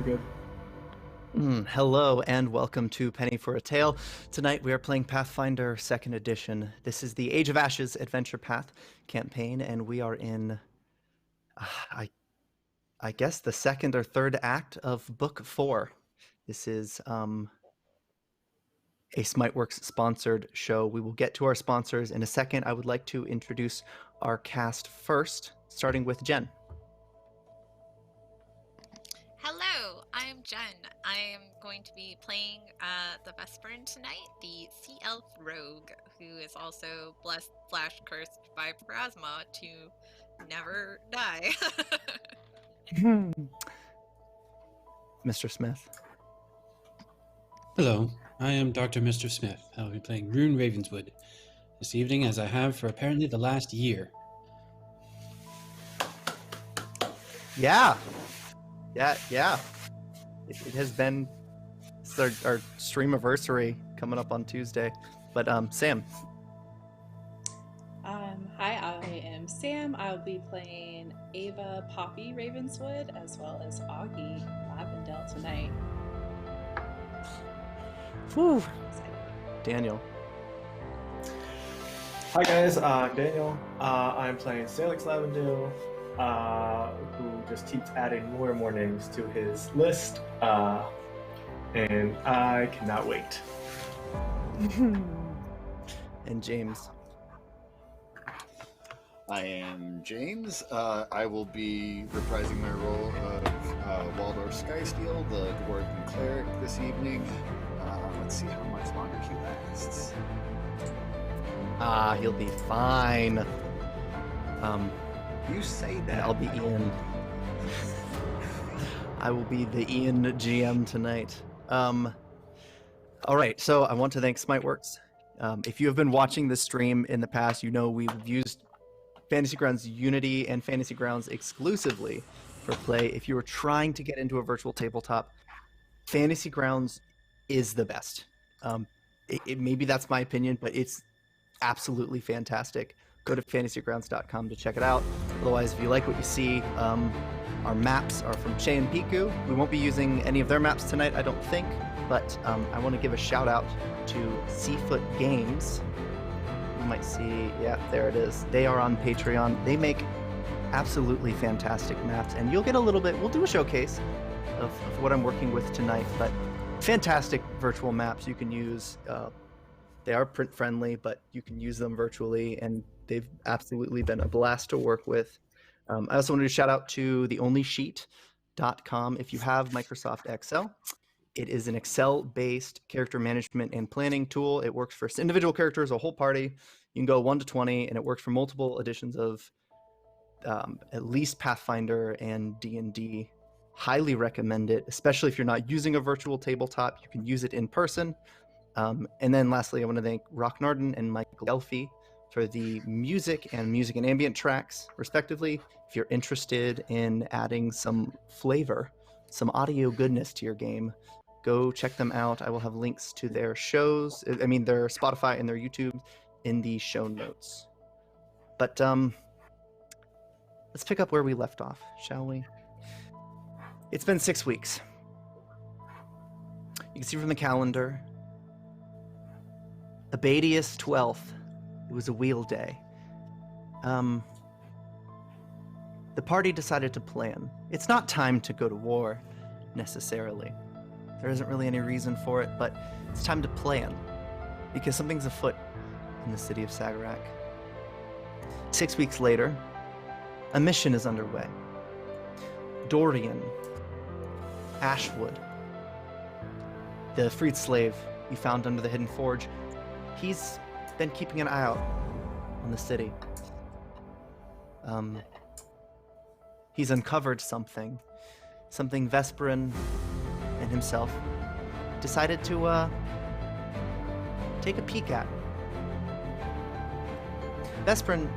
You're good. Hello and welcome to Penny for a Tale. Tonight we are playing Pathfinder 2nd Edition. This is the Age of Ashes Adventure Path campaign, and we are in, I guess, the second or third act of Book 4. This is a Smiteworks sponsored show. We will get to our sponsors in a second. I would like to introduce our cast first, starting with Jen. Hello, I'm Jen. I am going to be playing the Vesperin tonight, the Sea Elf Rogue, who is also blessed/cursed by Pharasma to never die. Mr. Smith. Hello, I am Dr. Mr. Smith. I'll be playing Rune Ravenswood this evening, as I have for apparently the last year. Yeah. It has been our stream anniversary coming up on Tuesday. But Sam. Hi, I am Sam. I'll be playing Ava Poppy Ravenswood as well as Aghi Lavendale tonight. Whew. Daniel. Hi guys, I'm Daniel. I'm playing Sailix Lavendale, who just keeps adding more and more names to his list, and I cannot wait. And James. I am James. I will be reprising my role of Waldorff Skysteel, the Dwarven Cleric, this evening. Let's see how much longer he lasts. He'll be fine. You say And that. I'll be Ian. I will be the Ian GM tonight. All right, so I want to thank Smiteworks. If you have been watching this stream in the past, you know we've used Fantasy Grounds Unity and Fantasy Grounds exclusively for play. If you are trying to get into a virtual tabletop, Fantasy Grounds is the best. Maybe that's my opinion, but it's absolutely fantastic. Go to fantasygrounds.com to check it out. Otherwise, if you like what you see, our maps are from Che and Piku. We won't be using any of their maps tonight, I don't think, but I want to give a shout out to Seafoot Games. You might see, yeah, there it is. They are on Patreon. They make absolutely fantastic maps, and you'll get a little bit, we'll do a showcase of what I'm working with tonight, but fantastic virtual maps you can use. They are print friendly, but you can use them virtually, and they've absolutely been a blast to work with. I also wanted to shout out to theonlysheet.com. If you have Microsoft Excel, it is an Excel-based character management and planning tool. It works for individual characters, a whole party. You can go 1 to 20, and it works for multiple editions of at least Pathfinder and D&D. Highly recommend it, especially if you're not using a virtual tabletop. You can use it in person. And then lastly, I want to thank Rock Narden and Michael Delphi for the music and ambient tracks, respectively. If you're interested in adding some flavor, some audio goodness to your game, go check them out. I will have links to their shows, their Spotify and their YouTube in the show notes. But let's pick up where we left off, shall we? It's been 6 weeks. You can see from the calendar, Abadius 12th. It was a wheel day. The party decided to plan. It's not time to go to war, necessarily. There isn't really any reason for it, but it's time to plan, because something's afoot in the city of Sagarak. 6 weeks later, a mission is underway. Dorian, Ashwood, the freed slave you found under the hidden forge, he's been keeping an eye out on the city. He's uncovered something Vesperin and himself decided to take a peek at. Vesperin,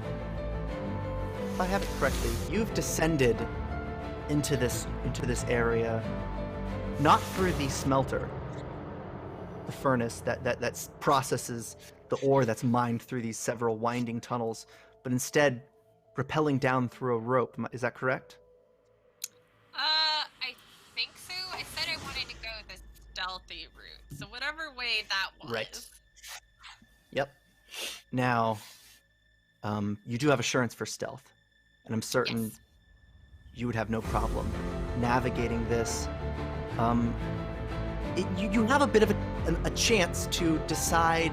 if I have it correctly, you've descended into this area not through the smelter, the furnace that processes the ore that's mined through these several winding tunnels, but instead rappelling down through a rope. Is that correct? I think so. stealthy route. So whatever way that was. Right. Yep. Now, you do have assurance for stealth, and I'm certain Yes. you would have no problem navigating this. You have a bit of a chance to decide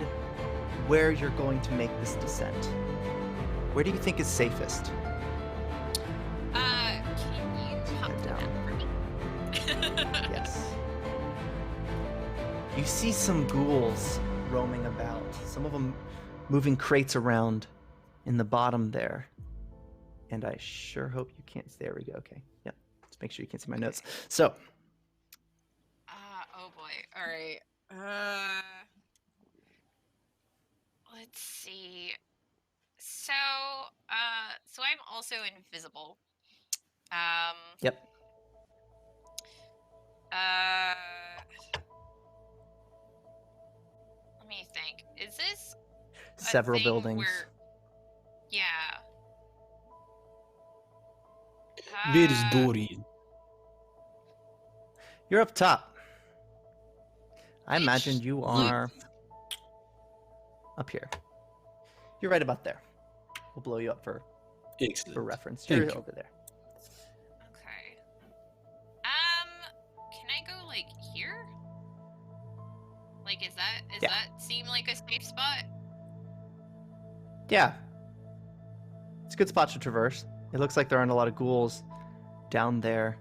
where you're going to make this descent. Where do you think is safest? Can you pop Head that down. for me? Yes. You see some ghouls roaming about, some of them moving crates around in the bottom there. And I sure hope you can't. There we go. Okay. Yep. Let's make sure you can't see my notes. So, Oh boy. All right. Let's see. So, so I'm also invisible. yep. Let me think. Is this a Several thing buildings. where... Yeah. Where is Dorian? You're up top. I Which imagine you are up here. You're right about there. We'll blow you up for Excellent. reference. Thank You're you. over there. Okay. Can I go like here? Like, is Yeah. that seem like a safe spot? Yeah. It's a good spot to traverse. It looks like there aren't a lot of ghouls down there.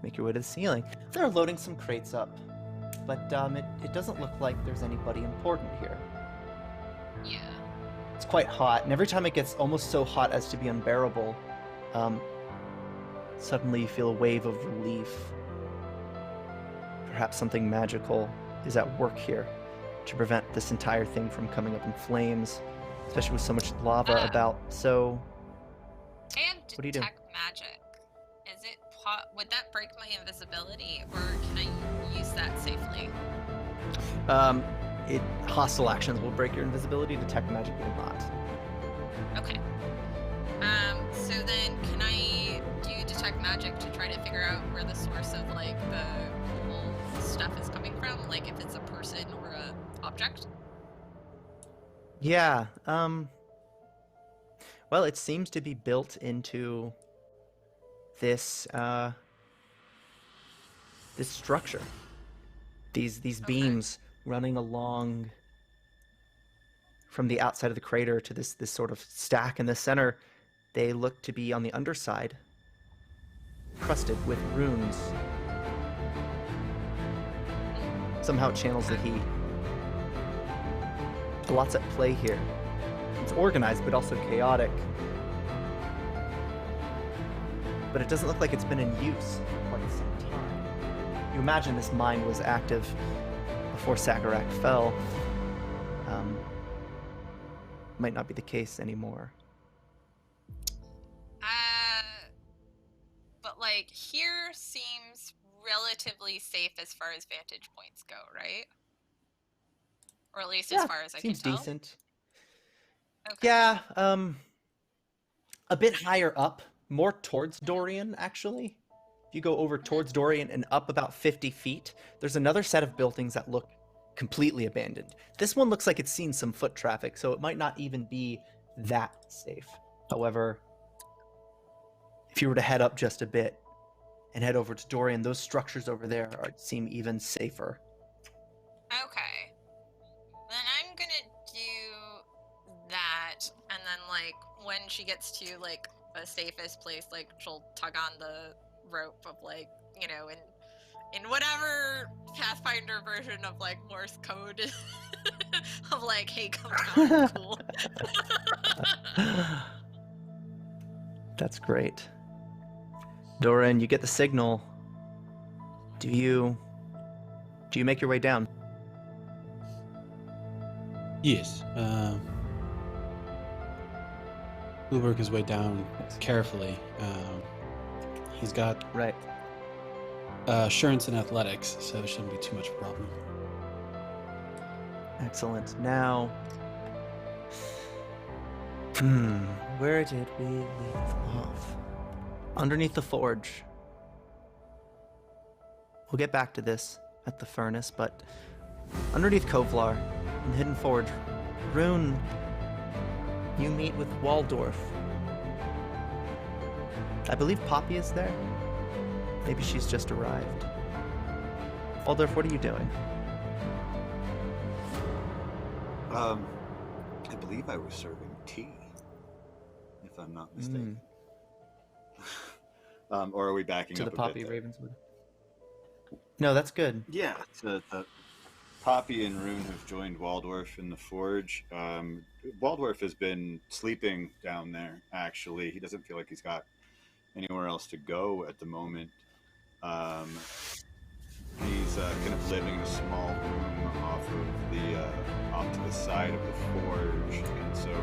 Make your way to the ceiling. They're loading some crates up, but it doesn't look like there's anybody important here. Yeah. It's quite hot, and every time it gets almost so hot as to be unbearable, suddenly you feel a wave of relief. Perhaps something magical is at work here to prevent this entire thing from coming up in flames, especially with so much lava about. So, And What do you do? detect magic. Is it would that break my invisibility, or can I use that safely? hostile actions will break your invisibility. Detect magic will not. Okay. So then can I do detect magic to try to figure out where the source of like the cool stuff is coming from? Like if it's a person or a object? Yeah. Well, it seems to be built into this this structure. These Okay. beams running along from the outside of the crater to this sort of stack in the center. They look to be on the underside, crusted with runes. Somehow it channels the heat. A lot's at play here. It's organized, but also chaotic. But it doesn't look like it's been in use for quite some time. You imagine this mine was active before Sakarak fell. Might not be the case anymore. But like here seems relatively safe as far as vantage points go, right? Or at least as far as I can seems tell. decent. Okay. Yeah, a bit higher up, more towards Dorian, actually. If you go over towards Dorian and up about 50 feet, there's another set of buildings that look completely abandoned. This one looks like it's seen some foot traffic, so it might not even be that safe. However, if you were to head up just a bit and head over to Dorian, those structures over there seem even safer. Okay. Then I'm gonna do that, and then like when she gets to like a safest place, like she'll tug on the rope of like, you know, in whatever Pathfinder version of like Morse code of like, hey, come down, cool. That's great. Dorian, you get the signal. Do you make your way down? Yes. He'll work his way down carefully. He's got Right. assurance in athletics, so it shouldn't be too much of a problem. Excellent. Now, where did we leave off? Underneath the forge. we'll get back to this at the furnace, but underneath Kovlar, in the Hidden Forge, Rune, you meet with Waldorff. I believe Poppy is there. Maybe she's just arrived. Waldorff, what are you doing? I believe I was serving tea, if I'm not mistaken. Or are we backing To up the a Poppy bit there? Ravenswood. No, that's good. Yeah, Poppy and Rune have joined Waldorff in the forge. Waldorff has been sleeping down there, actually. He doesn't feel like he's got anywhere else to go at the moment. He's kind of living in a small room off to the side of the forge. And so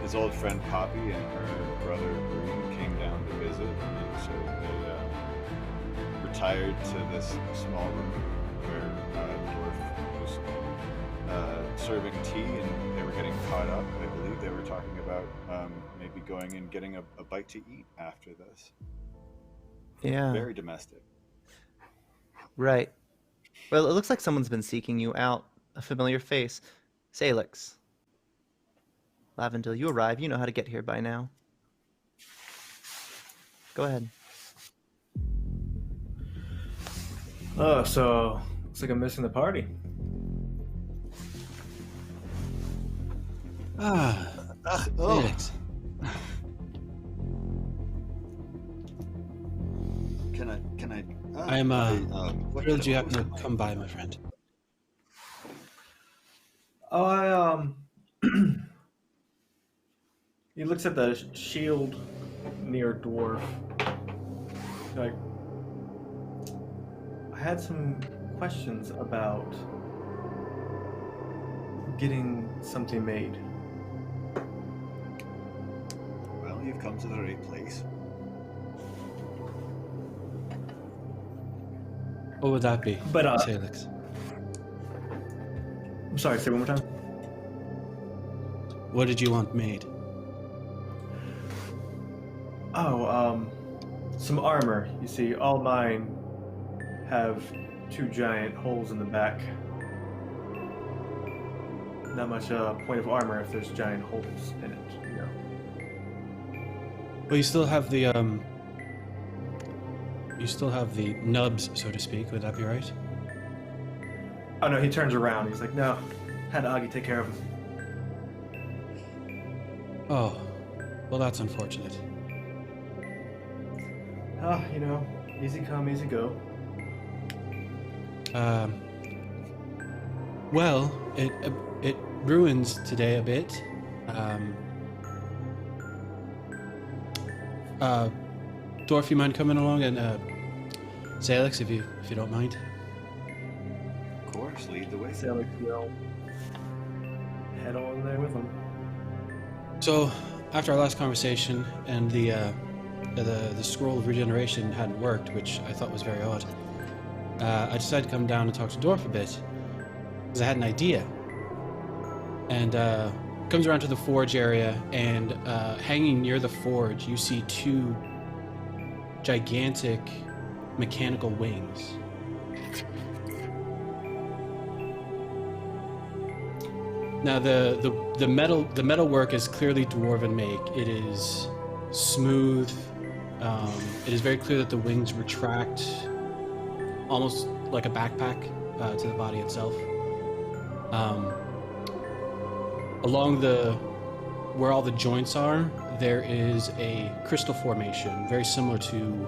his old friend Poppy and her brother Rune came down to visit. And so they retired to this small room where Dwarf was serving tea, and they were getting caught up. I believe they were talking about maybe going and getting a bite to eat after this. Yeah. Very domestic. Right. Well, it looks like someone's been seeking you out. A familiar face. Sailix. Lavendale, you arrive. You know how to get here by now. Go ahead. Oh, so looks like I'm missing the party. Ah, Felix. Can I? I am what thrilled kind you of happen to come by, my friend. Oh, he looks at the shield near Dwarf. Like, I had some questions about getting something made. Well, you've come to the right place. What would that be, But, Sailix? I'm sorry, say one more time. What did you want made? Oh, some armor. You see, all mine have 2 giant holes in the back. Not much point of armor if there's giant holes in it, you know. Well, you still have the nubs, so to speak. Would that be right? Oh no, he turns around. He's like, no, had Aghi take care of him. Oh, well, that's unfortunate. Ah, you know, easy come, easy go. Well, it ruins today a bit. Dwarf, you mind coming along and Sailix, if you don't mind. Of course, lead the way. Sailix will head on there with him. So, after our last conversation and the scroll of regeneration hadn't worked, which I thought was very odd, I decided to come down and talk to Dwarf a bit because I had an idea. And comes around to the forge area, and hanging near the forge, you see 2 gigantic mechanical wings. Now the metal work is clearly dwarven make. It is smooth. It is very clear that the wings retract almost like a backpack to the body itself. Along where all the joints are, there is a crystal formation, very similar to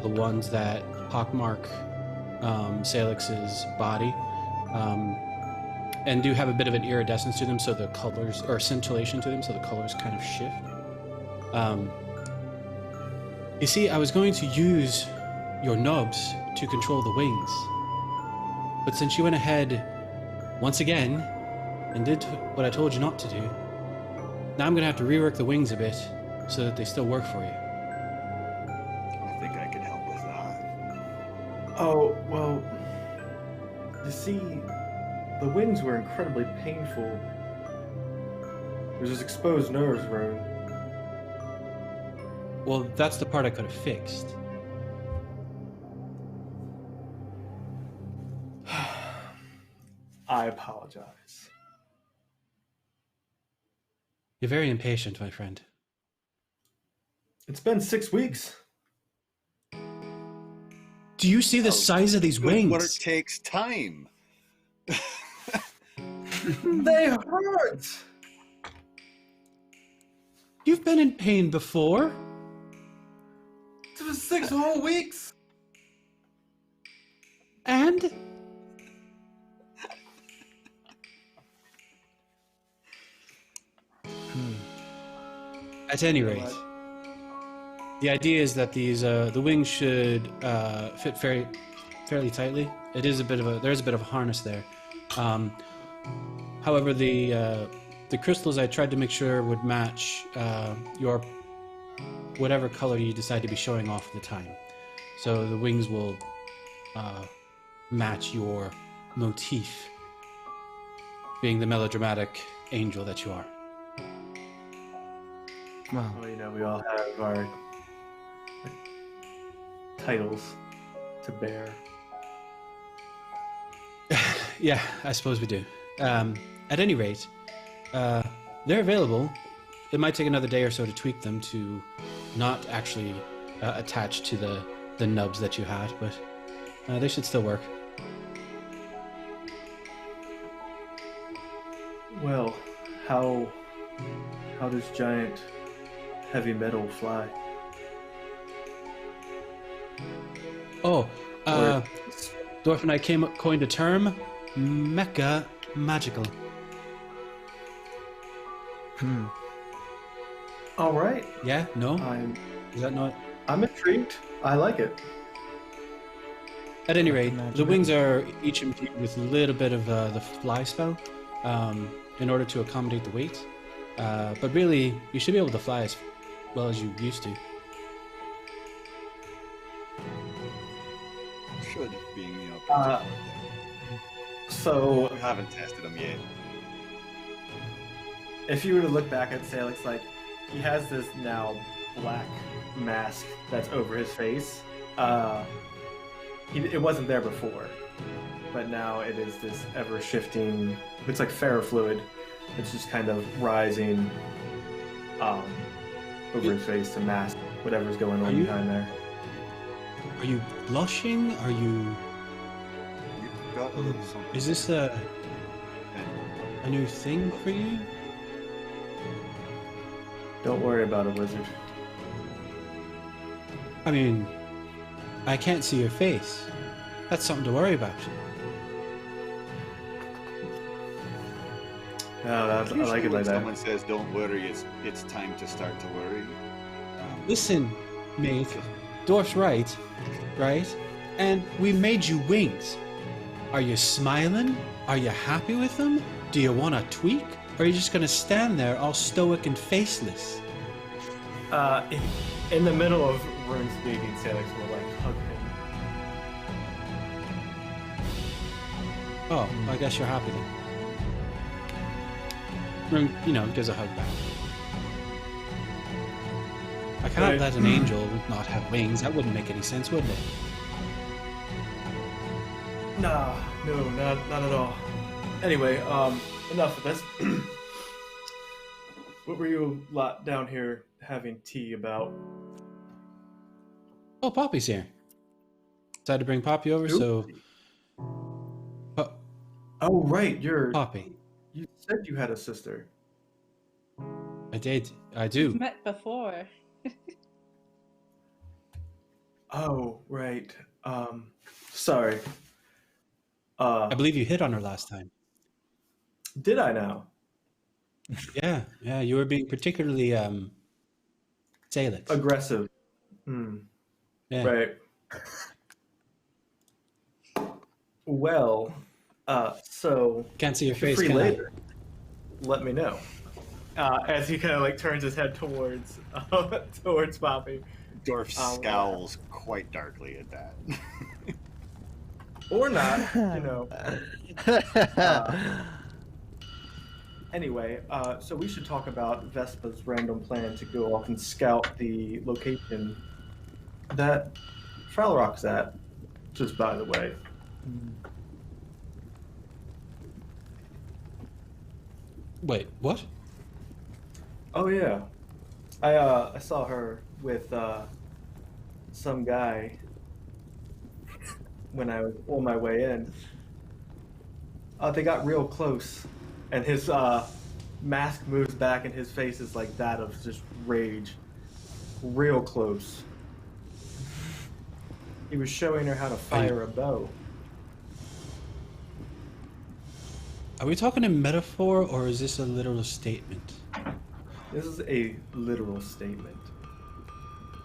the ones that pockmark Sailix's body, and do have a bit of an iridescence to them, so the colors, or scintillation to them, so the colors kind of shift. You see, I was going to use your nubs to control the wings, but since you went ahead once again and did what I told you not to do, now I'm going to have to rework the wings a bit so that they still work for you. I think I can help with that. Oh, well, you see, the wings were incredibly painful. There's this exposed nerves wound. Well, that's the part I could have fixed. apologize. You're very impatient, my friend. It's been 6 weeks. Do you see the size of these Good wings? work takes time. They hurt! You've been in pain before. It was 6 whole weeks! And? At any rate, the idea is that these the wings should fit fairly tightly. There's a bit of a harness there. However, the crystals I tried to make sure would match your whatever color you decide to be showing off at the time. So the wings will match your motif, being the melodramatic angel that you are. Wow. Well, you know, we all have our titles to bear. Yeah, I suppose we do. At any rate, they're available. It might take another day or so to tweak them to not actually attach to the nubs that you had, but they should still work. Well, how does giant heavy metal fly? Oh, Or- Dorf and I coined a term, mecha magical. All right. Yeah? No? Is that not? I'm intrigued. I like it. At any rate, Magical. the wings are each imbued with a little bit of the fly spell in order to accommodate the weight. But really, you should be able to fly as well as you used to. Should, being the operative. So, We haven't tested them yet. if you were to look back at Sailix, like, he has this now black mask that's over his face. It wasn't there before, but now it is this ever-shifting, it's like ferrofluid. It's just kind of rising over his face to mask whatever's going on behind there. Are you blushing? Are you... You've got a little something. Is this a new thing for you? Don't worry about it, wizard. I mean, I can't see your face. That's something to worry about. No, I Usually like it when like that. someone says don't worry, it's time to start to worry. Listen, mate, Dorf's right? And we made you wings. Are you smiling? Are you happy with them? Do you want to tweak? Or are you just going to stand there all stoic and faceless? In the middle of Rune speaking, Sailix will like hug him. Oh, I guess you're happy then. Rune, gives a hug back. I can't Right. let an angel not have wings. That wouldn't make any sense, would it? Nah, no, not at all. Anyway, enough of this. What were you lot down here having tea about? Oh, Poppy's here. Decided to bring Poppy over, so... Oh, right, Poppy. you said you had a sister. I did. I do. Met before. Oh, right. Sorry. I believe you hit on her last time. Did I now? Yeah, you were being particularly Sailix. Aggressive. Yeah. Right. Well, so Can't see your if you're face, free can I? later, let me know. As he kind of like turns his head towards Poppy. Dorf Oh, scowls quite darkly at that. Or not, Anyway, so we should talk about Vespa's random plan to go off and scout the location that Frowlerock's at, just by the way. Wait, what? Oh yeah, I saw her with some guy when I was on my way in. They got real close, and his mask moves back, and his face is like that of just rage. Real close. He was showing her how to fire a bow. Are we talking in metaphor, or is this a literal statement? This is a literal statement.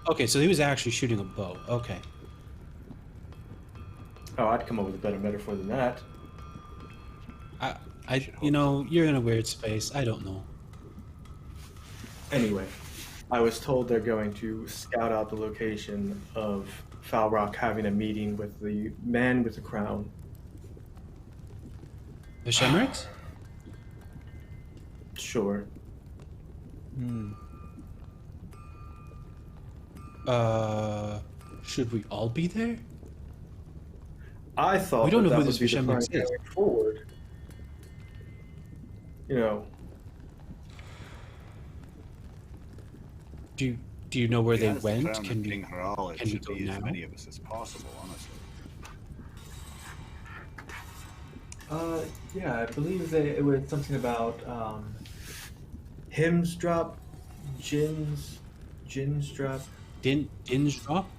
Okay, so he was actually shooting a bow. Okay. Oh, I'd come up with a better metaphor than that. You know, you're in a weird space. I don't know. Anyway, I was told they're going to scout out the location of Foul Rock having a meeting with the man with the crown. The Shemricks? Sure. Should we all be there? I thought We don't know that who would this be the plan Shemricks is. going forward. You know, Do you know where they As the went? crown Can of we King Hral, it can we should go be as now? many of us as possible, honestly. yeah, I believe that it was something about hymns drop, gins drop. Dinge drop?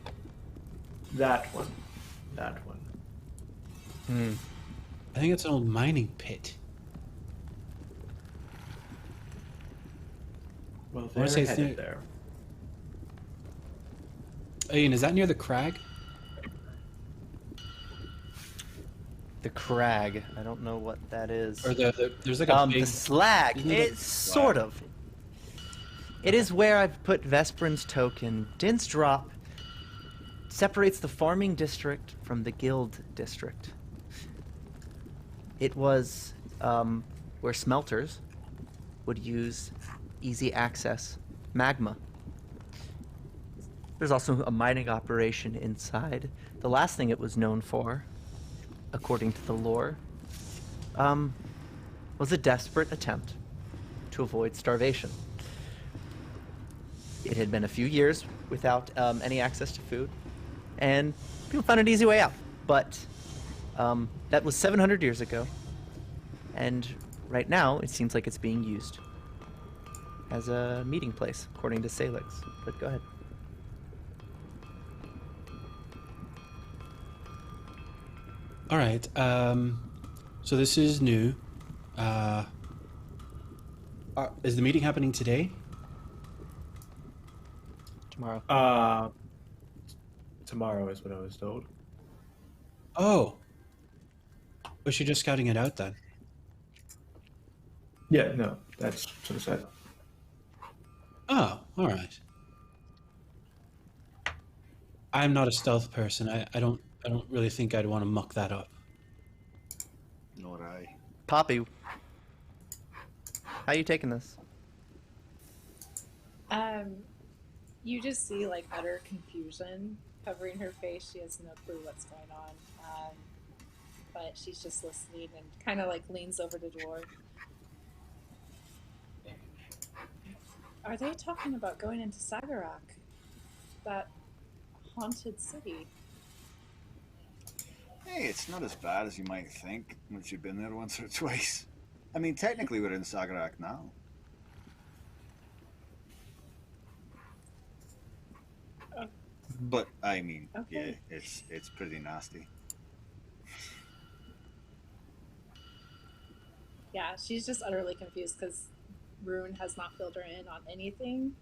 That one. I think it's an old mining pit. Well, wanna they're say it's headed near- there. Ian, is that near the crag? The crag. I don't know what that is. Or there's like a big... The slag. Isn't it a It's sort of. It is where I've put Vesperin's token. Din's drop separates the farming district from the guild district. It was where smelters would use easy access magma. There's also a mining operation inside. The last thing it was known for, according to the lore, was a desperate attempt to avoid starvation. It had been a few years without any access to food, and people found an easy way out. But that was 700 years ago, and right now it seems like it's being used as a meeting place, according to Sailix. But go ahead. All right. So this is new. Is the meeting happening today? Tomorrow. Tomorrow is what I was told. Oh. Was she just scouting it out then? Yeah, no, that's what I said. Oh, all right. I'm not a stealth person. I don't really think I'd want to muck that up. Nor I. Poppy, how you taking this? You just see like utter confusion covering her face. She has no clue what's going on. But she's just listening and kind of like leans over to Dwarf. Are they talking about going into Sagarak? That haunted city? Hey, it's not as bad as you might think once you've been there once or twice. I mean, technically we're in Sagarak now. But, I mean, Okay. yeah, it's pretty nasty. Yeah, she's just utterly confused because Rune has not filled her in on anything.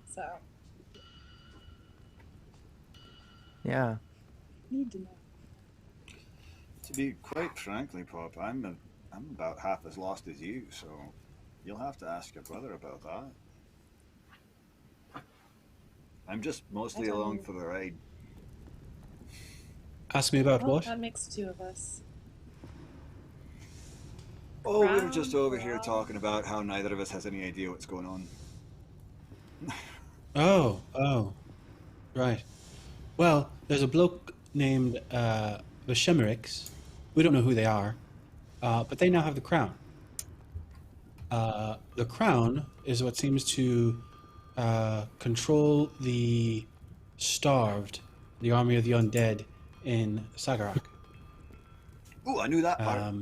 So, Yeah. need to know. To be quite frankly, Pop, I'm about half as lost as you, so you'll have to ask your brother about that. I'm just mostly That's along all. for the ride. Ask me about Well, what? that makes two of us. Oh, we were Crown, just over here crown. talking about how neither of us has any idea what's going on. Oh, right. Well, there's a bloke named the Shemricks. We don't know who they are, but they now have the crown. The crown is what seems to control the starved, the army of the undead in Sagarak. Ooh, I knew that part.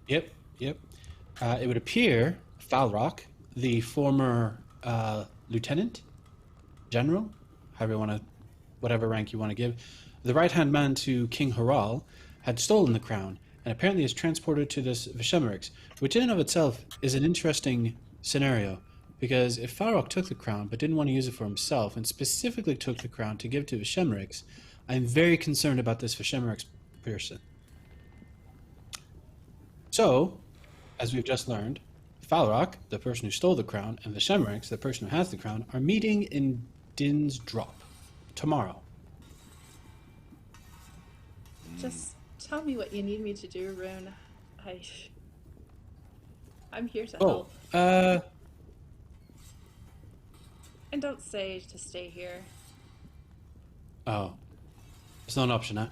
Yep. It would appear Falrock, the former lieutenant, general, however you want to, whatever rank you want to give, the right-hand man to King Haral, had stolen the crown and apparently is transported to this Vishemerix, which in and of itself is an interesting scenario, because if Falrock took the crown but didn't want to use it for himself and specifically took the crown to give to Vishemerix, I'm very concerned about this Vishemerix person. So, as we've just learned, Falrock, the person who stole the crown, and Vishemerix, the person who has the crown, are meeting in Din's Drop tomorrow. Just tell me what you need me to do, Rune. I'm here to help. And don't say to stay here. Oh. It's not an option, huh?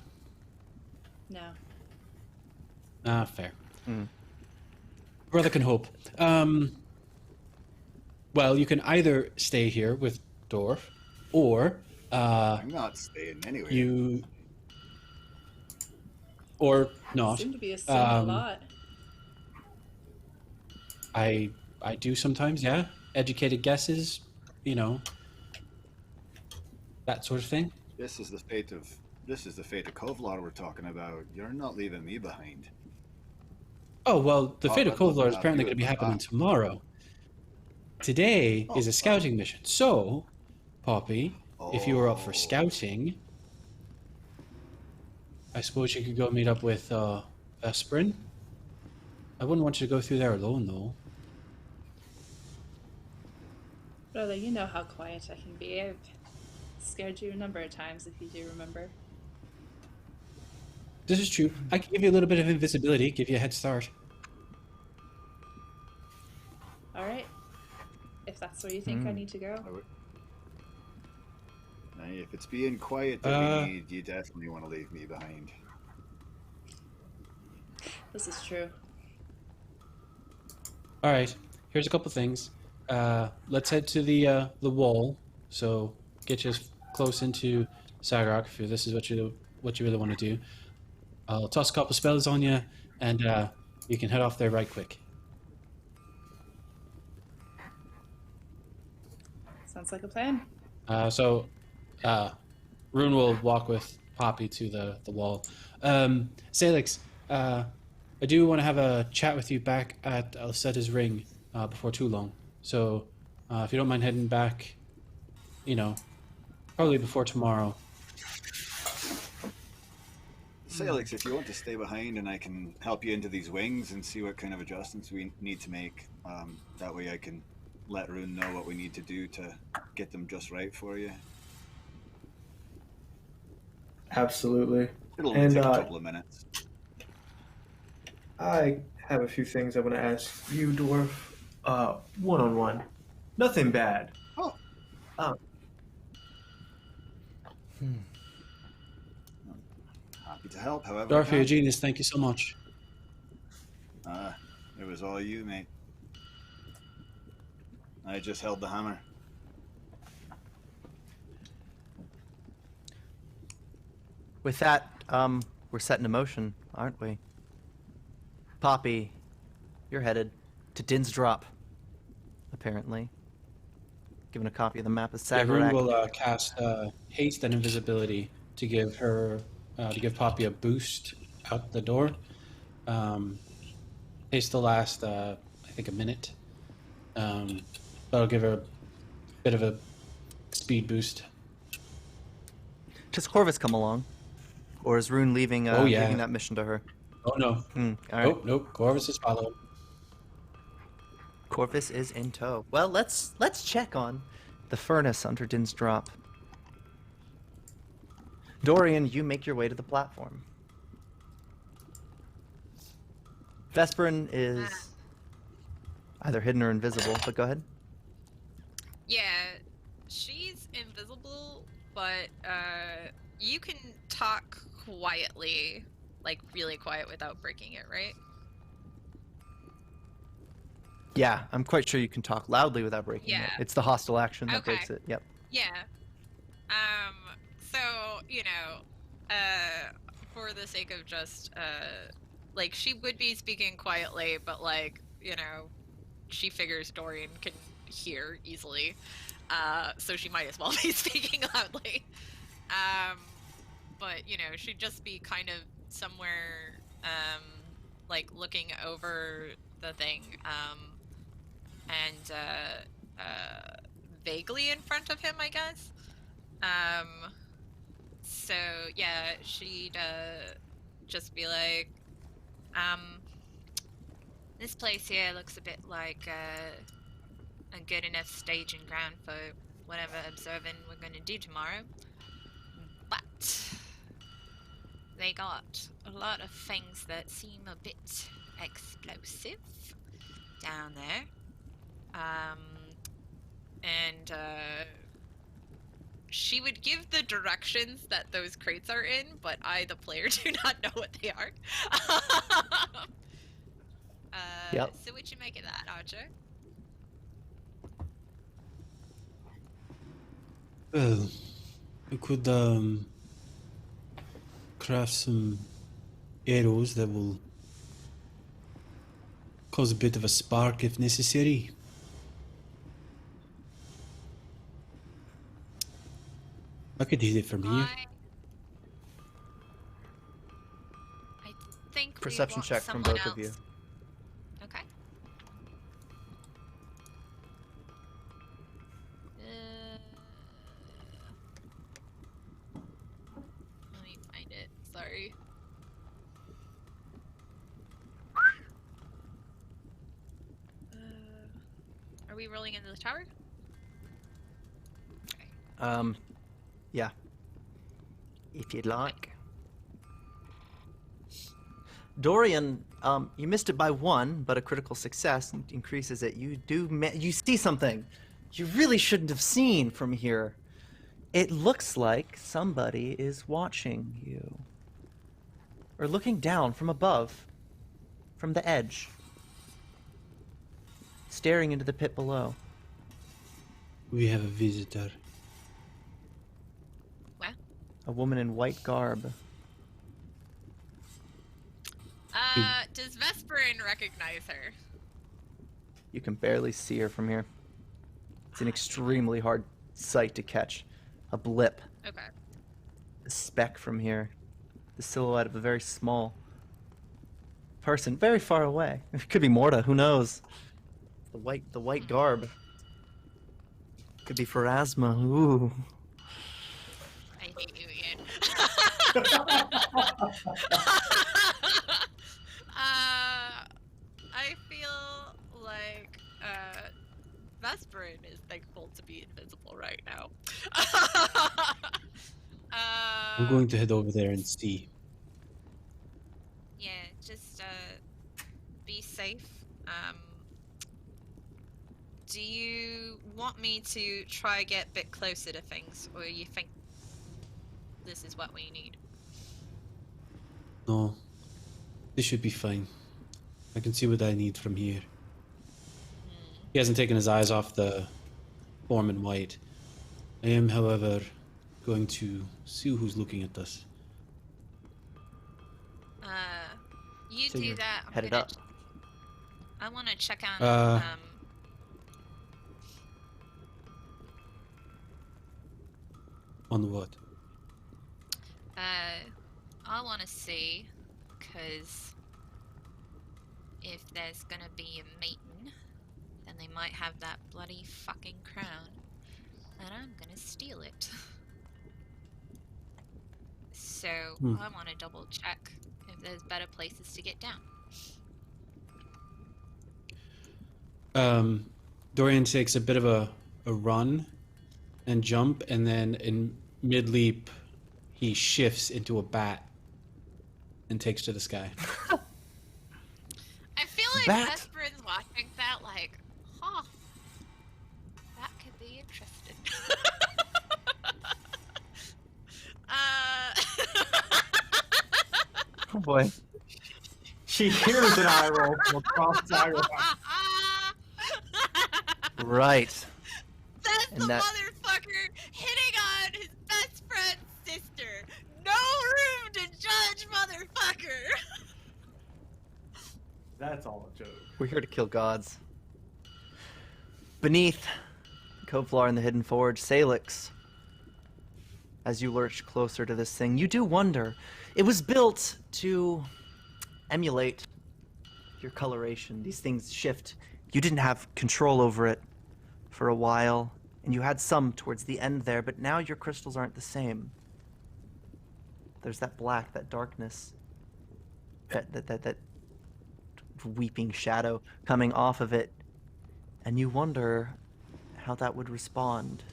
No. Ah, fair. Brother can hope. Well, you can either stay here with Dorf, or I'm not staying anywhere. you, or not. Seem to be assuming a lot. I do sometimes, yeah. Educated guesses, you know, that sort of thing. This is the fate of Kovlar we're talking about. You're not leaving me behind. Oh, well, the fate of I'd love Kovlar to is have apparently you going to be at the happening top. tomorrow. Today Oh, is a scouting mission. So, Poppy, if you were up for Oh. scouting, I suppose you could go meet up with Vesperin. I wouldn't want you to go through there alone, though. Brother, you know how quiet I can be. I've scared you a number of times, if you do remember. This is true. I can give you a little bit of invisibility, give you a head start. Alright. If that's where you think I need to go. If it's being quiet that we need, you definitely want to leave me behind. This is true. All right. Here's a couple things. Let's head to the wall. So get you as close into Sagarak if this is what you really want to do. I'll toss a couple spells on you, and you can head off there right quick. Sounds like a plan. So Rune will walk with Poppy to the wall. Sailix, I do want to have a chat with you back at Alcetta's ring before too long. So if you don't mind heading back, you know, probably before tomorrow. Sailix, if you want to stay behind and I can help you into these wings and see what kind of adjustments we need to make, that way I can let Rune know what we need to do to get them just right for you. Absolutely. It'll only take a couple of minutes. I have a few things I want to ask you, Dwarf. One-on-one. Nothing bad. Oh. Happy to help, however. Dorf, you're a genius. Thank you so much. It was all you, mate. I just held the hammer. With that, we're set in motion, aren't we? Poppy, you're headed to Din's Drop, apparently. Given a copy of the map of Rune Sagarak. will cast haste and invisibility to give her to give Poppy a boost out the door. Haste will last I think a minute. That'll give her a bit of a speed boost. Does Corvus come along? Or is Rune leaving, leaving that mission to her? Oh no. All right. Nope. Corvus is following. Corvus is in tow. Well, let's check on the furnace under Din's Drop. Dorian, you make your way to the platform. Vesperin is either hidden or invisible, but go ahead. Yeah, she's invisible, but you can talk quietly, like really quiet without breaking it, right? Yeah, I'm quite sure you can talk loudly without breaking it. Yeah. It's the hostile action that Okay. breaks it. Yep. Yeah. So, you know, for the sake of just, like, she would be speaking quietly, but, like, you know, she figures Dorian can hear easily. So she might as well be speaking loudly. But, you know, she'd just be kind of somewhere, like, looking over the thing, and, vaguely in front of him, I guess. So, yeah, she'd, just be like, this place here looks a bit like, a good enough staging ground for whatever observing we're gonna do tomorrow. But they got a lot of things that seem a bit explosive down there. And she would give the directions that those crates are in, but I, the player, do not know what they are. Yep. So what you make of that, Archer? Well, we could craft some arrows that will cause a bit of a spark if necessary. I could hit it from here. I think we Perception want check from someone both of you. else. Okay. Let me find it. Sorry. Are we rolling into the tower? Yeah. If you'd like. Dorian, you missed it by 1, but a critical success increases it. You you see something you really shouldn't have seen from here. It looks like somebody is watching you. Or looking down from above, from the edge. Staring into the pit below. We have a visitor. Well, A woman in white garb. does Vesperin recognize her? You can barely see her from here. It's an extremely hard sight to catch. A blip. Okay. A speck from here. The silhouette of a very small person, very far away. It could be Morta, who knows? The white garb. Could be Pharasma. Ooh. I hate you, Ian. I feel like Vesperin is thankful to be invisible right now. I'm going to head over there and see. Yeah, just be safe. Do you want me to try get a bit closer to things, or you think this is what we need? No, this should be fine. I can see what I need from here. He hasn't taken his eyes off the form in white. I am, however, going to see who's looking at us. You So do you're that. headed up. I want to check on. On what? I want to see, because if there's gonna be a meeting, then they might have that bloody fucking crown, and I'm gonna steal it. So I want to double check if there's better places to get down. Dorian takes a bit of a run and jump, and then in mid-leap, he shifts into a bat and takes to the sky. I feel like Bat? Vesperin's watching that like, huh, that could be interesting. Oh boy. She hears an eye roll from across the eye roll. Right. That's And the that- motherfucker hitting on his best friend's sister. No room to judge, motherfucker. That's all a joke. We're here to kill gods. Beneath Kovlar in the Hidden Forge, Sailix. As you lurch closer to this thing, you do wonder. It was built to emulate your coloration. These things shift. You didn't have control over it for a while, and you had some towards the end there, but now your crystals aren't the same. There's that black, that darkness, that weeping shadow coming off of it, and you wonder how that would respond.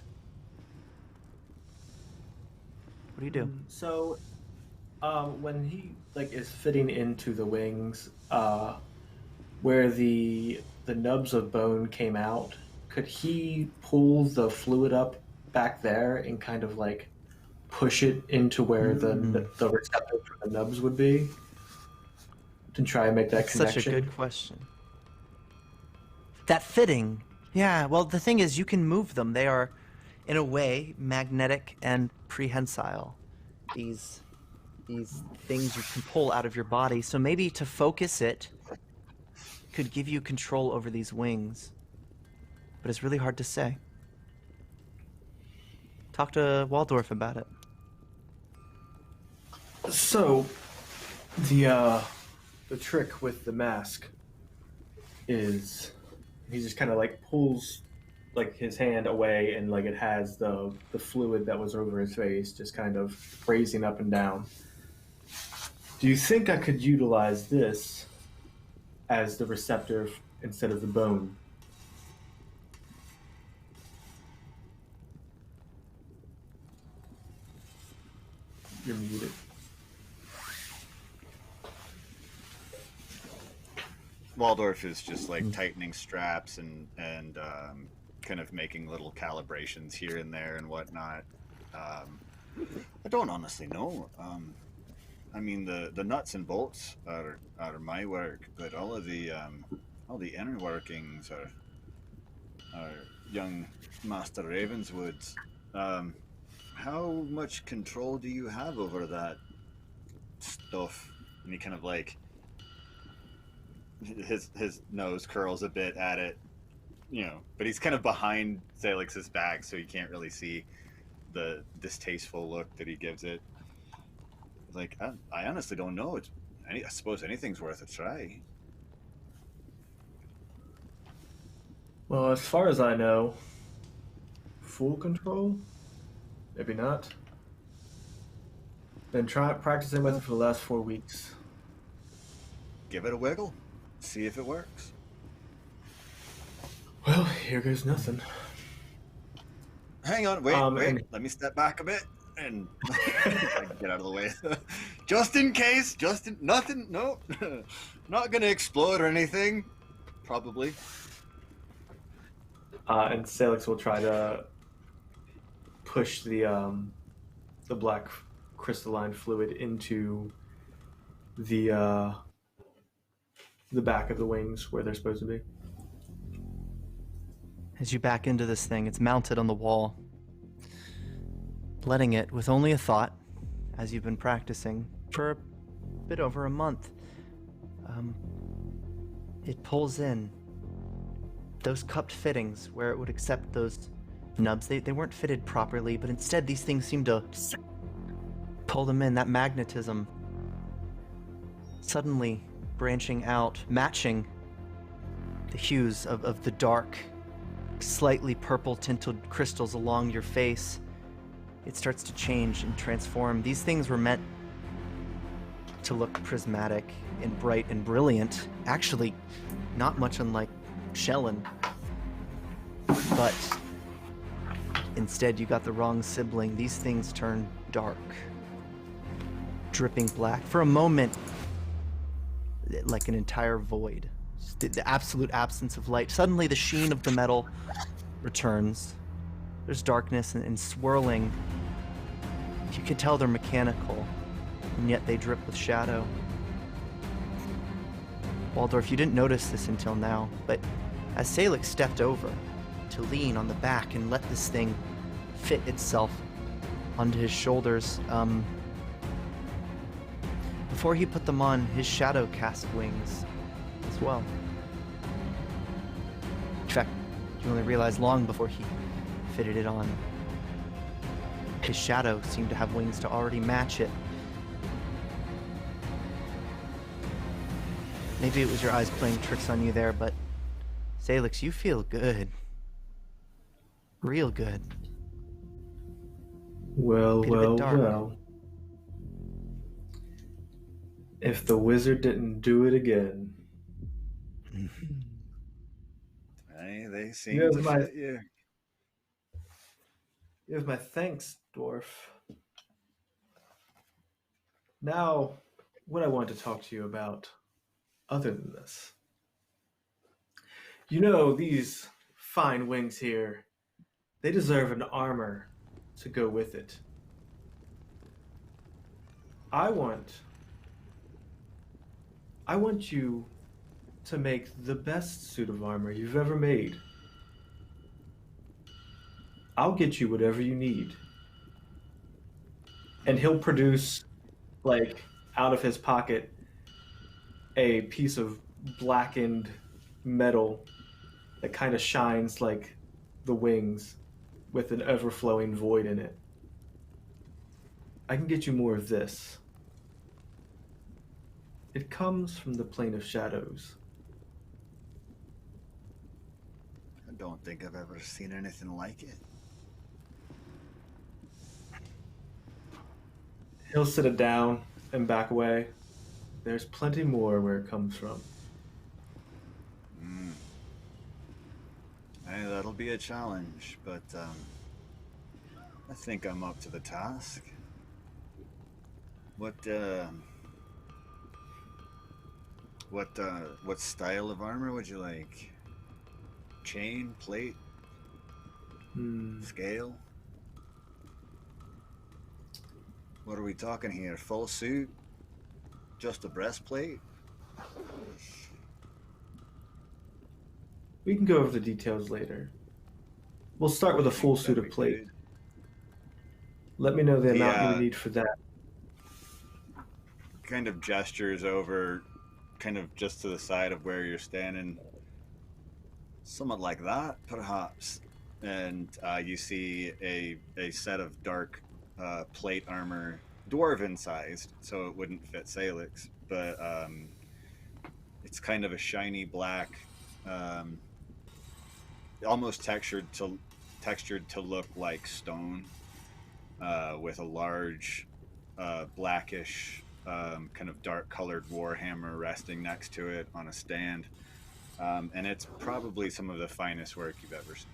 What do you do? So, when he is fitting into the wings, where the nubs of bone came out, could he pull the fluid up back there and kind of push it into where the receptor for the nubs would be to try and make that connection? Such a good question. That fitting, yeah. Well, the thing is, you can move them. They are, in a way, magnetic and prehensile. These things you can pull out of your body. So maybe to focus it could give you control over these wings. But it's really hard to say. Talk to Waldorff about it. So, the trick with the mask is he just kind of pulls his hand away, and it has the fluid that was over his face just kind of raising up and down. Do you think I could utilize this as the receptor instead of the bone? You're muted. Waldorff is just tightening straps and kind of making little calibrations here and there and whatnot. I don't honestly know. I mean, the nuts and bolts are my work, but all the inner workings are young Master Ravenswood's. How much control do you have over that stuff? And he kind of his nose curls a bit at it, but he's kind of behind Sailix's back, so you can't really see the distasteful look that he gives it. I honestly don't know. I suppose anything's worth a try. Well, as far as I know, full control? Maybe not. Been practicing with it for the last 4 weeks. Give it a wiggle. See if it works. Well, here goes nothing. Hang on, wait. and- Let me step back a bit and I can get out of the way. Just in case. Nothing. No, not gonna explode or anything. Probably. And Sailix will try to push the black crystalline fluid into the back of the wings where they're supposed to be. As you back into this thing, it's mounted on the wall. Letting it, with only a thought, as you've been practicing for a bit over a month, it pulls in those cupped fittings where it would accept those nubs. They weren't fitted properly, but instead these things seem to pull them in. That magnetism suddenly branching out, matching the hues of the dark, slightly purple tinted crystals along your face. It starts to change and transform. These things were meant to look prismatic and bright and brilliant. Actually, not much unlike Shellen. But instead, you got the wrong sibling. These things turn dark, dripping black. For a moment, like an entire void. The absolute absence of light. Suddenly, the sheen of the metal returns. There's darkness and swirling. You can tell they're mechanical, and yet they drip with shadow. Waldorff, you didn't notice this until now, but as Sailix stepped over, to lean on the back and let this thing fit itself onto his shoulders. Before he put them on, his shadow cast wings as well. In fact, you only realized long before he fitted it on. His shadow seemed to have wings to already match it. Maybe it was your eyes playing tricks on you there, but Sailix, you feel good. Real good. Well, Be a bit well, dark. well. If the wizard didn't do it again. Hey, they You seem have to my- fit you. You have my thanks, dwarf. Now, what I want to talk to you about, other than this. You know, these fine wings here, they deserve an armor to go with it. I want you to make the best suit of armor you've ever made. I'll get you whatever you need. And he'll produce, like, out of his pocket, a piece of blackened metal that kind of shines like the wings with an ever-flowing void in it. I can get you more of this. It comes from the plane of shadows. I don't think I've ever seen anything like it. He'll sit it down and back away. There's plenty more where it comes from. Hey, that'll be a challenge, but I think I'm up to the task. What style of armor would you like? Chain, plate, scale? What are we talking here? Full suit? Just a breastplate? We can go over the details later. We'll start with a full suit of plate. Let me know the amount you would need for that. Kind of gestures over, kind of just to the side of where you're standing. Somewhat like that, perhaps. And you see a set of dark plate armor, dwarven sized, so it wouldn't fit Sailix, but it's kind of a shiny black, almost textured to look like stone, with a large blackish kind of dark colored warhammer resting next to it on a stand, and it's probably some of the finest work you've ever seen.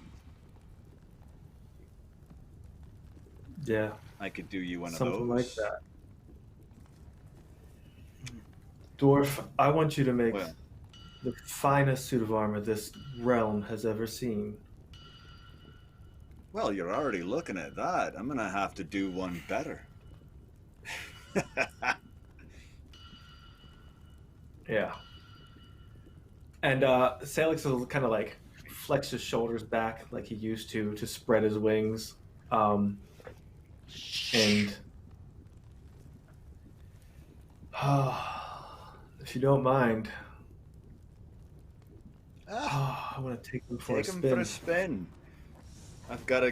Yeah. I could do you one Something of those. like that. Dwarf, I want you to make the finest suit of armor this realm has ever seen. Well, you're already looking at that. I'm gonna have to do one better. Yeah. And Sailix will kind of like flex his shoulders back like he used to spread his wings. And if you don't mind, I want to take them for a spin. Take him for a spin. I've got to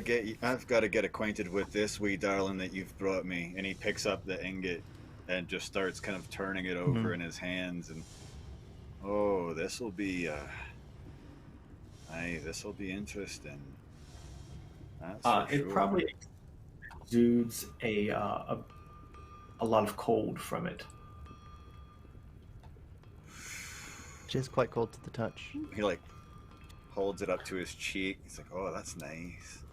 get acquainted with this wee darling that you've brought me. And he picks up the ingot and just starts kind of turning it over in his hands. And oh, this will be interesting. That's for It sure. probably exudes a lot of cold from it. Which is quite cold to the touch. He like holds it up to his cheek. He's like, "Oh, that's nice."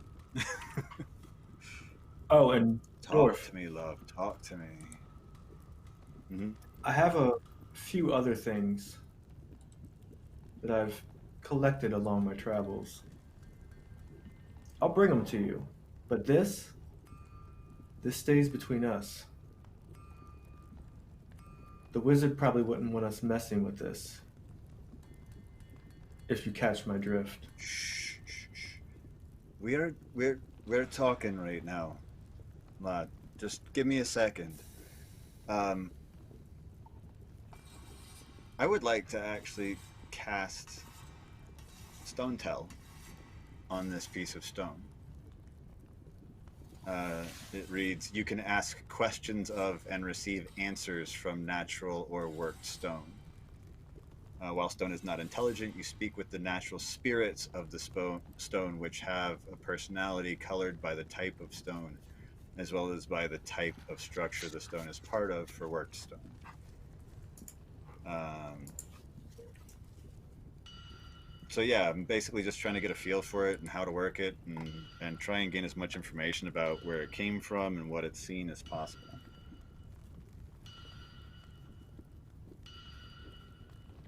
Oh, and Talk Dwarf, to me, love. Talk to me. Mm-hmm. I have a few other things that I've collected along my travels. I'll bring them to you, but this stays between us. The wizard probably wouldn't want us messing with this. If you catch my drift. Shh, shh, shh. We're talking right now. Just give me a second. I would like to actually cast Stone Tell on this piece of stone. It reads, you can ask questions of and receive answers from natural or worked stone. While stone is not intelligent, you speak with the natural spirits of the stone, which have a personality colored by the type of stone, as well as by the type of structure the stone is part of for worked stone. So yeah, I'm basically just trying to get a feel for it and how to work it, and try and gain as much information about where it came from and what it's seen as possible.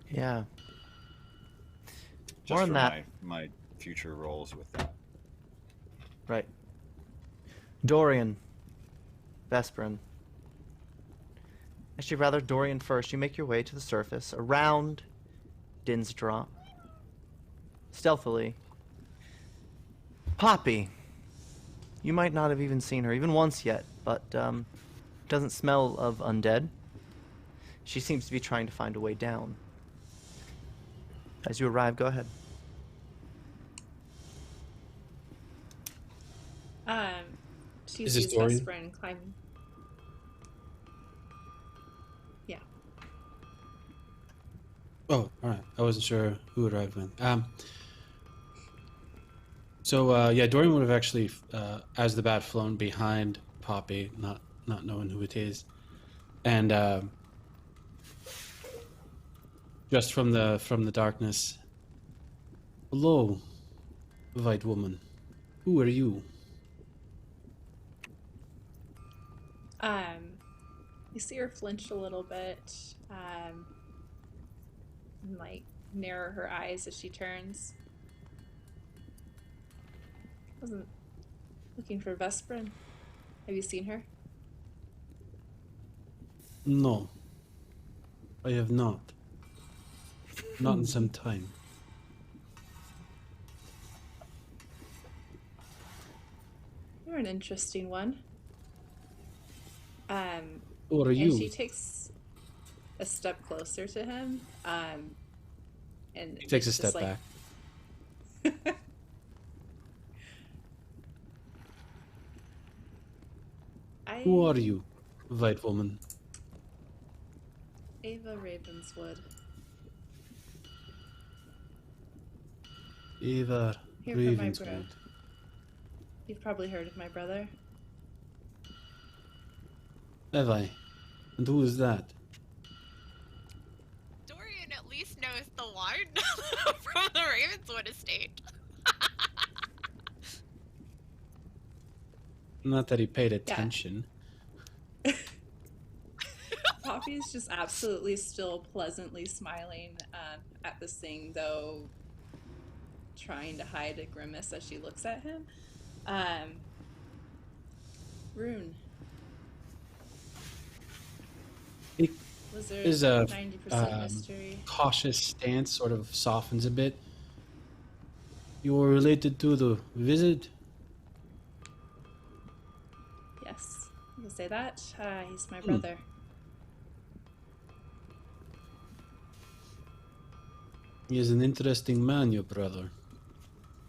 Yeah. Just More on for that. my future roles with that. Right. Dorian. Vesperin. Actually, rather, Dorian first. You make your way to the surface, around Din's Drop. Stealthily. Poppy. You might not have even seen her, even once yet, but doesn't smell of undead. She seems to be trying to find a way down. As you arrive, go ahead. She Is this sees Dorian? Vesperin climbing. Yeah. Oh, all right. I wasn't sure who arrived when. So yeah, Dorian would have actually, as the bat, flown behind Poppy, not knowing who it is, and just from the darkness. Hello, white woman. Who are you? You see her flinch a little bit, and like narrow her eyes as she turns. Wasn't looking for Vesperin. Have you seen her? No, I have not. Not in some time. You're an interesting one. Who are And you? she takes a step closer to him, and He takes a it's step just back. Who are you, white woman? Ava Ravenswood. Eva Here for my bro. Ravenswood. You've probably heard of my brother. Have I? And who is that? Dorian at least knows the one from the Ravenswood estate. Not that he paid attention. Poppy's just absolutely still pleasantly smiling at this thing, though trying to hide a grimace as she looks at him. Rune. He Lizard, is a 90% mystery. cautious stance, sort of softens a bit. You are related to the wizard? Yes, you can say that. He's my brother. He is an interesting man, your brother.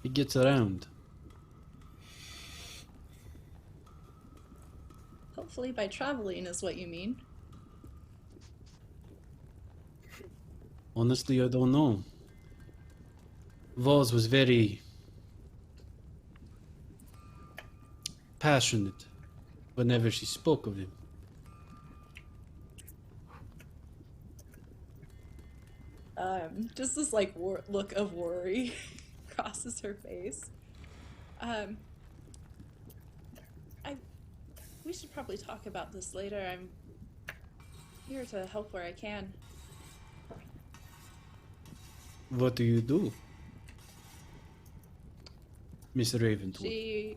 He gets around. Hopefully by traveling is what you mean. Honestly, I don't know. Voz was very passionate whenever she spoke of him. Just this like look of worry crosses her face. We should probably talk about this later. I'm here to help where I can. What do you do, Miss Ravenswood? She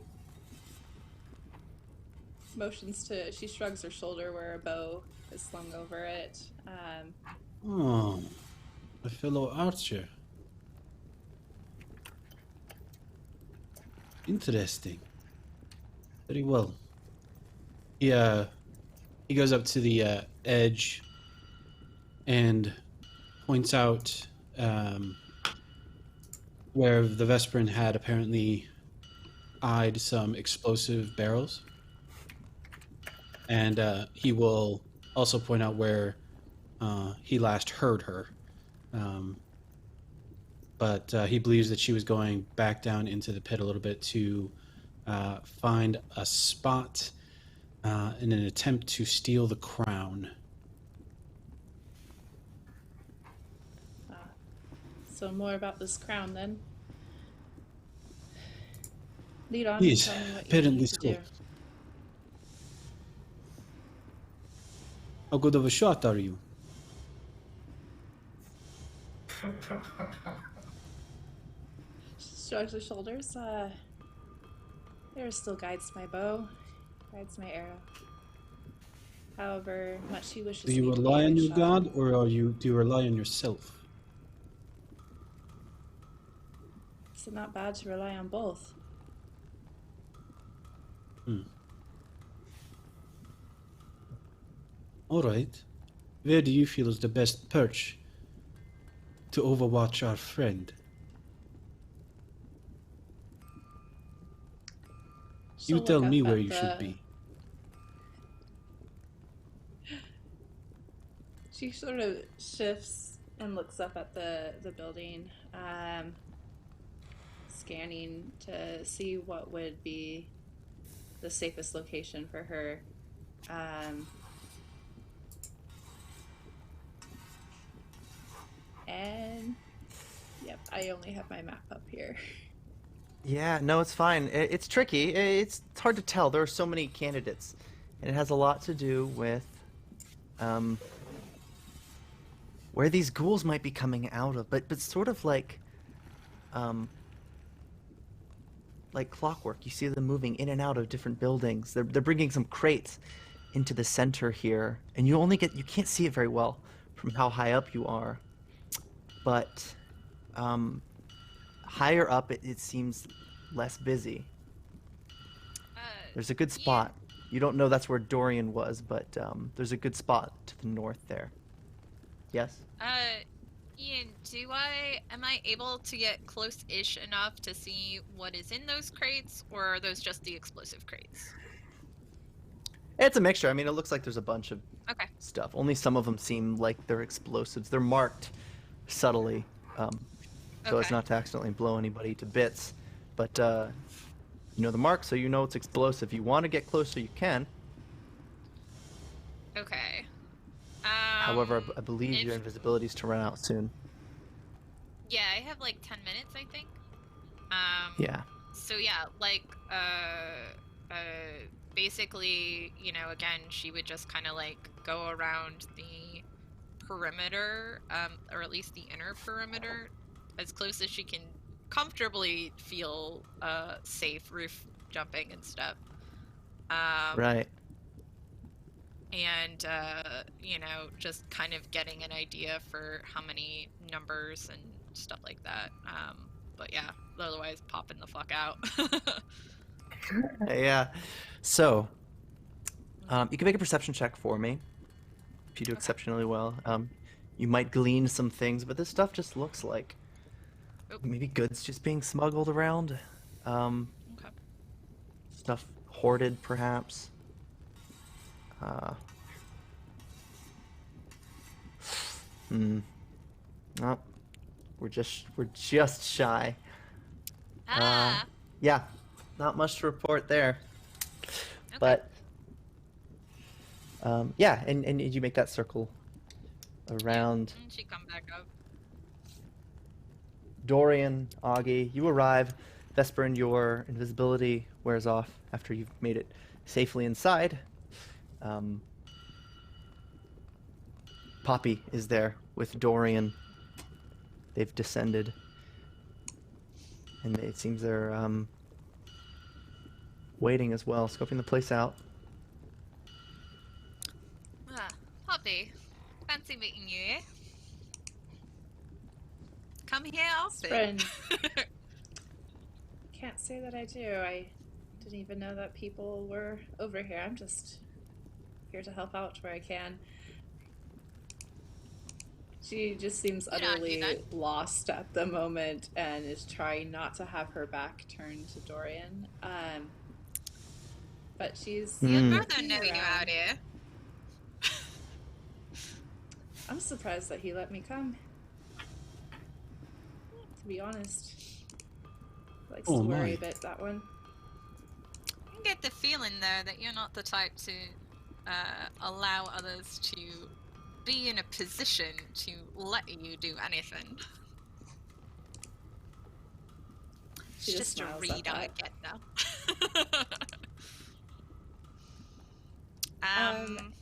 motions to. She shrugs her shoulder where a bow is slung over it. Oh, a fellow archer. Interesting. Very well. He goes up to the edge and points out where the Vesperin had apparently eyed some explosive barrels. And he will also point out where he last heard her. But he believes that she was going back down into the pit a little bit to find a spot in an attempt to steal the crown. So more about this crown then. Lead on. Please, Tell me what you apparently need to do. so. How good of a shot are you? Shrugs his shoulders. There still guides my bow, guides my arrow. However much he wishes Do you me to be rely a on good your shot. god, or do you rely on yourself? Is it not bad to rely on both? All right. Where do you feel is the best perch to overwatch our friend? She'll You tell look me up where at you should be. She sort of shifts and looks up at the building, scanning to see what would be the safest location for her. And yep, I only have my map up here. Yeah, no, it's fine. It's tricky. It's hard to tell. There are so many candidates, and it has a lot to do with where these ghouls might be coming out of. But sort of like clockwork. You see them moving in and out of different buildings. They're bringing some crates into the center here, and you can't see it very well from how high up you are. But higher up, it seems less busy. There's a good spot. You don't know that's where Dorian was, but there's a good spot to the north there. Yes? Ian, am I able to get close-ish enough to see what is in those crates, or are those just the explosive crates? It's a mixture. I mean, it looks like there's a bunch of Okay. stuff. Only some of them seem like they're explosives. They're marked subtly, so as Okay. not to accidentally blow anybody to bits. But you know the mark, so you know it's explosive. If you want to get closer, you can. Okay. However, I believe if- your invisibility's to run out soon. Yeah, I have like 10 minutes, I think. Yeah. So yeah, like, basically, you know, again, she would just kind of like go around the perimeter, or at least the inner perimeter, as close as she can comfortably feel safe, roof jumping and stuff. Right. And you know, just kind of getting an idea for how many numbers and stuff like that. But yeah, otherwise popping the fuck out. Yeah. So, you can make a perception check for me. If you do exceptionally well, you might glean some things, but this stuff just looks like maybe goods just being smuggled around. Okay. Stuff hoarded, perhaps. Oh, we're just shy. Ah. Yeah, not much to report there. Okay. But yeah, and you make that circle around And she come back up. Dorian, Aghi. You arrive. Vesperin, your invisibility wears off after you've made it safely inside. Poppy is there with Dorian. They've descended. And it seems they're waiting as well, scoping the place out. Ah, Poppy. Fancy meeting you, eh? Come here often. Friend. Can't say say that I do. I didn't even know that people were over here. I'm just here to help out where I can. She just seems Good on you, utterly then. lost at the moment and is trying not to have her back turned to Dorian. But she's Your brother looking knowing you around. out here. I'm surprised that he let me come. To be honest. Likes to worry a bit, that one. I get the feeling, though, that you're not the type to allow others to be in a position to let you do anything. She It's just just a smiles read at I that. get, though.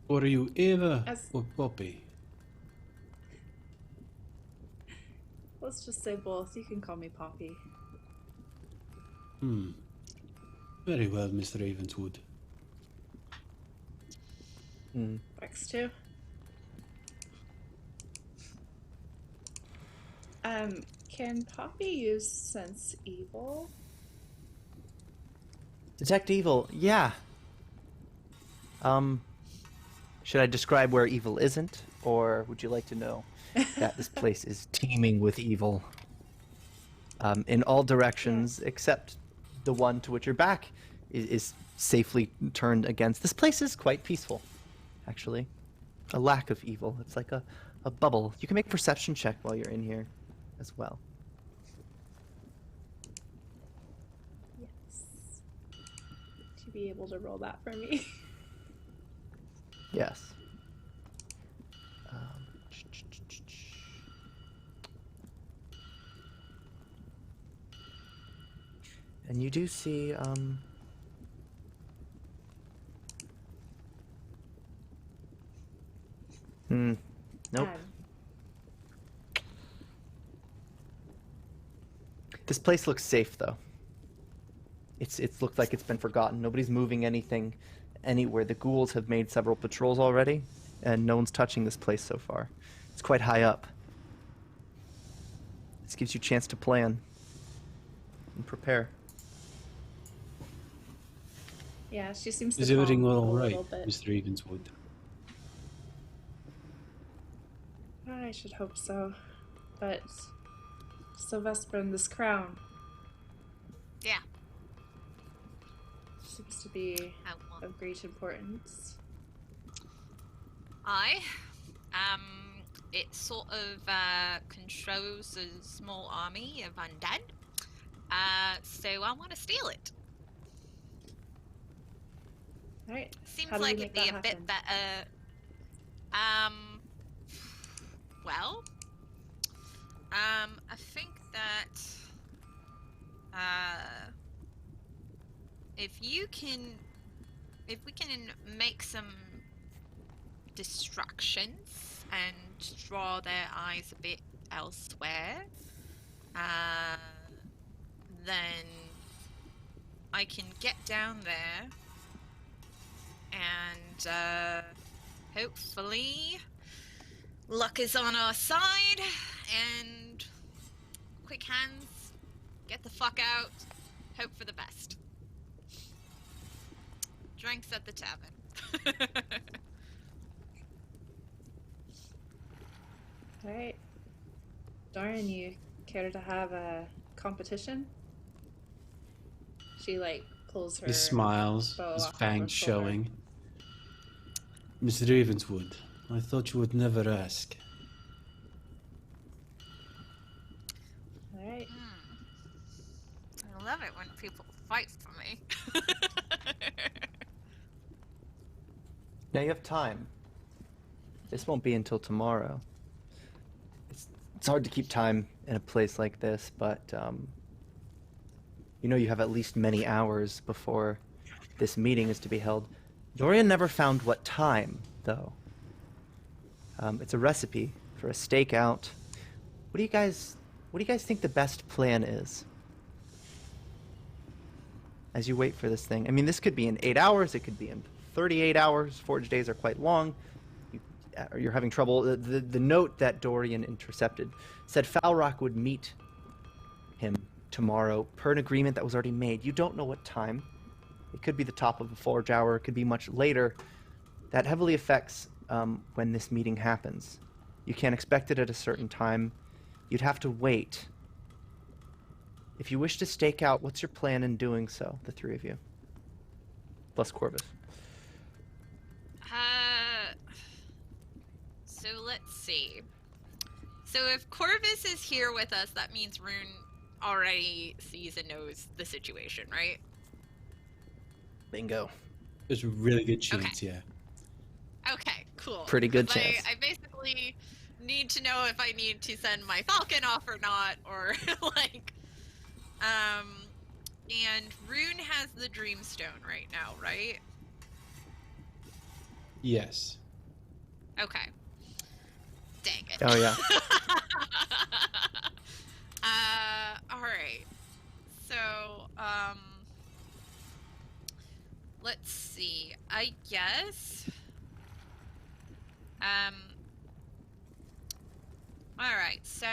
Or are you Eva As- or Poppy? Let's just say both. You can call me Poppy. Very well, Mr. Ravenswood. Works too. Can Poppy use sense evil? Detect evil, yeah. Should I describe where evil isn't, or would you like to know that this place is teeming with evil? In all directions, except the one to which your back is safely turned against. This place is quite peaceful, actually. A lack of evil. It's like a bubble. You can make a perception check while you're in here as well. Yes. To be able to roll that for me. Yes. And you do see, nope. This place looks safe, though. It's looked like it's been forgotten. Nobody's moving anything anywhere. The ghouls have made several patrols already, and no one's touching this place so far. It's quite high up. This gives you a chance to plan and prepare. Yeah, she seems to Is everything calm all a right, little bit. Mr. Ravenswood? I should hope so. But Sylvester and this crown Yeah. seems to be of great importance. It sort of controls a small army of undead. So I want to steal it. Alright. Seems How do we like make it'd be that a bit happen? better. Well, I think that if we can make some distractions and draw their eyes a bit elsewhere, then I can get down there and hopefully luck is on our side and quick hands, get the fuck out, hope for the best. Drinks at the tavern. Alright. Dorian, you care to have a competition? She pulls her He smiles, bow his off of her fangs shoulder. showing. Mr. Ravenswood, I thought you would never ask. Alright. I love it when people fight for me. Now you have time. This won't be until tomorrow. It's hard to keep time in a place like this, but you know you have at least many hours before this meeting is to be held. Dorian never found what time, though. It's a recipe for a stakeout. What do you guys think the best plan is? As you wait for this thing. I mean, this could be in 8 hours. It could be in 38 hours. Forge days are quite long. You're having trouble. The note that Dorian intercepted said Falrock would meet him tomorrow, per an agreement that was already made. You don't know what time. It could be the top of a forge hour. It could be much later. That heavily affects when this meeting happens. You can't expect it at a certain time. You'd have to wait. If you wish to stake out, what's your plan in doing so, the three of you? Plus Corvus. So let's see. So if Corvus is here with us, that means Rune already sees and knows the situation, right? Bingo. There's a really good chance, yeah. Okay, cool. Pretty good 'Cause chance. I basically need to know if I need to send my Falcon off or not, or like, and Rune has the Dreamstone right now, right? Yes. Okay. Dang it. Oh, yeah. Alright. So, let's see. I guess, alright, so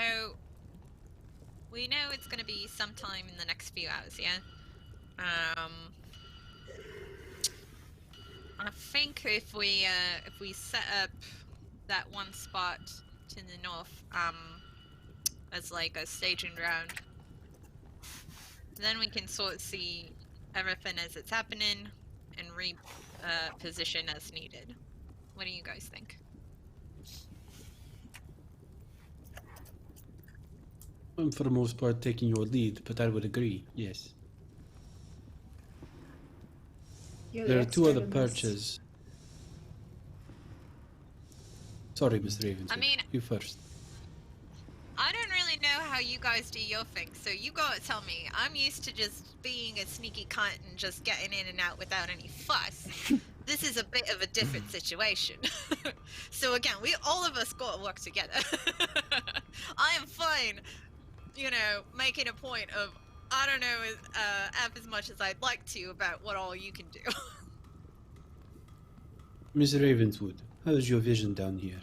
we know it's gonna be sometime in the next few hours, yeah? I think if we set up that one spot to the north, as like a staging ground, then we can sort of see everything as it's happening and position as needed. What do you guys think? I'm for the most part taking your lead, but I would agree, yes. You're There the are two other expert in this. perches. Sorry, Mr. Ravens. I mean- you first. I don't really know how you guys do your thing, so you gotta tell me. I'm used to just being a sneaky cunt and just getting in and out without any fuss. This is a bit of a different situation. So again, all of us gotta work together. I am fine, making a point of, I don't know as much as I'd like to about what all you can do. Mr. Ravenswood, how is your vision down here?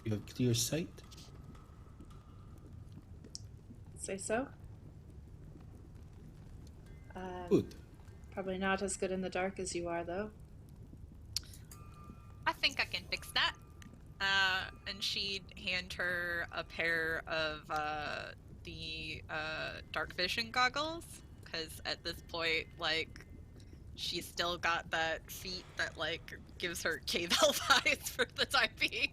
You have clear sight? Say so. Good. Probably not as good in the dark as you are, though. I think I can fix that. And she'd hand her a pair of the dark vision goggles, because at this point, like, she's still got that feat that, like, gives her cave elf eyes for the time being.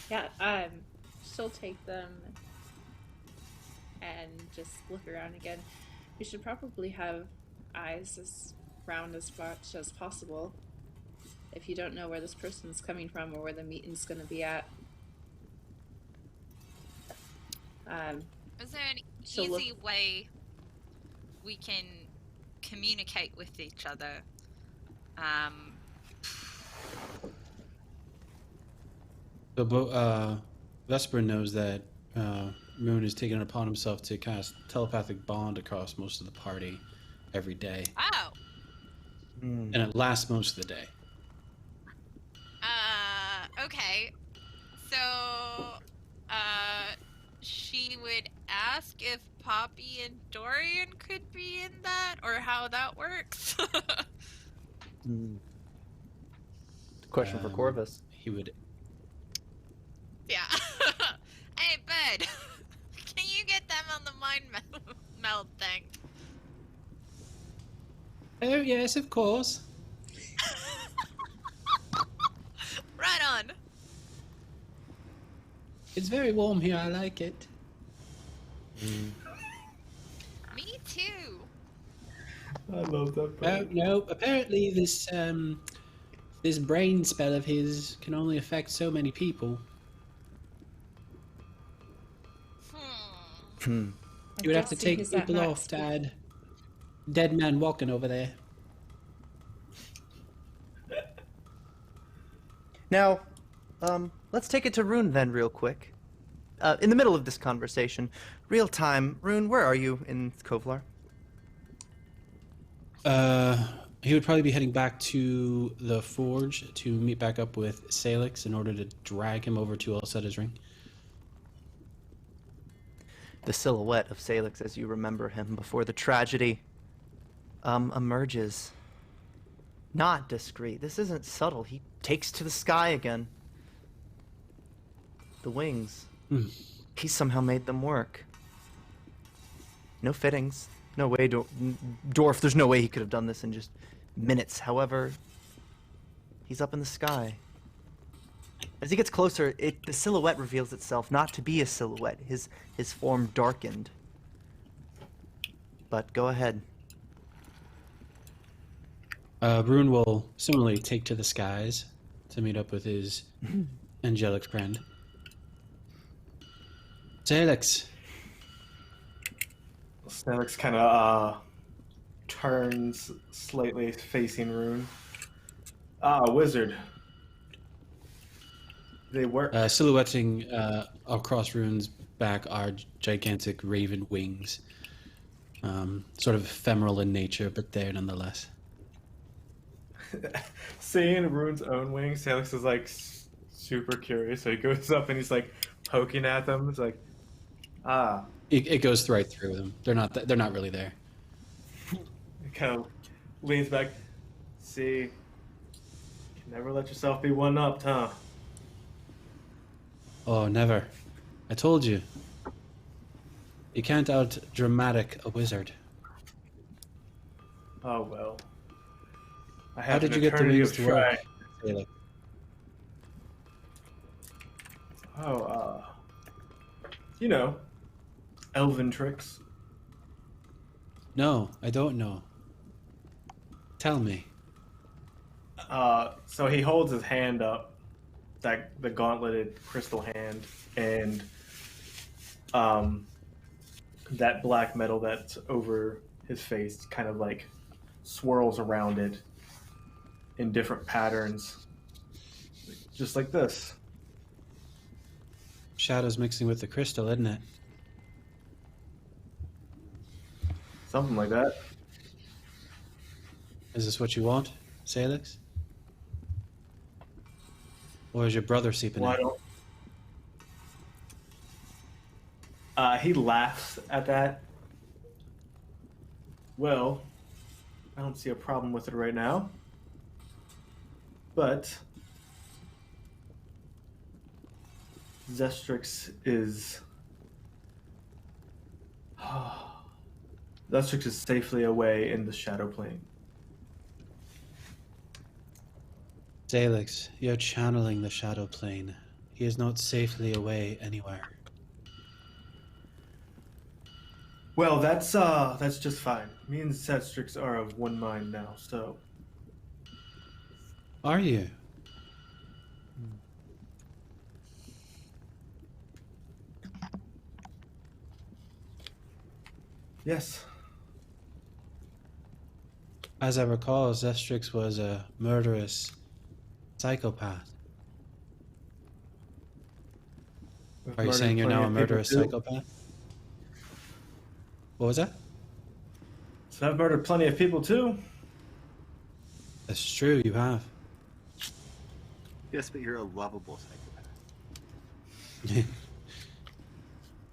Yeah, she'll take them and just look around again. You should probably have eyes as round as much as possible if you don't know where this person's coming from or where the meeting's going to be at. Is there an she'll easy way we can communicate with each other? So, Vesper knows that Moon has taken it upon himself to cast telepathic bond across most of the party every day. Oh! And it lasts most of the day. Okay. So, she would ask if Poppy and Dorian could be in that, or how that works. Question for Corvus. He would... Yeah. Hey, bud. Can you get them on the mind meld thing? Oh, yes, of course. Right on. It's very warm here, I like it. Me too. I love that. Oh, no, apparently this, this brain spell of his can only affect so many people. You would have to take people off to add dead man walking over there. Now, let's take it to Rune then real quick. In the middle of this conversation, real time, Rune, where are you in Kovlar? He would probably be heading back to the forge to meet back up with Sailix in order to drag him over to Elsetta's ring. The silhouette of Sailix as you remember him before the tragedy emerges. Not discreet. This isn't subtle. He takes to the sky again. The wings. He somehow made them work. No fittings. No way, Dwarf, there's no way he could have done this in just minutes. However, he's up in the sky. As he gets closer, the silhouette reveals itself not to be a silhouette. His form darkened. But go ahead. Rune will similarly take to the skies to meet up with his angelic friend. Sailix. Sailix kind of turns slightly facing Rune. Wizard. They work. Silhouetting across Rune's back are gigantic raven wings. Sort of ephemeral in nature, but there nonetheless. Seeing Rune's own wings, Sailix is like super curious. So he goes up and he's like poking at them. It's like, It goes right through them. They're not really there. He kind of leans back. See, you can never let yourself be one-upped, huh? Oh, never. I told you. You can't out-dramatic a wizard. Oh well. I How have did an you get the eternity wings of to work? trying. You know, elven tricks. No, I don't know. Tell me. So he holds his hand up, the gauntleted crystal hand, and that black metal that's over his face kind of like swirls around it in different patterns, just like this. Shadows mixing with the crystal, isn't it? Something like that. Is this what you want, Sailix? Or is your brother seeping Why in? don't... He laughs at that. Well, I don't see a problem with it right now. But Zestrix is... Zestrix is safely away in the Shadow Plane. Sailix, you're channeling the shadow plane. He is not safely away anywhere. Well, that's just fine. Me and Zestrix are of one mind now, so... Are you? Yes. As I recall, Zestrix was a murderous psychopath. We've Are you murdered saying you're plenty now a of people, murderous too. psychopath? What was that? So I've murdered plenty of people too. That's true, you have. Yes, but you're a lovable psychopath.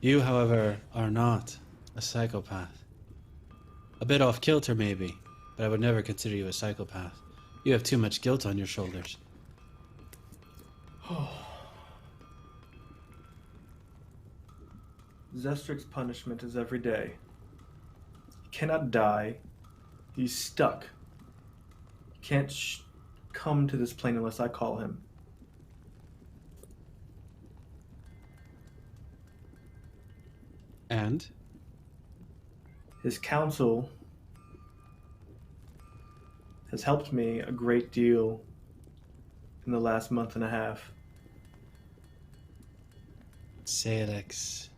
You, however, are not a psychopath. A bit off kilter, maybe, but I would never consider you a psychopath. You have too much guilt on your shoulders. Zestrix's punishment is every day. He cannot die. He's stuck. He can't come to this plane unless I call him. And? His counsel has helped me a great deal in the last month and a half. Sailix.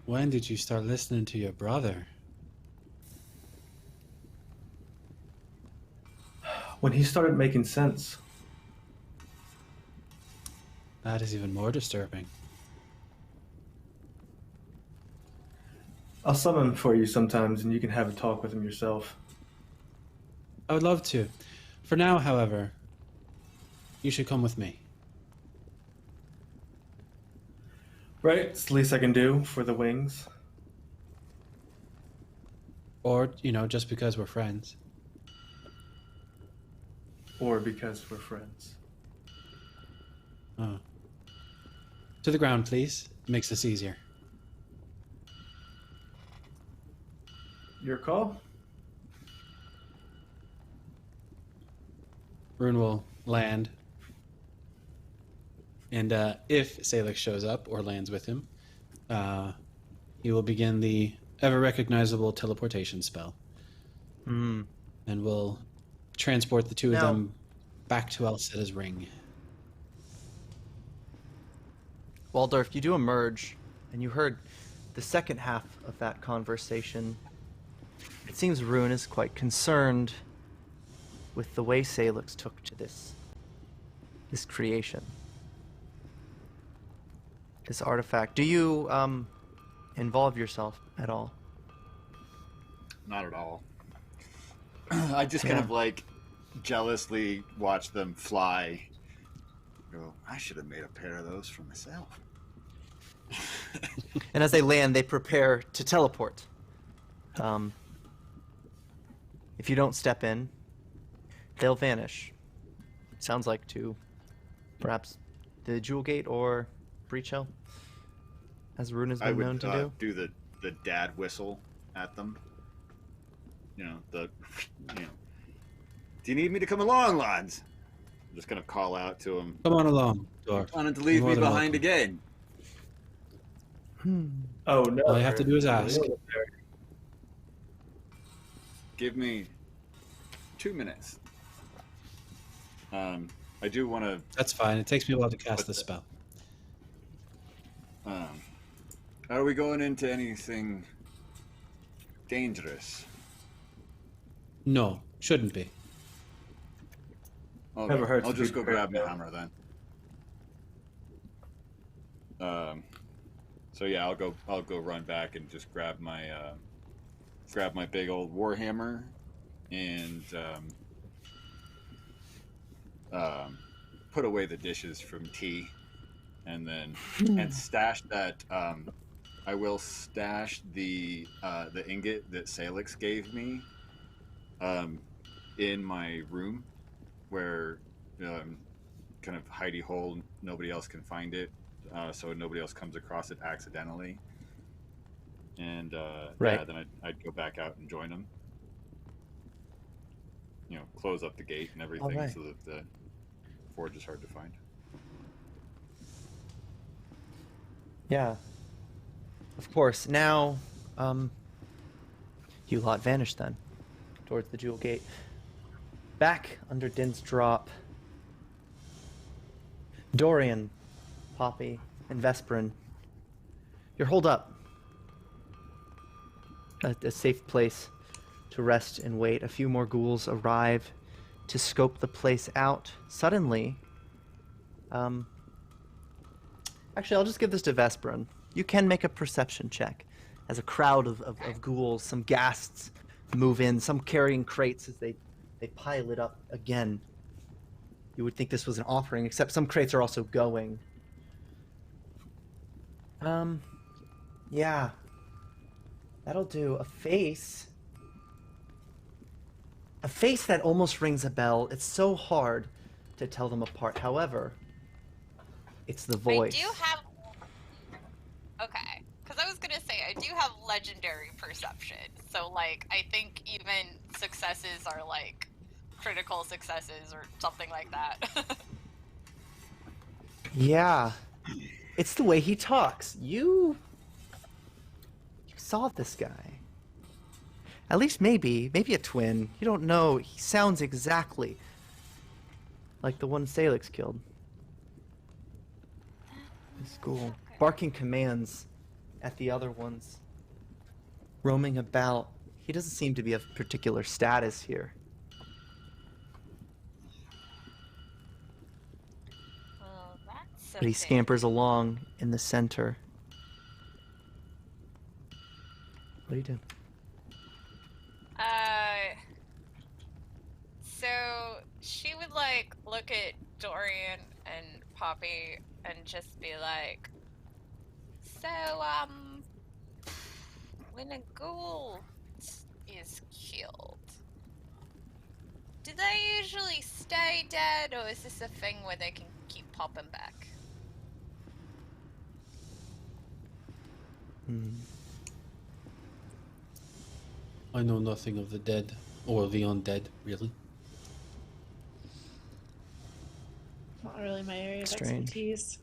When did you start listening to your brother? When he started making sense. That is even more disturbing. I'll summon him for you sometimes and you can have a talk with him yourself. I would love to. For now, however, you should come with me. Right, it's the least I can do for the wings. Or, just because we're friends. Or because we're friends. Oh. To the ground, please. Makes this easier. Your call? Rune will land. And if Sailix shows up or lands with him, he will begin the ever-recognizable teleportation spell. Hmm. And will transport the two of Now- them back to Alcetta's ring. Waldorff, you do emerge, and you heard the second half of that conversation. It seems Rune is quite concerned with the way Sailix took to this creation, this artifact. Do you involve yourself at all? Not at all. I just kind of like jealously watch them fly. Go, I should have made a pair of those for myself. And as they land, they prepare to teleport. If you don't step in, they'll vanish. Sounds like to perhaps the Jewel Gate or Breach Hill, as Rune has I been known would to do. do the dad whistle at them. Do you need me to come along, lads? I'm just gonna call out to them. Come on along, Dwarf. Wanted to leave More me than behind welcome. again. Oh, no. All you have to do is ask. Give me 2 minutes. I do want to. That's fine. It takes me a while to cast the spell. Are we going into anything dangerous? No, shouldn't be. Okay, Never hurts I'll to just be go grab my prepared. hammer then. So yeah, I'll go run back and just grab my big old warhammer and put away the dishes from tea, and then and stash that. I will stash the ingot that Sailix gave me in my room, where kind of hidey hole, nobody else can find it, so nobody else comes across it accidentally. And Right. yeah, then I'd go back out and join them. Close up the gate and everything, Alright. so that the forge is hard to find. Yeah. Of course. Now, you lot vanished then, towards the Jewel Gate. Back under Din's drop, Dorian, Poppy, and Vesperin, you're holed up. A safe place to rest and wait. A few more ghouls arrive to scope the place out. Suddenly, actually, I'll just give this to Vesperin. You can make a perception check as a crowd of ghouls, some ghasts move in, some carrying crates as they pile it up again. You would think this was an offering, except some crates are also going. Yeah. That'll do. A face that almost rings a bell. It's so hard to tell them apart. However, it's the voice. I do have. Okay, because I was gonna say I do have legendary perception, so like I think even successes are like critical successes or something like that. Yeah. It's the way he talks. You saw this guy. At least maybe a twin. You don't know. He sounds exactly like the one Sailix killed. This ghoul. Barking commands at the other ones. Roaming about. He doesn't seem to be of particular status here. Well, that's But he scampers along in the center. What are you doing? So she would like look at Dorian and Poppy and just be like, So, when a ghoul is killed, do they usually stay dead, or is this a thing where they can keep popping back? I know nothing of the dead or the undead, really. Not really my area of Strange. expertise.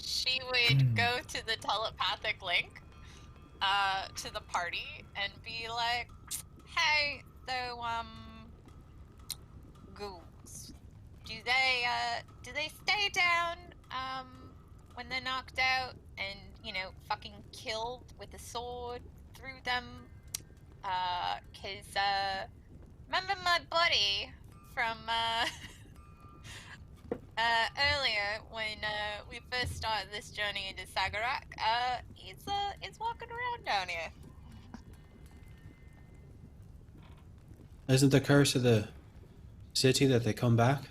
She would go to the telepathic link, to the party and be like, "Hey, though, ghouls, do they stay down, when they're knocked out and, you know, fucking killed with a sword through them? 'Cause, remember my buddy from, earlier when we first started this journey into Sagarak, he's walking around down here." Isn't the curse of the city that they come back?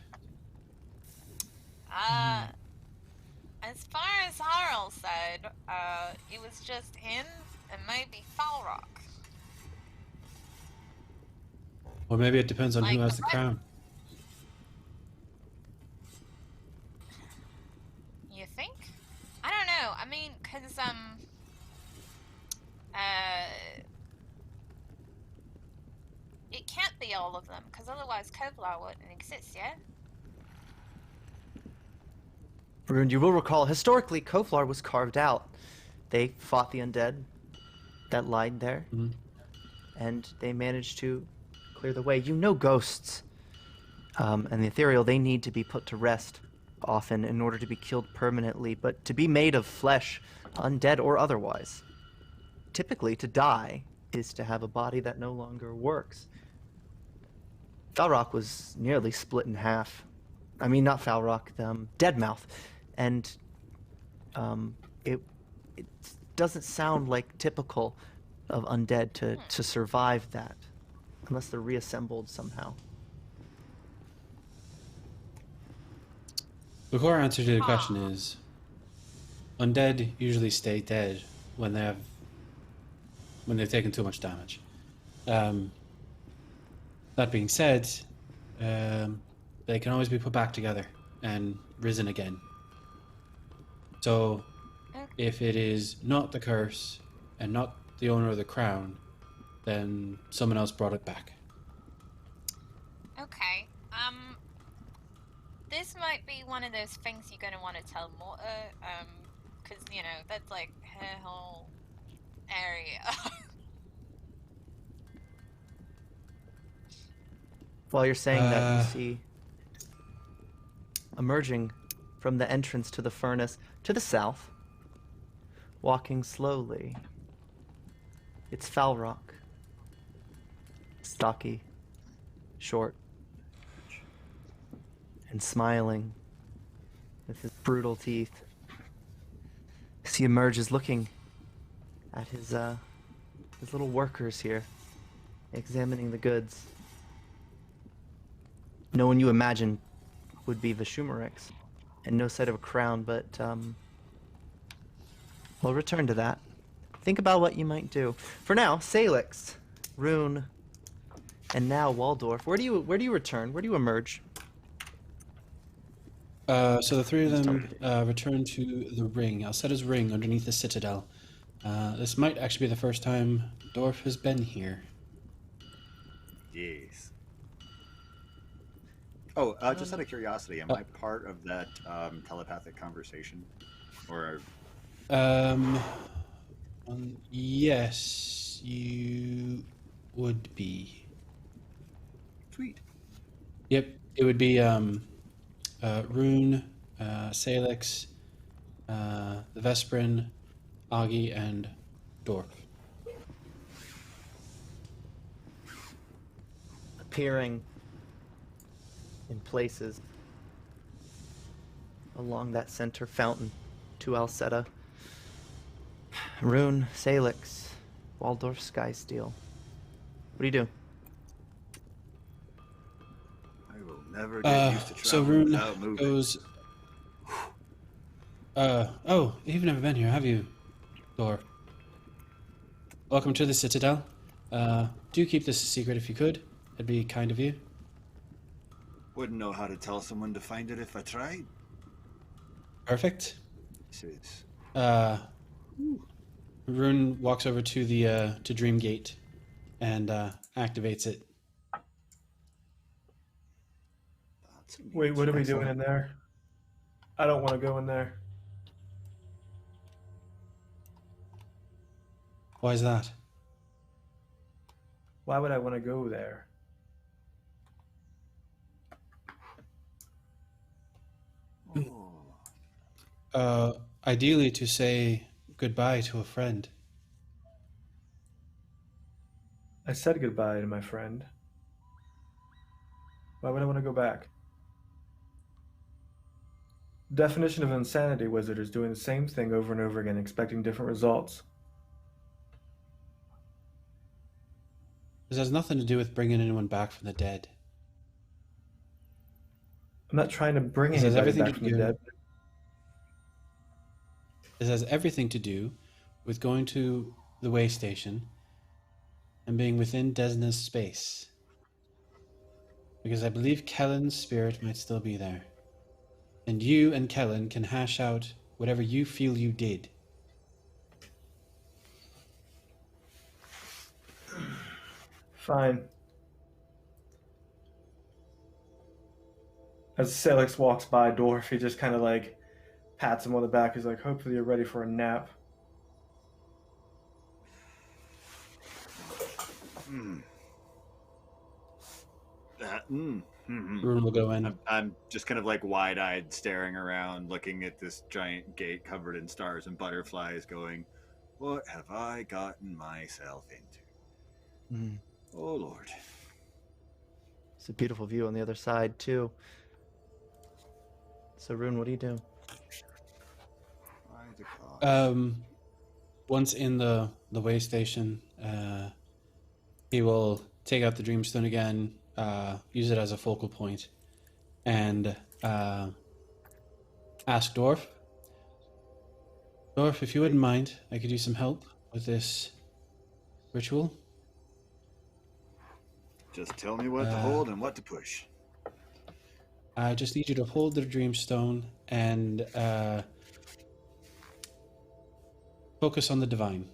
As far as Harl said, it was just him and maybe Falrock. Or maybe it depends on who Like has the the rest- crown. You think? I don't know. I mean, 'cause it can't be all of them, 'cause otherwise Kevlar wouldn't exist, yeah? Rune, you will recall, historically, Koflar was carved out. They fought the undead that lied there, and they managed to clear the way. You know ghosts and the ethereal, they need to be put to rest often in order to be killed permanently, but to be made of flesh, undead or otherwise, typically to die is to have a body that no longer works. Falrock was nearly split in half. I mean, not Falrock, Deadmouth. And it doesn't sound like typical of undead to survive that, unless they're reassembled somehow. The core answer to the question is, undead usually stay dead when they've taken too much damage. That being said, they can always be put back together and risen again. So, if it is not the curse and not the owner of the crown, then someone else brought it back. Okay. This might be one of those things you're gonna want to tell Morta, 'cause, you know, that's like her whole area. While you're saying that, you see emerging from the entrance to the furnace to the south, walking slowly, it's Falrock. Stocky, short, and smiling with his brutal teeth. As he emerges looking at his little workers here, examining the goods. No one you imagine would be Vishumarix, and no sight of a crown, but we'll return to that. Think about what you might do. For now, Sailix, Rune, and now Waldorff. Where do you return? Where do you emerge? So the three of them return to the ring. I'll set his ring underneath the citadel. This might actually be the first time Dorf has been here. Yes. Oh, just out of curiosity, am I part of that telepathic conversation? Or yes, you would be. Sweet. Yep, it would be Rune, Sailix, the Vesperin, Aghi, and Dorf. Appearing in places along that center fountain to Alceta. Rune, Sailix, Waldorff, Skysteel. What do you do? I will never get used to So traveling Rune without moving. goes. Oh, you've never been here, have you, Thor? Welcome to the Citadel. Do keep this a secret if you could. It'd be kind of you. Wouldn't know how to tell someone to find it if I tried. Perfect. This is... Rune walks over to the to Dreamgate and activates it. Wait, what are we doing in there? I don't want to go in there. Why is that? Why would I want to go there? Ideally to say goodbye to a friend. I said goodbye to my friend. Why would I want to go back? Definition of insanity wizard is doing the same thing over and over again, expecting different results. This has nothing to do with bringing anyone back from the dead. I'm not trying to bring This has anybody everything back to from the do- dead. This has everything to do with going to the way station and being within Desna's space. Because I believe Kellen's spirit might still be there. And you and Kellen can hash out whatever you feel you did. Fine. As Sailix walks by Dorf, he just kind of like pats him on the back. He's like, hopefully you're ready for a nap. Rune will go in. I'm just kind of like wide-eyed staring around, looking at this giant gate covered in stars and butterflies, going, what have I gotten myself into? Oh, Lord. It's a beautiful view on the other side, too. So, Rune, what do you do? By the gods. Once in the way station, he will take out the Dreamstone again, use it as a focal point, and ask Dorf. Dorf, if you wouldn't mind, I could use some help with this ritual. Just tell me what to hold and what to push. I just need you to hold the Dreamstone and focus on the divine.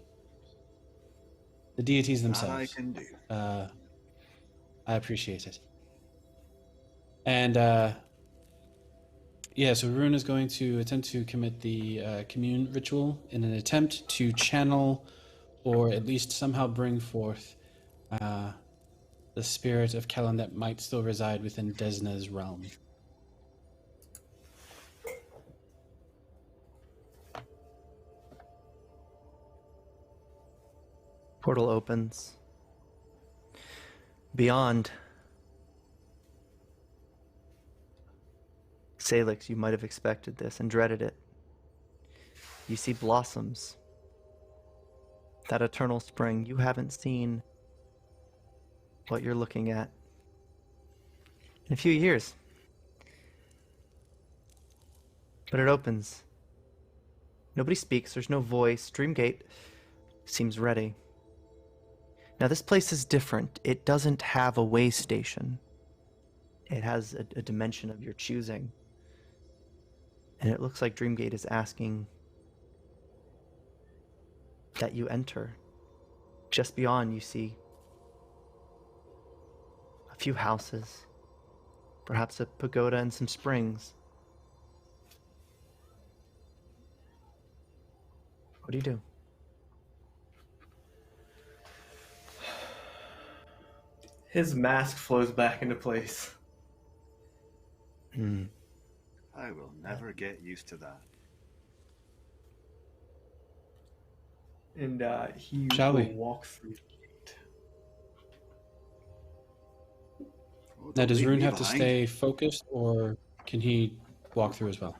The deities themselves. I can do. I appreciate it. And yeah, so Rune is going to attempt to commit the commune ritual in an attempt to channel or at least somehow bring forth the spirit of Kellen that might still reside within Desna's realm. Portal opens. Beyond, Sailix, you might have expected this and dreaded it. You see blossoms. That eternal spring. You haven't seen what you're looking at in a few years. But it opens. Nobody speaks. There's no voice. Dreamgate seems ready. Now, this place is different. It doesn't have a way station. It has a dimension of your choosing. And it looks like Dreamgate is asking that you enter. Just beyond, you see a few houses, perhaps a pagoda and some springs. What do you do? His mask flows back into place. I will never get used to that. And he Shall will we? walk through the gate. Oh, Now, don't does leave Rune me have to behind. stay focused, or can he walk through as well?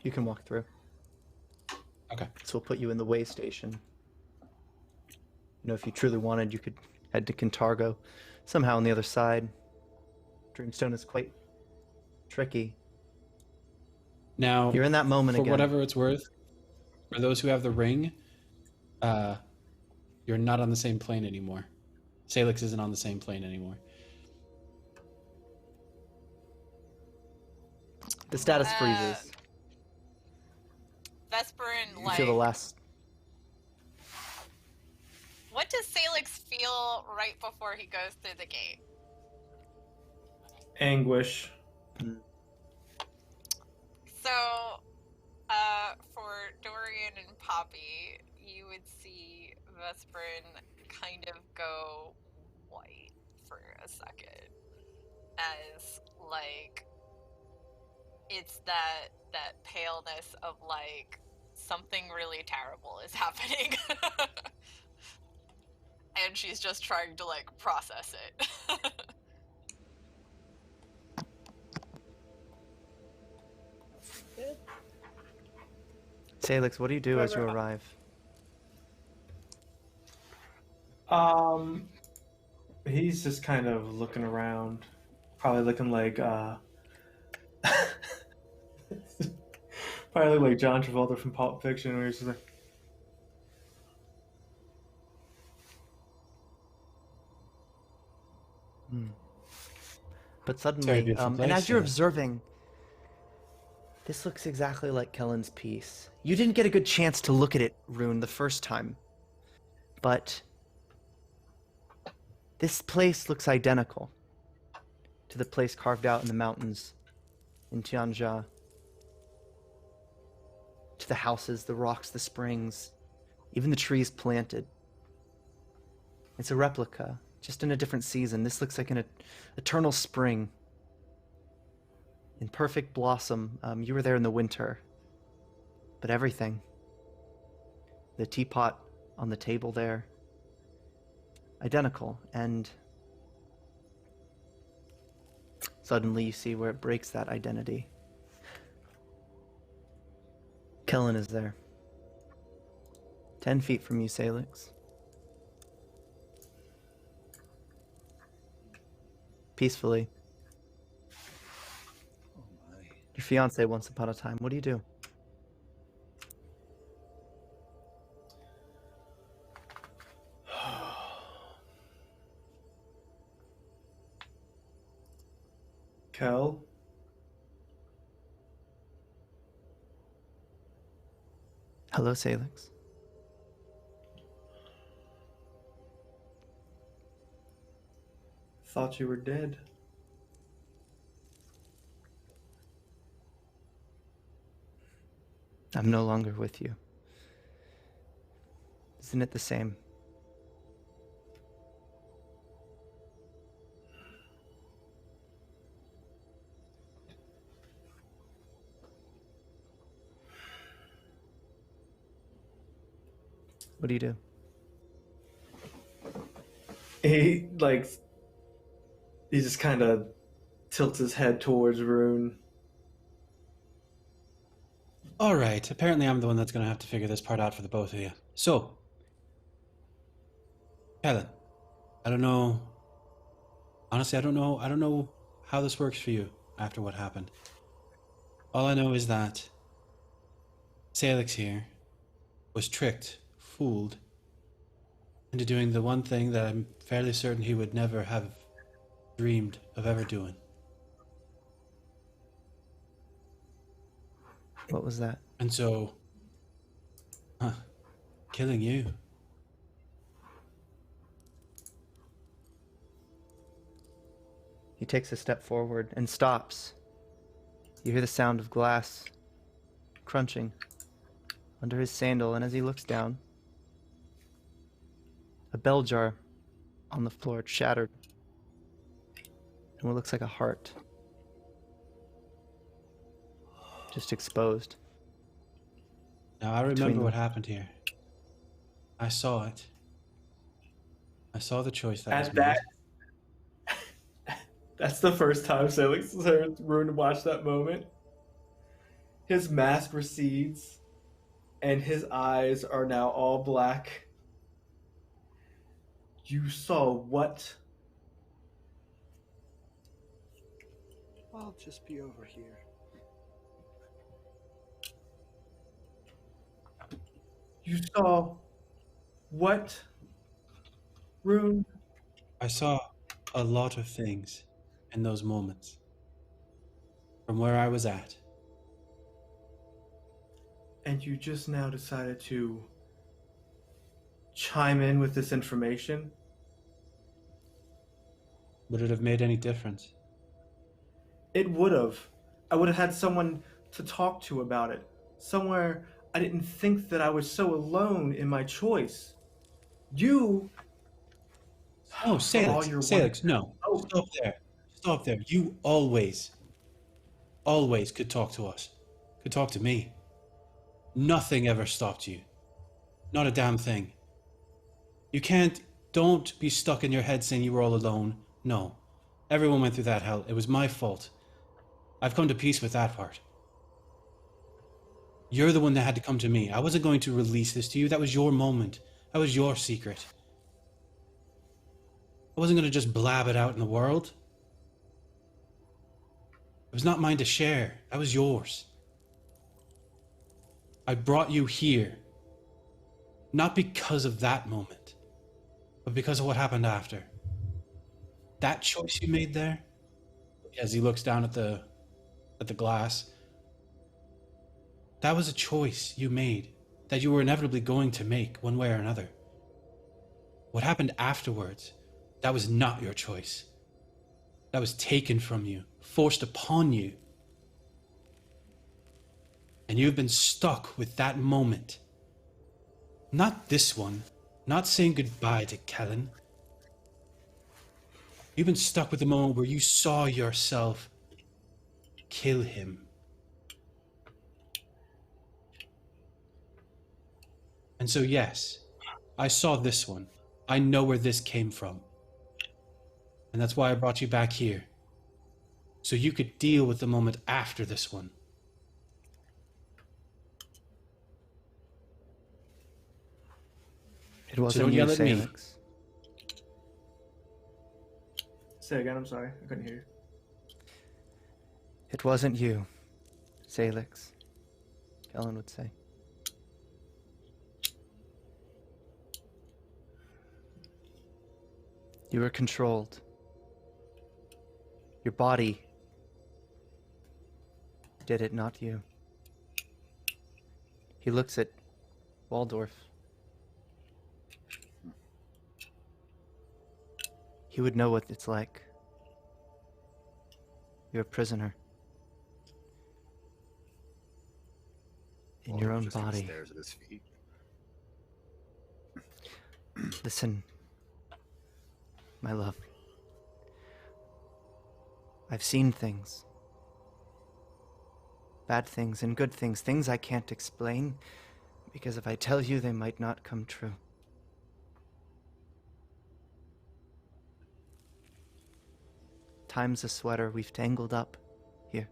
You can walk through. Okay. So we'll put you in the way station. You know, if you truly wanted, you could head to Kintargo, somehow on the other side. Dreamstone is quite tricky. Now, You're in that moment for again. whatever it's worth, for those who have the ring, you're not on the same plane anymore. Sailix isn't on the same plane anymore. The status freezes. Vesperin, You feel the last. what does Sailix feel right before he goes through the gate? Anguish. So, for Dorian and Poppy, you would see Vesperin kind of go white for a second, as like it's that paleness of like something really terrible is happening, and she's just trying to like process it. Good. Sailix, what do you do as you arrive? He's just kind of looking around, probably looking like probably like John Travolta from Pulp Fiction, where he's just like, But Very suddenly, beautiful and place, as you're yeah. observing, this looks exactly like Kellen's piece. You didn't get a good chance to look at it, Rune, the first time, but this place looks identical to the place carved out in the mountains in Tianjia. To the houses, the rocks, the springs, even the trees planted. It's a replica, just in a different season. This looks like an eternal spring in perfect blossom. You were there in the winter, but everything, the teapot on the table there, identical. And suddenly you see where it breaks that identity. Kellen is there. 10 feet from you, Sailix. Peacefully. Oh my. Your fiance once upon a time. What do you do? Kel, Hello, Sailix. thought you were dead. I'm no longer with you. Isn't it the same? What do you do? He just kind of tilts his head towards Rune. All right. Apparently, I'm the one that's going to have to figure this part out for the both of you. So, Helen, I don't know. Honestly, I don't know. I don't know how this works for you after what happened. All I know is that Sailix here was tricked, fooled, into doing the one thing that I'm fairly certain he would never have dreamed of ever doing. What was that? And so, killing you. He takes a step forward and stops. You hear the sound of glass crunching under his sandal, and as he looks down, a bell jar on the floor, shattered, and what looks like a heart just exposed. Now, I remember Between what them. happened here. I saw it. I saw the choice that was At made. That's the first time Sailix heard Rune watch that moment. His mask recedes, and his eyes are now all black. You saw what? I'll just be over here. You saw what, Rune? I saw a lot of things in those moments from where I was at. And you just now decided to chime in with this information? Would it have made any difference? It would have. I would have had someone to talk to about it. Somewhere I didn't think that I was so alone in my choice. You, No, for all Sailix, your Sailix, no. Oh. Stop there. Stop there. You always could talk to us. Could talk to me. Nothing ever stopped you. Not a damn thing. You don't be stuck in your head saying you were all alone. No. Everyone went through that hell. It was my fault. I've come to peace with that part. You're the one that had to come to me. I wasn't going to release this to you. That was your moment. That was your secret. I wasn't going to just blab it out in the world. It was not mine to share. That was yours. I brought you here. Not because of that moment, but because of what happened after. That choice you made there, as he looks down at the glass, that was a choice you made that you were inevitably going to make one way or another. What happened afterwards, that was not your choice. That was taken from you, forced upon you. And you've been stuck with that moment. Not this one. Not saying goodbye to Kellen. You've been stuck with the moment where you saw yourself kill him. And so yes, I saw this one. I know where this came from. And that's why I brought you back here. So you could deal with the moment after this one. It wasn't don't you, yell at me. Sailix. Say again, I'm sorry. I couldn't hear you. It wasn't you, Sailix, Kellen would say. You were controlled. Your body did it, not you. He looks at Waldorff. He would know what it's like. You're a prisoner. In your own Just kinda body. stares at his feet. Listen, my love. I've seen things. Bad things and good things. Things I can't explain, because if I tell you, they might not come true. Time's a sweater we've tangled up here.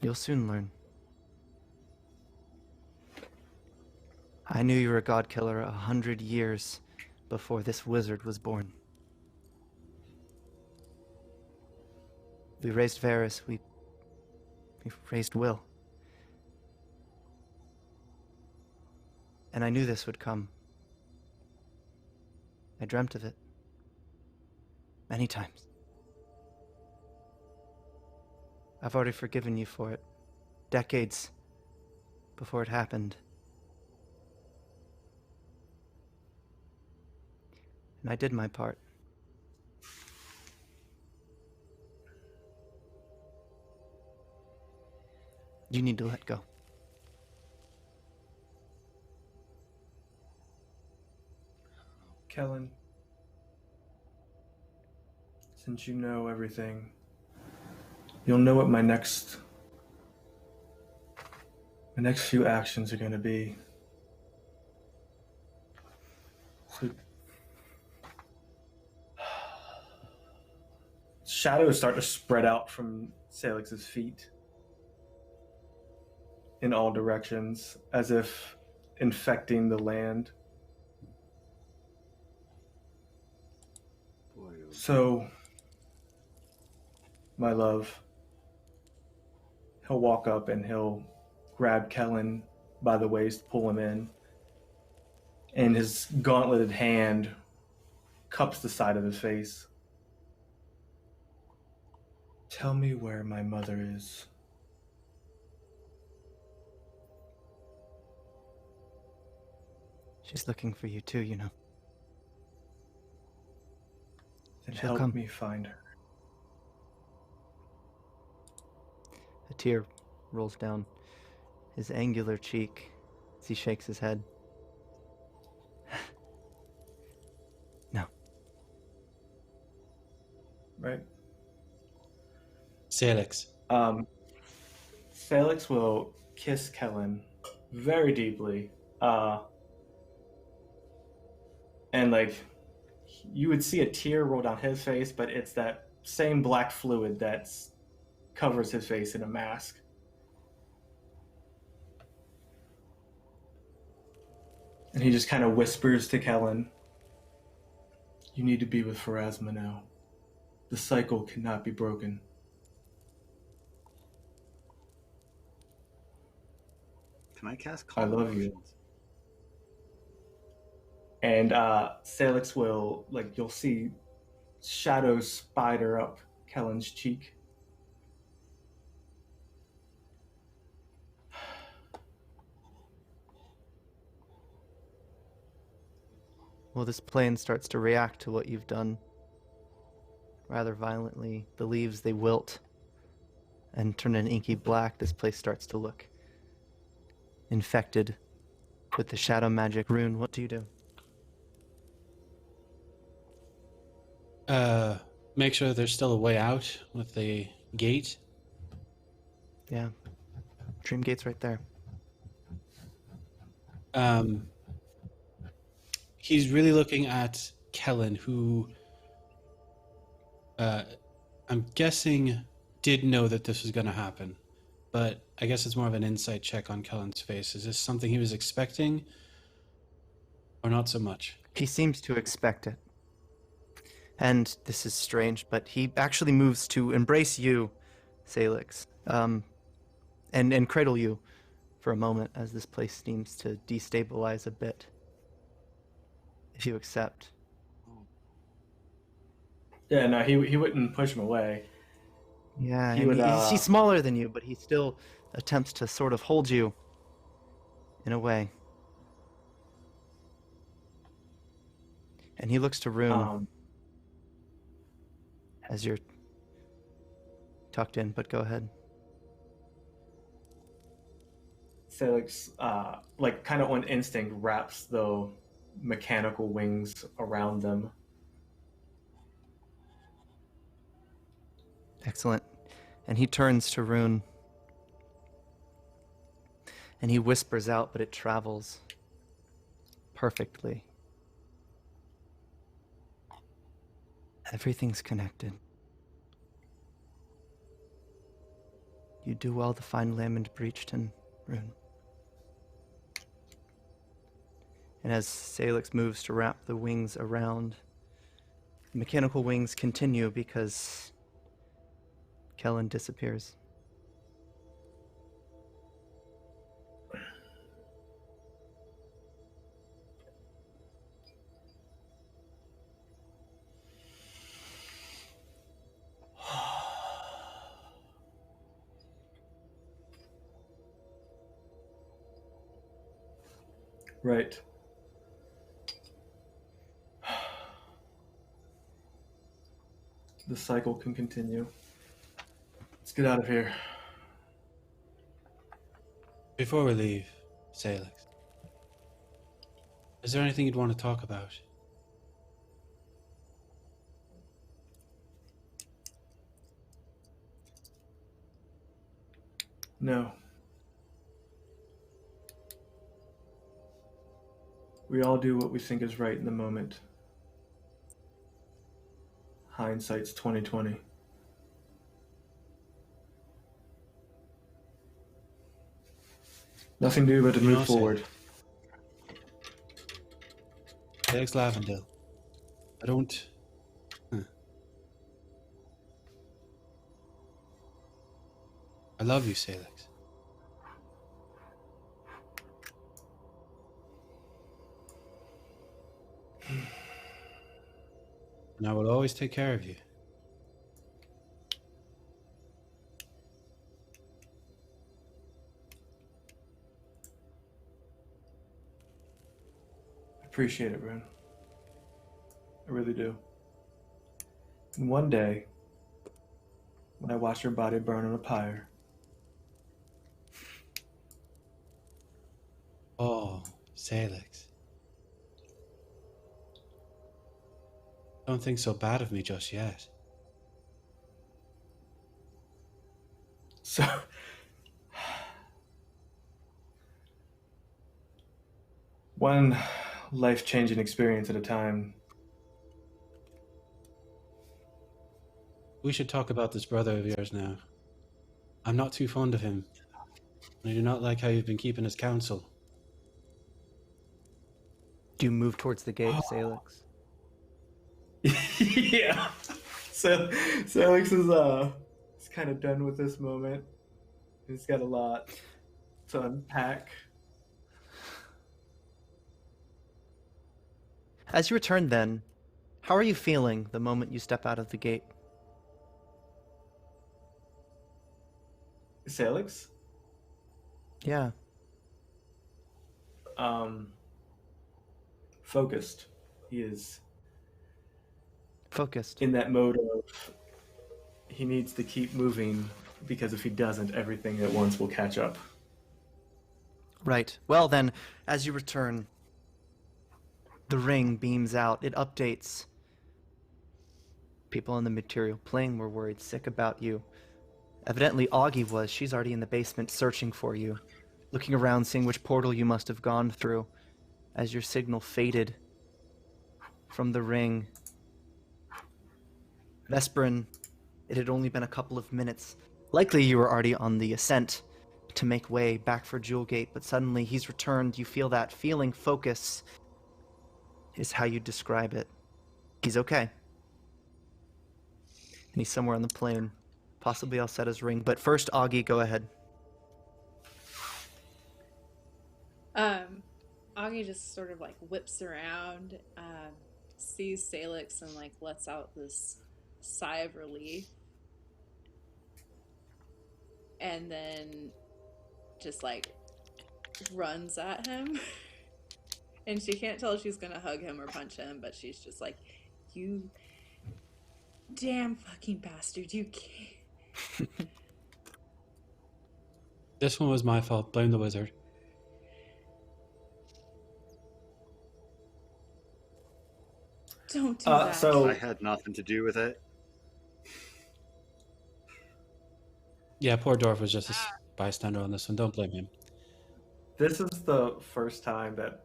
You'll soon learn. I knew you were a god killer 100 years before this wizard was born. We raised Varys, we raised Will. And I knew this would come. I dreamt of it. Many times. I've already forgiven you for it. Decades before it happened. And I did my part. You need to let go. Kellen, since you know everything, you'll know what my next few actions are going to be. So, shadows start to spread out from Sailix's feet in all directions, as if infecting the land. Boy, oh So, my love. He'll walk up and he'll grab Kellen by the waist, pull him in, and his gauntleted hand cups the side of his face. Tell me where my mother is. She's looking for you too, you know. Then She'll help come. me find her. A tear rolls down his angular cheek as he shakes his head. No. Right? Sailix. Sailix will kiss Kellen very deeply. And like you would see a tear roll down his face, but it's that same black fluid that covers his face in a mask. And he just kind of whispers to Kellen, "You need to be with Pharasma now. The cycle cannot be broken." Can I cast I Calm love you. Emotions? And Sailix will, like, you'll see shadows spider up Kellen's cheek. Well, this plane starts to react to what you've done rather violently. The leaves, they wilt and turn an inky black. This place starts to look infected with the shadow magic rune. What do you do? Make sure there's still a way out with the gate. Yeah. Dream Gate's right there. He's really looking at Kellen, who I'm guessing did know that this was going to happen, but I guess it's more of an insight check on Kellen's face. Is this something he was expecting, or not so much? He seems to expect it. And this is strange, but he actually moves to embrace you, Sailix, and cradle you for a moment as this place seems to destabilize a bit. If you accept. Yeah, no, he wouldn't push him away. Yeah, He and would, he's smaller than you, but he still attempts to sort of hold you in a way. And he looks to Rune as you're tucked in, but go ahead. Sailix, like, kind of on instinct, wraps the mechanical wings around them. Excellent. And he turns to Rune. And he whispers out, but it travels perfectly. Everything's connected. You do well to find Lamond Breachton, Rune. And as Sailix moves to wrap the wings around, the mechanical wings continue because Kellen disappears. Right. The cycle can continue. Let's get out of here. Before we leave, Sailix, is there anything you'd want to talk about? No. We all do what we think is right in the moment. Hindsight's 20/20. Nothing to do but to You know, move forward. Sailix Lavendale. I don't... I love you, Sailix. And I will always take care of you. Appreciate it, Bryn. I really do. And one day, when I watch your body burn on a pyre, Oh, Sailix. Don't think so bad of me just yet. so one life-changing experience at a time. We should talk about this brother of yours now. I'm not too fond of him, and I do not like how you've been keeping his counsel. Do you move towards the gate, Sailix? Yeah. So Alex is kind of done with this moment. He's got a lot to unpack. As you return then, how are you feeling the moment you step out of the gate? Sailix? Yeah. Focused. He is Focused. in that mode of he needs to keep moving because if he doesn't, everything at once will catch up. Right. Well then, as you return, the ring beams out. It updates. People in the material plane were worried sick about you. Evidently Aghi was. She's already in the basement searching for you. Looking around, seeing which portal you must have gone through. As your signal faded from the ring. Vesperin, it had only been a couple of minutes. Likely you were already on the ascent to make way back for Jewel Gate, but suddenly he's returned. You feel that feeling. Focus is how you describe it. He's okay. And he's somewhere on the plane. Possibly Alcetta's ring. But first, Aghi, go ahead. Aghi just sort of like whips around, sees Sailix and like lets out this sigh of relief. And then just like runs at him. And she can't tell if she's gonna hug him or punch him, but she's just like, you damn fucking bastard, you can't. This one was my fault. Blame the wizard. Don't do that. So I had nothing to do with it. Yeah, poor Dorf was just a bystander on this one. Don't blame him. this is the first time that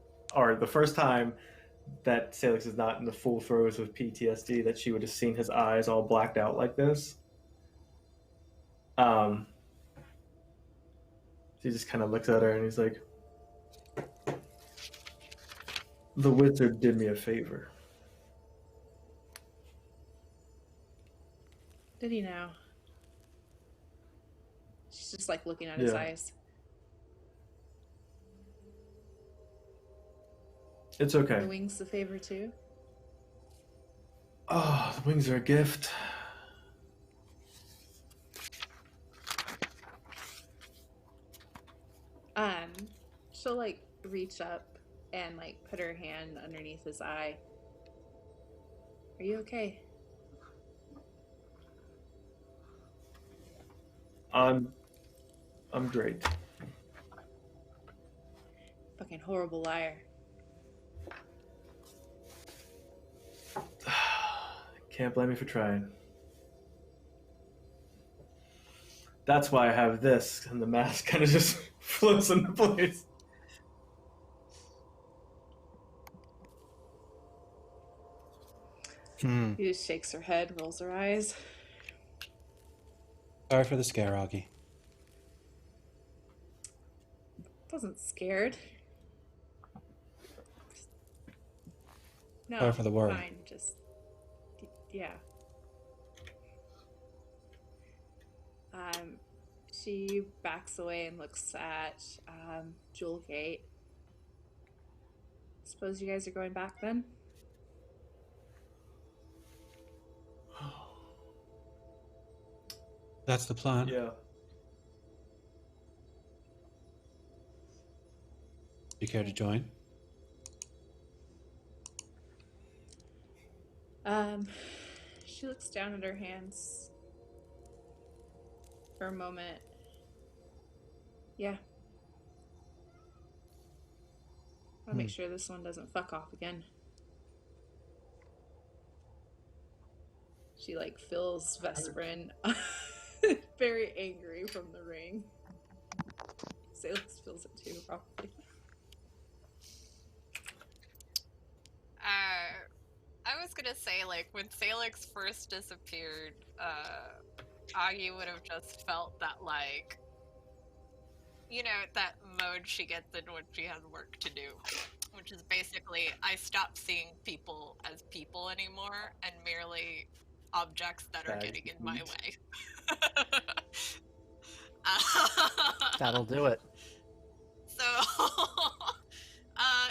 Salix is not in the full throes of PTSD that she would have seen his eyes all blacked out like this. He just kind of looks at her and he's like, "The wizard did me a favor." Did he now? She's just like looking at his Yeah. eyes. It's The okay. wings the favor too? Oh, the wings are a gift. She'll like reach up and like put her hand underneath his eye. Are you okay? I'm great. Fucking horrible liar. Can't blame me for trying. That's why I have this, and the mask kind of just floats into place. He just shakes her head, rolls her eyes. Sorry for the scare, Aghi. Wasn't scared. No, Sorry for the worry. fine. Just, yeah. She backs away and looks at Jewel Gate. Suppose you guys are going back then? That's the plan. Yeah. You care to join? She looks down at her hands for a moment. Yeah. I'll make sure this one doesn't fuck off again. She like feels Vesperin very angry from the ring. Sailix feels it too, probably. I was gonna say, like, when Sailix first disappeared, Aghi would have just felt that, like, you know, that mode she gets in when she has work to do. Which is basically, I stop seeing people as people anymore, and merely objects that are Bags getting of in my meat. way. That'll do it. So,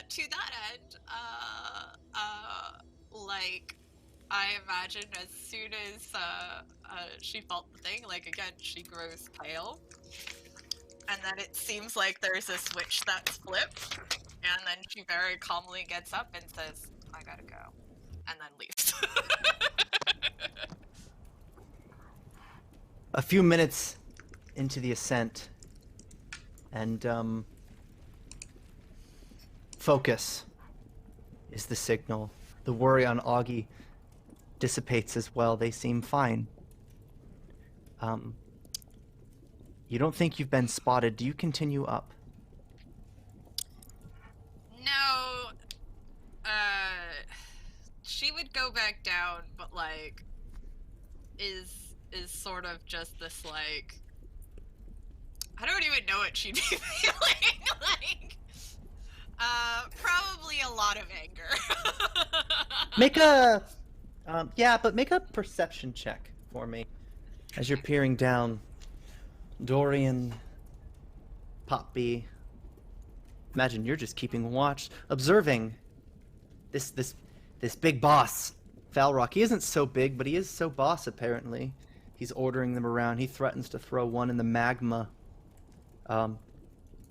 to that end, like, I imagine as soon as she felt the thing, like, again, she grows pale, and then it seems like there's a switch that's flipped, and then she very calmly gets up and says, I gotta go, and then leaves. A few minutes into the ascent, and focus is the signal. The worry on Augie dissipates as well. They seem fine. You don't think you've been spotted. Do you continue up? No, she would go back down, but, like, is sort of just this, like, I don't even know what she'd be feeling, like, probably a lot of anger. Make a, make a perception check for me as you're peering down. Dorian, Poppy. Imagine you're just keeping watch, observing this big boss, Falrock. He isn't so big, but he is so boss, apparently. He's ordering them around. He threatens to throw one in the magma,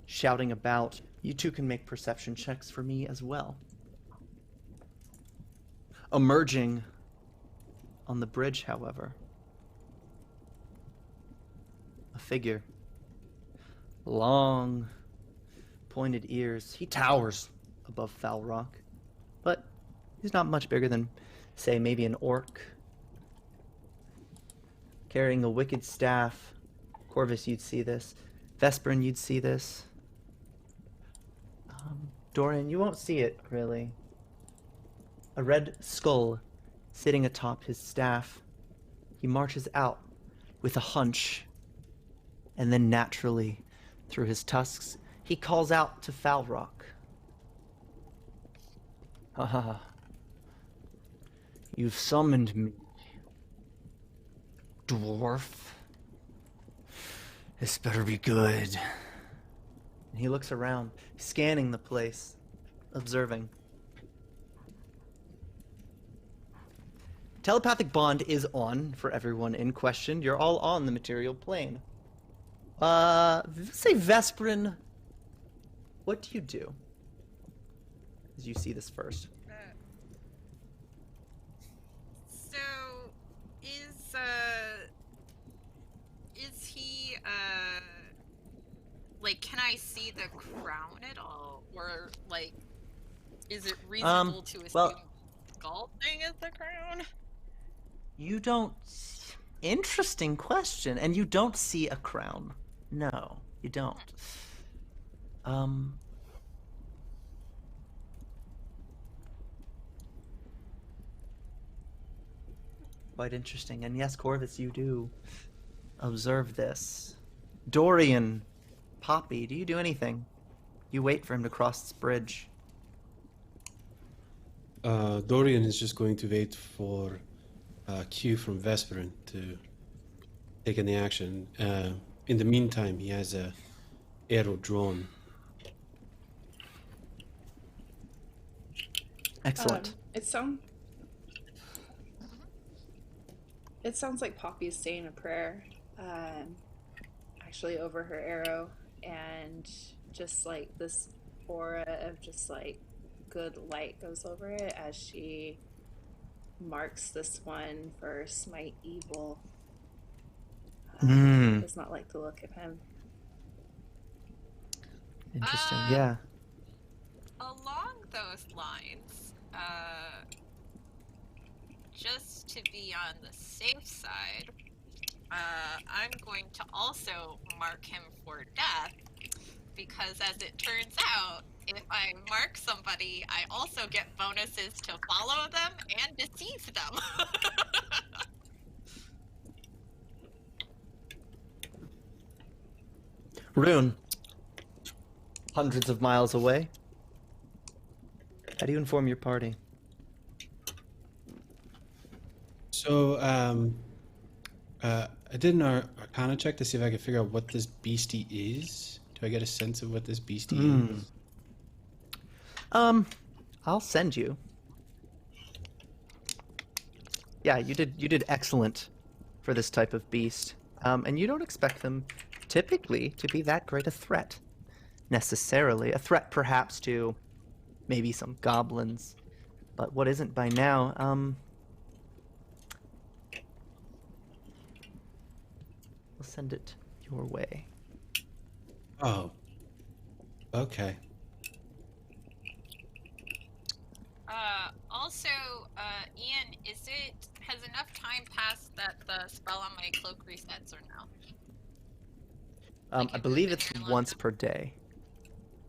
shouting about. You two can make perception checks for me as well. Emerging on the bridge, however, a figure. Long, pointed ears. He towers above Falrock, but he's not much bigger than, say, maybe an orc. Carrying a wicked staff. Corvus, you'd see this. Vesperin, you'd see this. Dorian, you won't see it, really. A red skull sitting atop his staff. He marches out with a hunch, and then naturally, through his tusks, he calls out to Falrock. Haha. You've summoned me, dwarf. This better be good. And he looks around, scanning the place, observing. Telepathic bond is on for everyone in question. You're all on the material plane. Say Vesperin, what do you do? As you see this first. So, is he, like, can I see the crown at all? Or, like, is it reasonable to assume well, skull thing is the crown? You don't... Interesting question. And you don't see a crown. No, you don't. Quite interesting. And yes, Corvus, you do observe this. Dorian, Poppy, do you do anything? You wait for him to cross this bridge. Dorian is just going to wait for a cue from Vesperin to take any action. in the meantime, he has a arrow drawn. Excellent. It sounds like Poppy's saying a prayer, actually over her arrow, and just like this aura of just like good light goes over it as she marks this one for smite evil. Does not like the look of him. Interesting. Yeah. Along those lines, just to be on the safe side, I'm going to also mark him for death, because as it turns out, if I mark somebody, I also get bonuses to follow them and deceive them. Rune, hundreds of miles away. How do you inform your party? So, I did an Arcana check to see if I could figure out what this beastie is. Do I get a sense of what this beastie is? I'll send you. Yeah, you did excellent for this type of beast. And you don't expect them typically to be that great a threat, necessarily. A threat perhaps to maybe some goblins, but what isn't by now, we'll send it your way. Oh. Okay. Also, Ian, has enough time passed that the spell on my cloak resets or no? I believe it's once per day.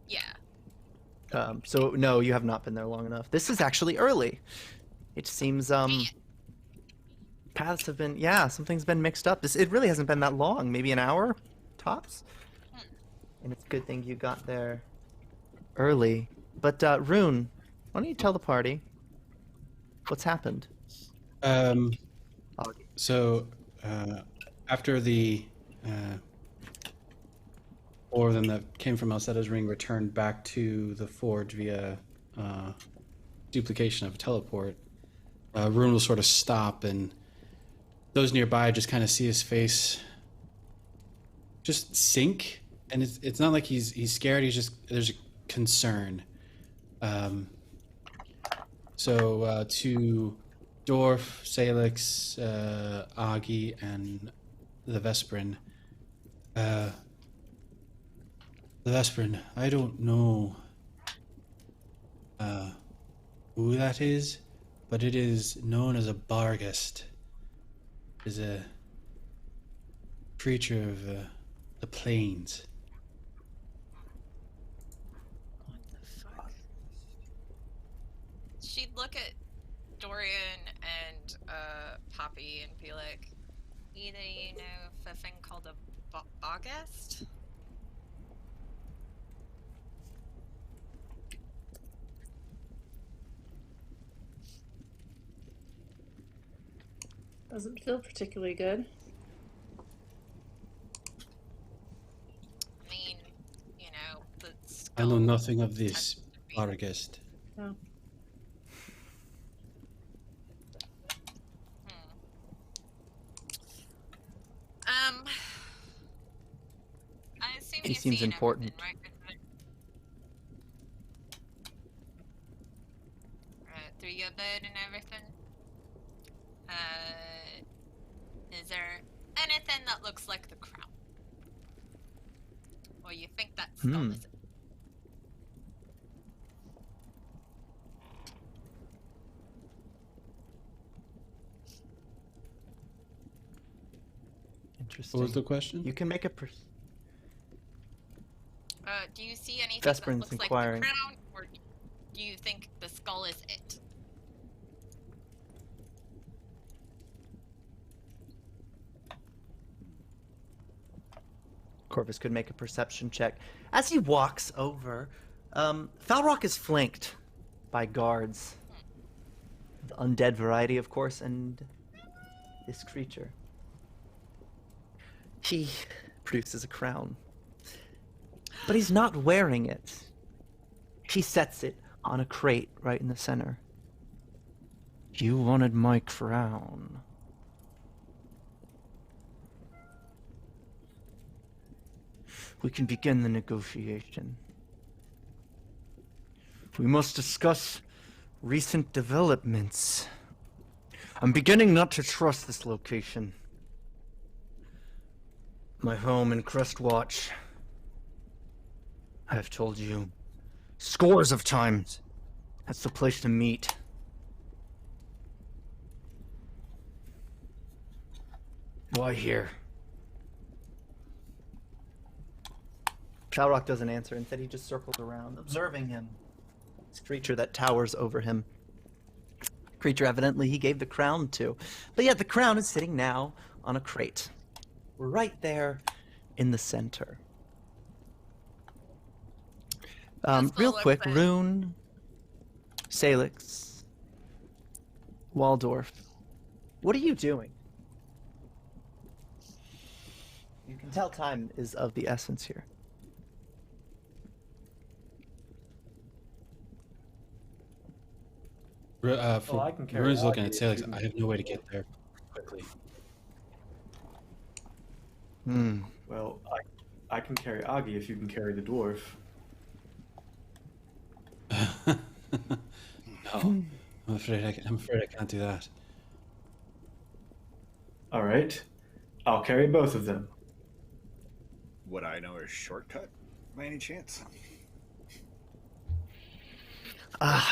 Yeah. So no, you have not been there long enough. This is actually early. It seems paths have been, yeah, something's been mixed up. It really hasn't been that long, maybe an hour tops. And it's a good thing you got there early. But Rune, why don't you tell the party what's happened? So, after the four of them that came from Alcetta's ring returned back to the forge via duplication of a teleport, Rune will sort of stop, and those nearby just kind of see his face just sink. And it's not like he's scared. There's a concern. So to Dorf, Sailix, Aghi, and the Vesperin. The Vesperin, I don't know who that is, but it is known as a Barghest. It is a creature of the plains. She'd look at Dorian and Poppy and be like, either you know of a thing called a August? Doesn't feel particularly good. I mean, you know, the I know skull nothing of this tends to be- Barghest. Oh. I assume He you've seems seen important. everything, right? Through your bed and everything. Is there anything that looks like the crown? Or you think that skull is it? Interesting. What was the question? You can make a Do you see anything that Vesperin's looks inquiring. like the crown, or do you think the skull is it? Corvus could make a perception check. As he walks over, Falrock is flanked by guards. The undead variety, of course, and this creature. He produces a crown. But he's not wearing it. He sets it on a crate right in the center. You wanted my crown. We can begin the negotiation. We must discuss recent developments. I'm beginning not to trust this location. My home in Crestwatch. I have told you scores of times that's the place to meet. Why here? Shalrock doesn't answer. Instead, he just circles around, observing him. This creature that towers over him. Creature evidently he gave the crown to. But yet the crown is sitting now on a crate. Right there in the center. Real quick, Rune, Sailix, Waldorff, what are you doing? You can tell time is of the essence here. I can carry Rune's looking Aghi at if Sailix. you- I have no way to get there quickly. Well, I can carry Aghi if you can carry the dwarf. No, I'm afraid I can't do that. All right, I'll carry both of them. Would I know a shortcut by any chance?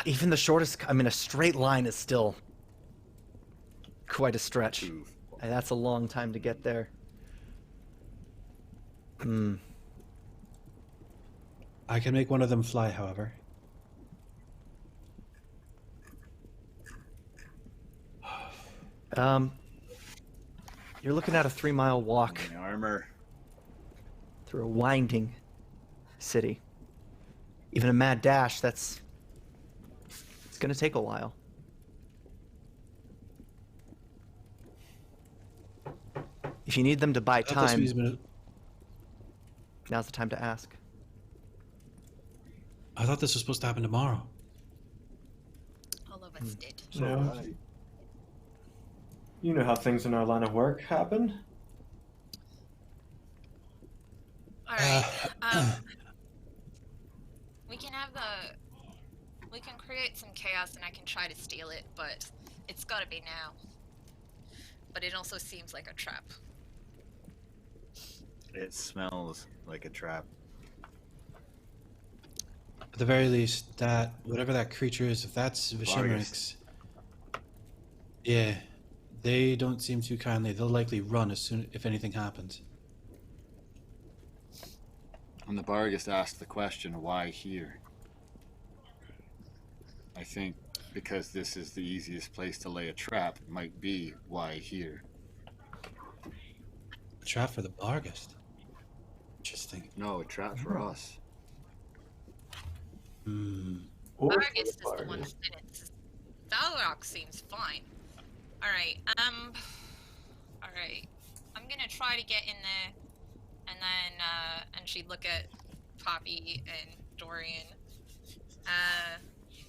Even the shortest, a straight line is still quite a stretch. Ooh. And that's a long time to get there. I can make one of them fly, however. You're looking at a 3-mile walk My armor. through a winding city. Even a mad dash, it's gonna take a while. If you need them to buy I thought time, this was- now's the time to ask. I thought this was supposed to happen tomorrow. All of us did. So No. did I. You know how things in our line of work happen. All right. We can have we can create some chaos and I can try to steal it, but it's gotta be now. But it also seems like a trap. It smells like a trap. At the very least, that whatever that creature is, if that's Vishimrix, yeah, they don't seem too kindly. They'll likely run as soon if anything happens. And the Bargus asked the question, why here? I think because this is the easiest place to lay a trap might be why here. A trap for the Bargust. Interesting. No, a trap for us. Or for Vargas is the one Bargus. that did it. Valrock seems fine. Alright, alright. I'm gonna try to get in there, and then, and she'd look at Poppy and Dorian.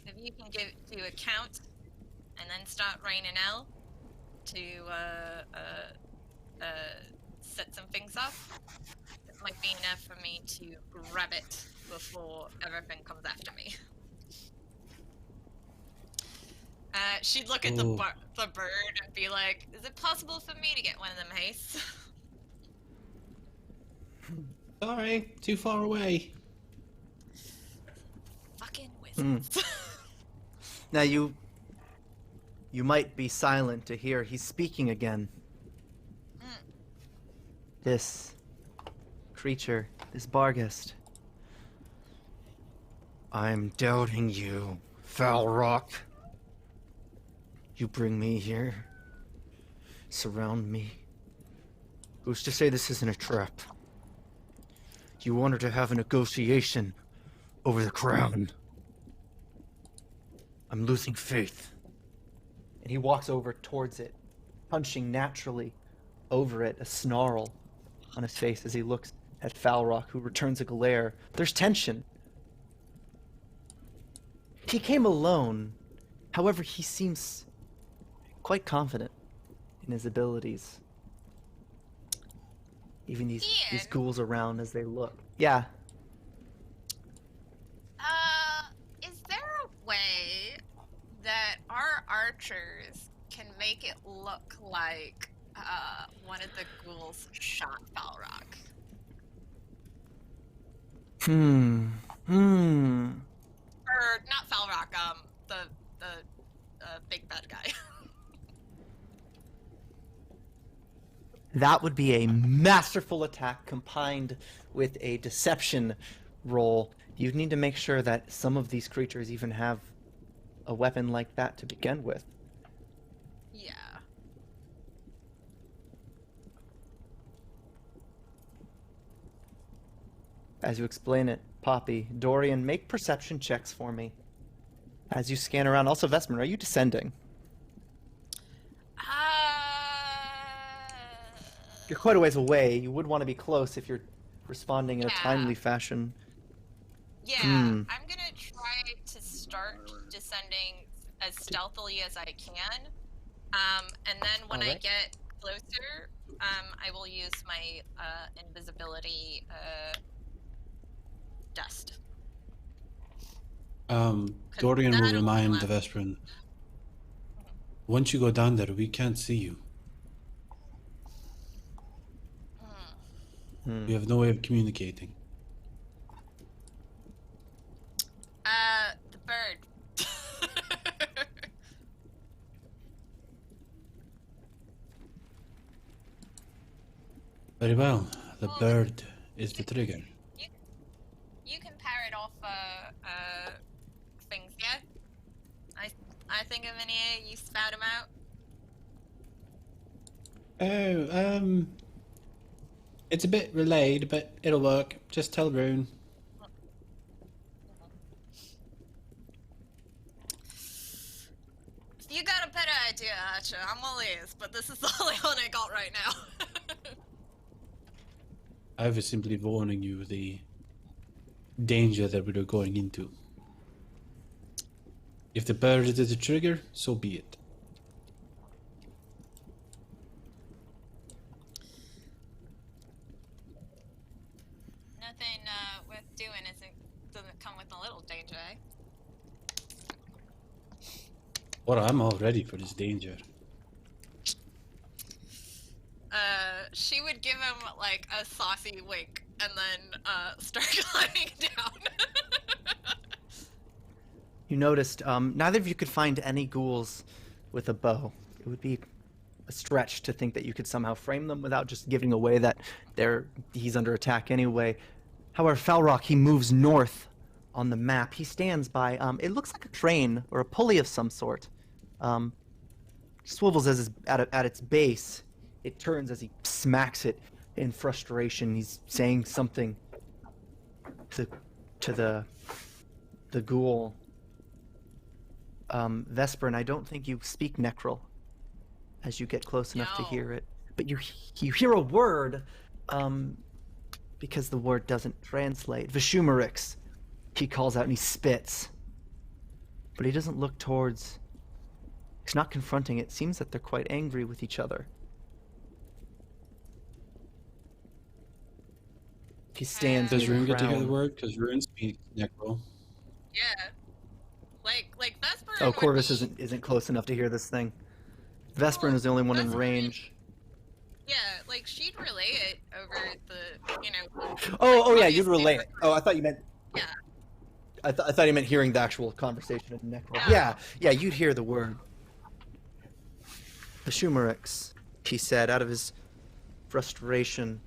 If you can do a count, and then start raining L to, set some things up, it might be enough for me to grab it before everything comes after me. She'd look at the Ooh. the bird and be like, "Is it possible for me to get one of them haste?" Sorry, too far away. Fucking wizards. Now you might be silent to hear he's speaking again. This creature, this Bargust. I'm doubting you, foul rock. You bring me here, surround me. Who's to say this isn't a trap? You wanted to have a negotiation over the crown. I'm losing faith. And he walks over towards it, punching naturally over it, a snarl on his face as he looks at Falrock, who returns a glare. There's tension. He came alone. However, he seems quite confident in his abilities. Even these Ian? ghouls around as they look. Yeah. Is there a way that our archers can make it look like one of the ghouls shot Balrog? Or not Falrock, the big bad guy. That would be a masterful attack combined with a deception roll. You'd need to make sure that some of these creatures even have a weapon like that to begin with. Yeah. As you explain it, Poppy, Dorian, make perception checks for me. As you scan around, also Vesper, are you descending? You're quite a ways away. You would want to be close if you're responding in a Yeah. timely fashion. Yeah, I'm gonna try to start descending as stealthily as I can. And then when I Alright. get closer, I will use my invisibility dust. Dorian will that'll remind allow- the Vesperin. Once you go down there, we can't see you. We have no way of communicating. The bird. Very well. The Well, bird is the trigger. You can parrot off things, yeah? I think of any, you spout them out. Oh, it's a bit relayed, but it'll work. Just tell Rune. You got a better idea, Archer. I'm all ears, but this is the only one I got right now. I was simply warning you of the danger that we are going into. If the bird is the trigger, so be it. Nothing worth doing doesn't come with a little danger, eh? Well, I'm all ready for this danger. She would give him like a saucy wink and then start climbing down. You noticed neither of you could find any ghouls with a bow. It would be a stretch to think that you could somehow frame them without just giving away that he's under attack anyway. However, Falrock, he moves north on the map. He stands by, it looks like a crane or a pulley of some sort. Swivels at its base. It turns as he smacks it in frustration. He's saying something to the ghoul. Vesper, and I don't think you speak Necrol as you get close enough to No. hear it. But you hear a word, because the word doesn't translate. Vishumarix, he calls out and he spits. But he doesn't look towards... He's not confronting it. Seems that they're quite angry with each other. He stands Does near Rune the get to hear the crown. word? Because Rune speaks Necro. Yeah. Like Vesper. Oh, Corvus isn't close enough to hear this thing. Vesperin is the only one in Vesperin- range. Yeah, like she'd relay it over the, Oh yeah, you'd obviously relay the- it. Oh, I thought you meant. Yeah. I thought you meant hearing the actual conversation in Necro. Yeah. Yeah, you'd hear the word. The Shumarix, he said, out of his frustration.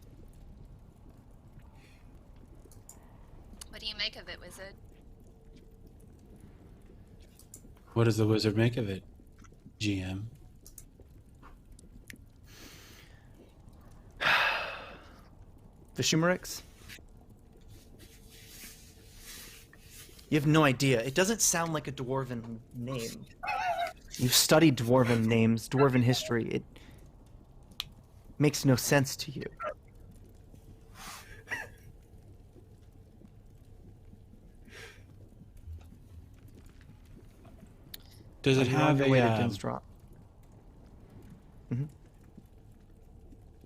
What do you make of it, wizard? What does the wizard make of it, GM? The Shumarix? You have no idea. It doesn't sound like a dwarven name. You've studied dwarven names, dwarven history. It makes no sense to you. Does it You're on have your a? way to Dinstrop.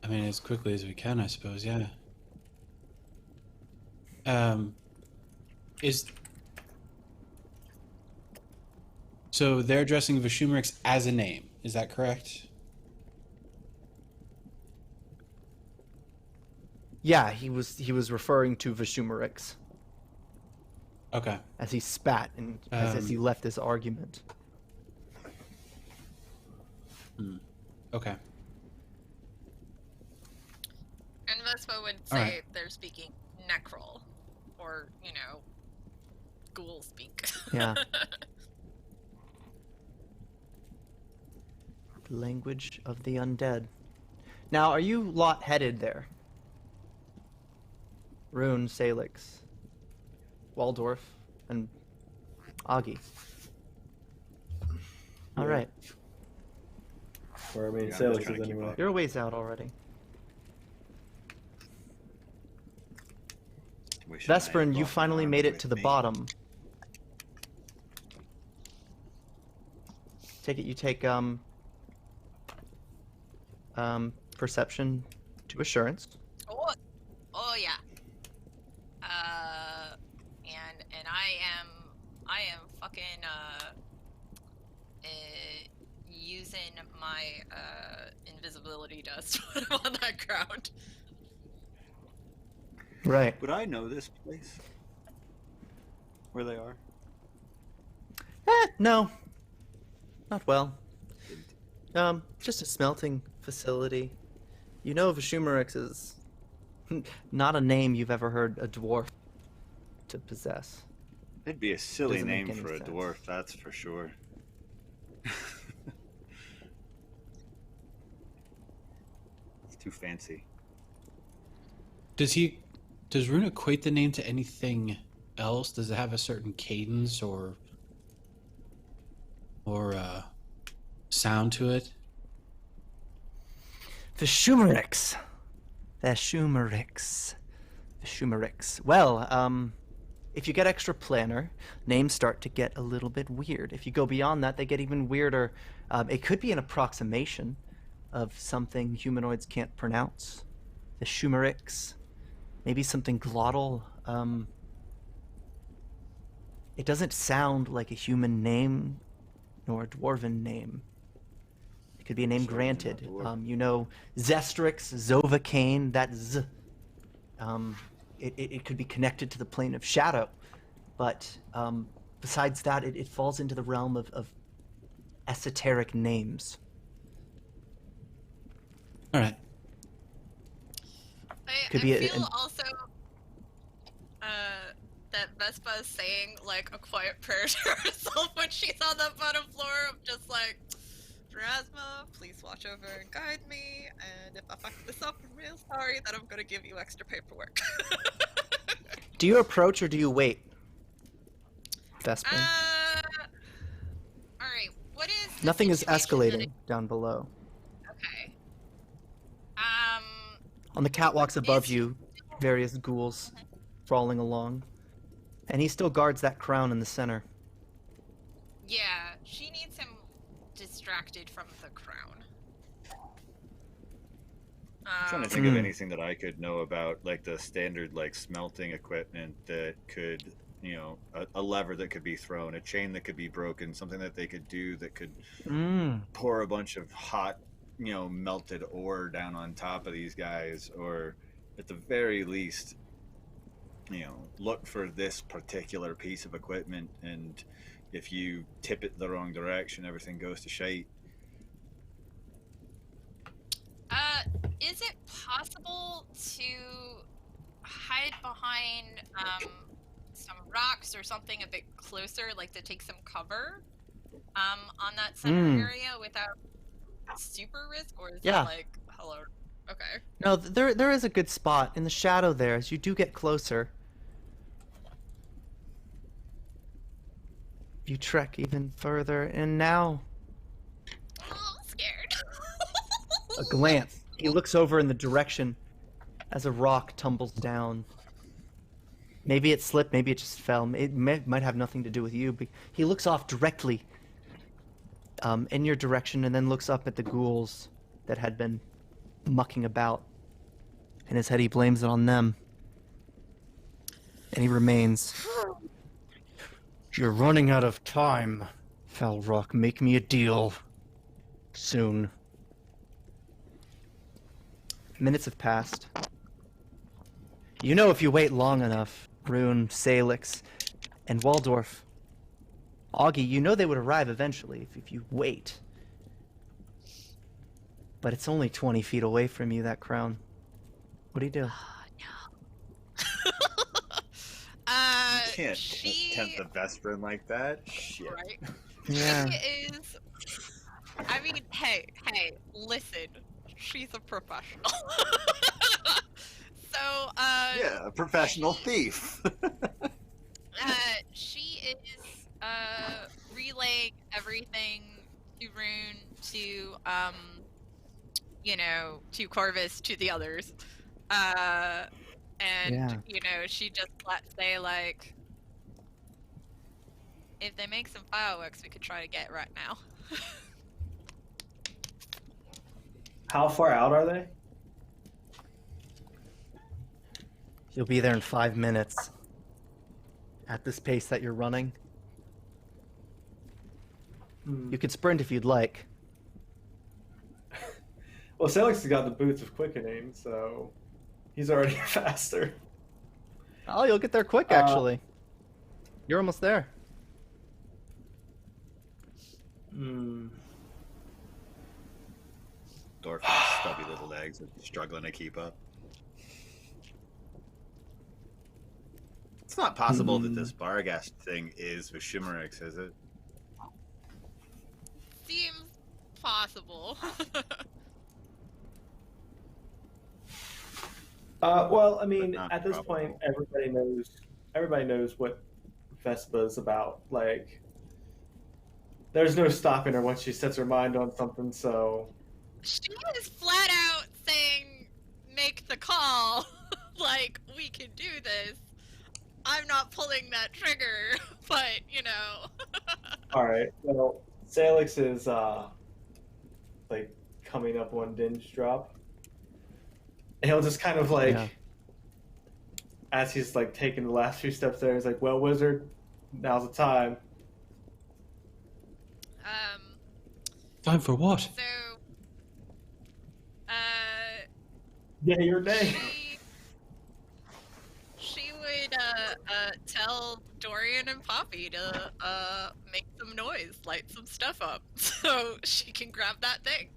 I mean, as quickly as we can, I suppose. Yeah. Is so they're addressing Vishumerix as a name. Is that correct? Yeah, he was referring to Vishumerix Okay. as he spat and as he left this argument. Okay. And Vespa would All say right. they're speaking Necrol, or, ghoul speak. Yeah. The language of the undead. Now, are you lot headed there? Rune, Sailix, Waldorff, and Aghi. All right. Or I mean, Yeah, I'm just Sailix trying is to keep anyway. up. You're a ways out already. Wish I had Vesperin, you brought finally my made it with to the me. bottom. Take it you take perception to assurance. Oh yeah. And I am fucking using my invisibility dust when I'm on that ground. Right. Would I know this place? Where they are? No. Not well. Just a smelting facility. You know Vishumerix is not a name you've ever heard a dwarf to possess. It'd be a silly Doesn't make name any for a sense. dwarf, that's for sure. It's too fancy. Does Rune equate the name to anything else? Does it have a certain cadence or sound to it? Vishumerix. Vishumerix. Well, if you get extra planner, names start to get a little bit weird. If you go beyond that, they get even weirder. It could be an approximation of something humanoids can't pronounce. Vishumerix. Maybe something glottal. It doesn't sound like a human name nor a dwarven name. It could be a name Certainly not granted. dwarf. Zestrix, Zovacane, that Z. It could be connected to the plane of shadow. But besides that, it falls into the realm of esoteric names. All right. I Could be feel also that Vespa is saying like a quiet prayer to herself when she's on the bottom floor of just like, Pharasma, please watch over and guide me, and if I fuck this up, I'm real sorry that I'm gonna give you extra paperwork. Do you approach or do you wait? Vespin? Alright, what is the Nothing is situation escalating down below. Okay. On the catwalks above Is- you, various ghouls crawling along. And he still guards that crown in the center. Yeah, she needs him distracted from the crown. I'm trying to think of anything that I could know about, like the standard like smelting equipment that could, a lever that could be thrown, a chain that could be broken, something that they could do that could pour a bunch of hot, melted ore down on top of these guys, or at the very least, look for this particular piece of equipment, and if you tip it the wrong direction, everything goes to shite. Is it possible to hide behind some rocks or something a bit closer, like to take some cover on that center area without super risk, or is Yeah. that like, hello? Okay. No, there is a good spot in the shadow there as you do get closer. You trek even further, and now Oh, I'm scared. a glance. He looks over in the direction as a rock tumbles down. Maybe it slipped, maybe it just fell. It might have nothing to do with you, but he looks off directly in your direction and then looks up at the ghouls that had been mucking about. In his head, he blames it on them. And he remains. You're running out of time, Falrock. Make me a deal. Soon. Minutes have passed. You know if you wait long enough, Rune, Sailix, and Waldorff, Aghi, you know they would arrive eventually if you wait. But it's only 20 feet away from you, that crown. What do you do? You can't tempt the Vesperin like that. Shit. Right? Yeah. She is. I mean, hey, listen. She's a professional. So, Yeah, a professional thief. she is, relaying everything to Rune, to, to Corvus, to the others. And, Yeah. she just say, like, if they make some fireworks, we could try to get right now. How far out are they? You'll be there in 5 minutes. At this pace that you're running. You could sprint if you'd like. Well, Sailix has got the boots of quickening, so he's already faster. Oh, you'll get there quick, actually. You're almost there. Dorf stubby little legs are struggling to keep up. It's not possible that this Barghast thing is Vishumerix, is it? Seems possible. Well, I mean, not at this probable. point, everybody knows what Vespa's about. Like, there's no stopping her once she sets her mind on something. So She is flat out saying, make the call. Like, we can do this. I'm not pulling that trigger, but, all right. Well, Sailix is like coming up on Dinge drop. And he'll just kind of like, as he's like taking the last few steps there, he's like, "Well, wizard, now's the time." Time for what? So, Yeah, your day. she would, tell Dorian and Poppy to, make some noise, light some stuff up, so she can grab that thing.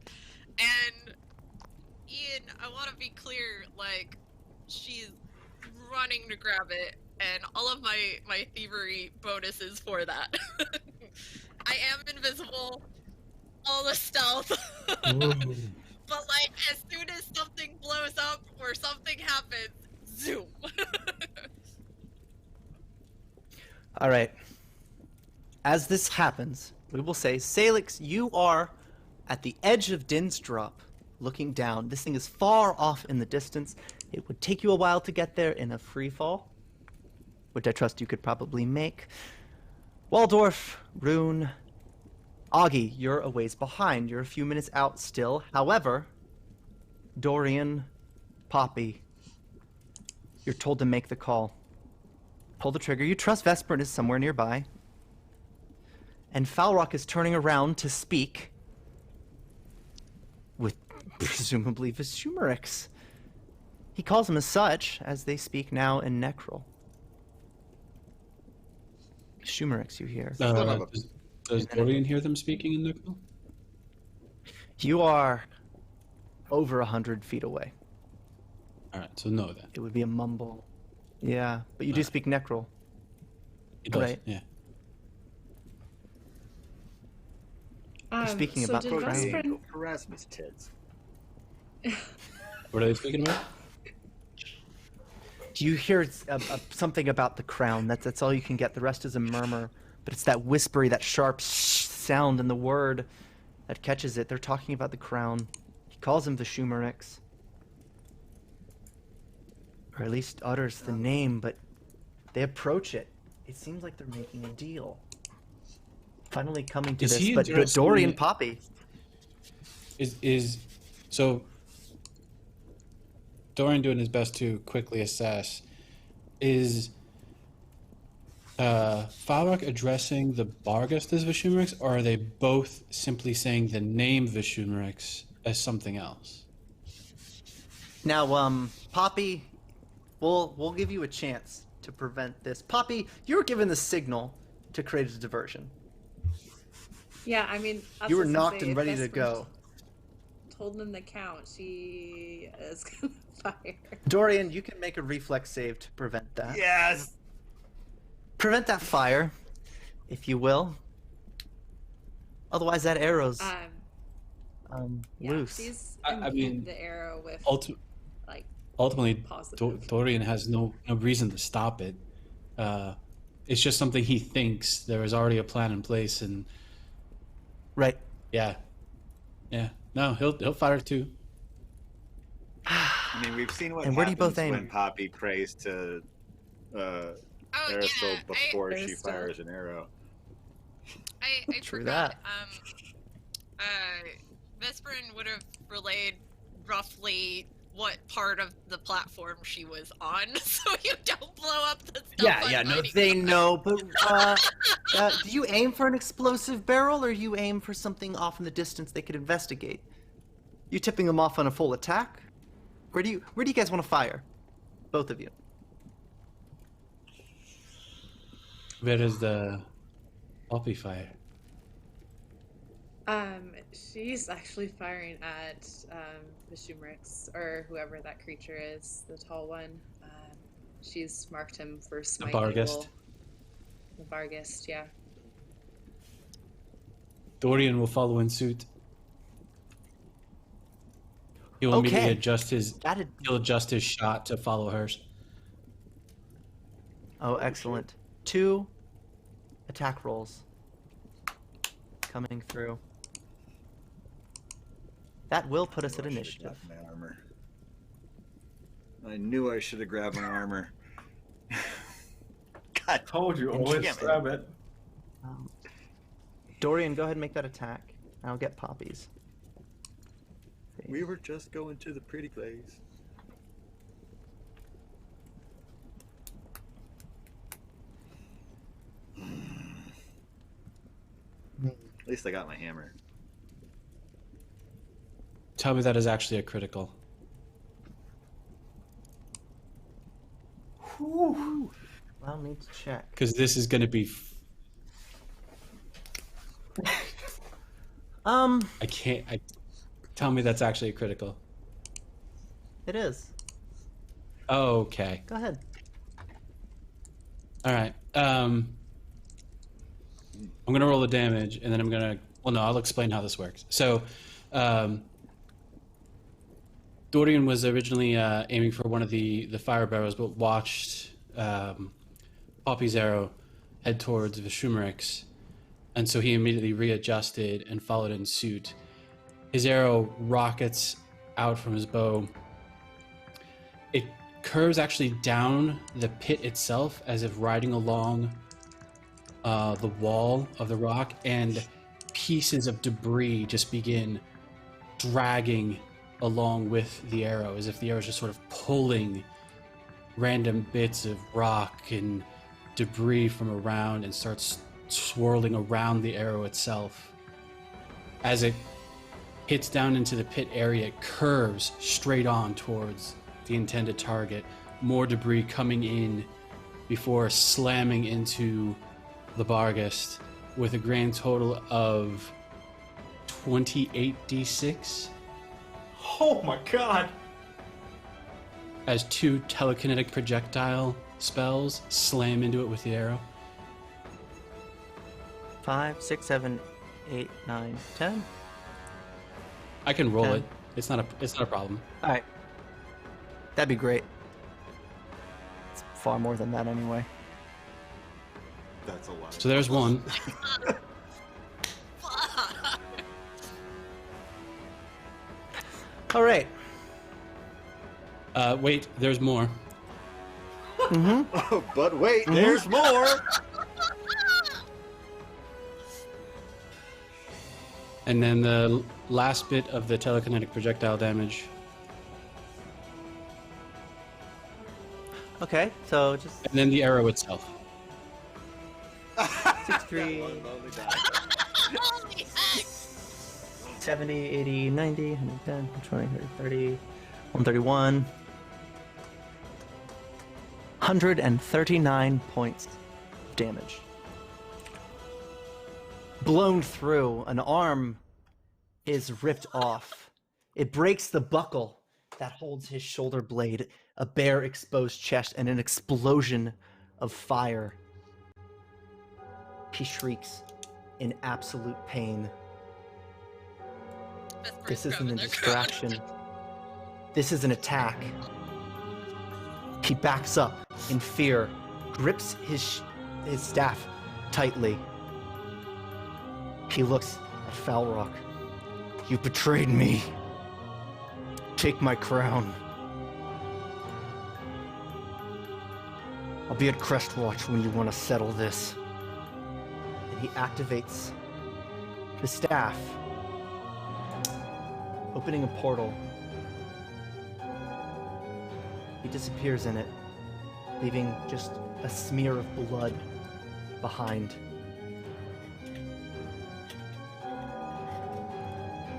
And, Ian, I want to be clear, like, she's running to grab it, and all of my thievery bonuses for that. I am invisible, all the stealth, but, like, as soon as something blows up or something happens, zoom. All right. As this happens, we will say, Sailix, you are at the edge of Din's drop, looking down. This thing is far off in the distance. It would take you a while to get there in a free fall, which I trust you could probably make. Waldorff, Rune, Aghi, you're a ways behind. You're a few minutes out still. However, Dorian, Poppy, you're told to make the call. Pull the trigger. You trust Vesperin is somewhere nearby. And Falrock is turning around to speak with presumably Vishumerix. He calls him as such, as they speak now in Necrol. Vishumerix, you hear. Does Dorian hear them speaking in Necrol? You are over 100 feet away. Alright, so no then. It would be a mumble. Yeah, but you do speak Necrol. He does, Right. yeah. Speaking so about did the crown. Vesperin... Erasmus tits. What are they speaking about? Do you hear something about the crown? That's all you can get. The rest is a murmur. But it's that whispery, that sharp sound in the word that catches it. They're talking about the crown. He calls him Vishumerix. Or at least utters the name, but they approach it. It seems like they're making a deal. finally coming to Is this. he But interested Dorian in- Poppy. So Dorian doing his best to quickly assess. Is Falrock addressing the Barghest as Vishumrix, or are they both simply saying the name Vishumrix as something else? Now, Poppy, we'll give you a chance to prevent this. Poppy, you were given the signal to create a diversion. Yeah, I mean, I was You were just gonna knocked say, and if ready to Vesper go. Told them the count. She is gonna fire. Dorian, you can make a reflex save to prevent that. Yes. Prevent that fire, if you will. Otherwise, that arrow's Yeah, loose. she's I imbued mean, the arrow with like Ultimately, positive. Dorian has no reason to stop it. It's just something he thinks there is already a plan in place, and Right. yeah. No, he'll fire too. I mean, we've seen what And where do you happens both aim? when Poppy prays to Aerosol before she fires an arrow. I True forgot. that. Vesperin would have relayed roughly what part of the platform she was on, so you don't blow up the stuff. They know. But do you aim for an explosive barrel, or you aim for something off in the distance they could investigate? You tipping them off on a full attack? Where do you guys want to fire? Both of you. Where is the Poppy fire? She's actually firing at the Shumrix, or whoever that creature is, the tall one. She's marked him for smite. Barghest. The Barghest, yeah. Dorian will follow in suit. He will immediately adjust his. He'll adjust his shot to follow hers. Oh, excellent. 2 attack rolls coming through. That will put us at initiative. My armor. I knew I should have grabbed my armor. God, Told you, always Damn it. grab it. Dorian, go ahead and make that attack. I'll get Poppy's. we were just going to the pretty place. At least I got my hammer. Tell me that is actually a critical. Whew. Allow me to check. Because this is going to be. I can't. Tell me that's actually a critical. It is. Okay. Go ahead. All right. I'm gonna roll the damage, and then I'm gonna. Well, no, I'll explain how this works. So, Dorian was originally aiming for one of the fire barrels, but watched Poppy's arrow head towards Vishumrix, and so he immediately readjusted and followed in suit. His arrow rockets out from his bow. It curves actually down the pit itself, as if riding along the wall of the rock, and pieces of debris just begin dragging along with the arrow, as if the arrow is just sort of pulling random bits of rock and debris from around and starts swirling around the arrow itself. As it hits down into the pit area, it curves straight on towards the intended target. More debris coming in before slamming into the Barghest with a grand total of 28d6. Oh my god! As 2 telekinetic projectile spells slam into it with the arrow. 5, 6, 7, 8, 9, 10. I can roll 10. it. It's not a problem. All right. That'd be great. It's far more than that anyway. That's a lot. So there's one. All right. Wait, there's more. Mm-hmm. Oh, but wait, there's more. And then the last bit of the telekinetic projectile damage. Okay, so just And then the arrow itself. 63, Holy heck! 70, 80, 90, 110, 120, 130, 131. 139 points of damage. Blown through, an arm is ripped off. It breaks the buckle that holds his shoulder blade, a bare exposed chest, and an explosion of fire. He shrieks in absolute pain. This isn't a distraction. This is an attack. He backs up in fear, grips his staff tightly. He looks at Falrock. You betrayed me. Take my crown. I'll be at Crestwatch when you want to settle this. And he activates the staff, opening a portal. He disappears in it, leaving just a smear of blood behind.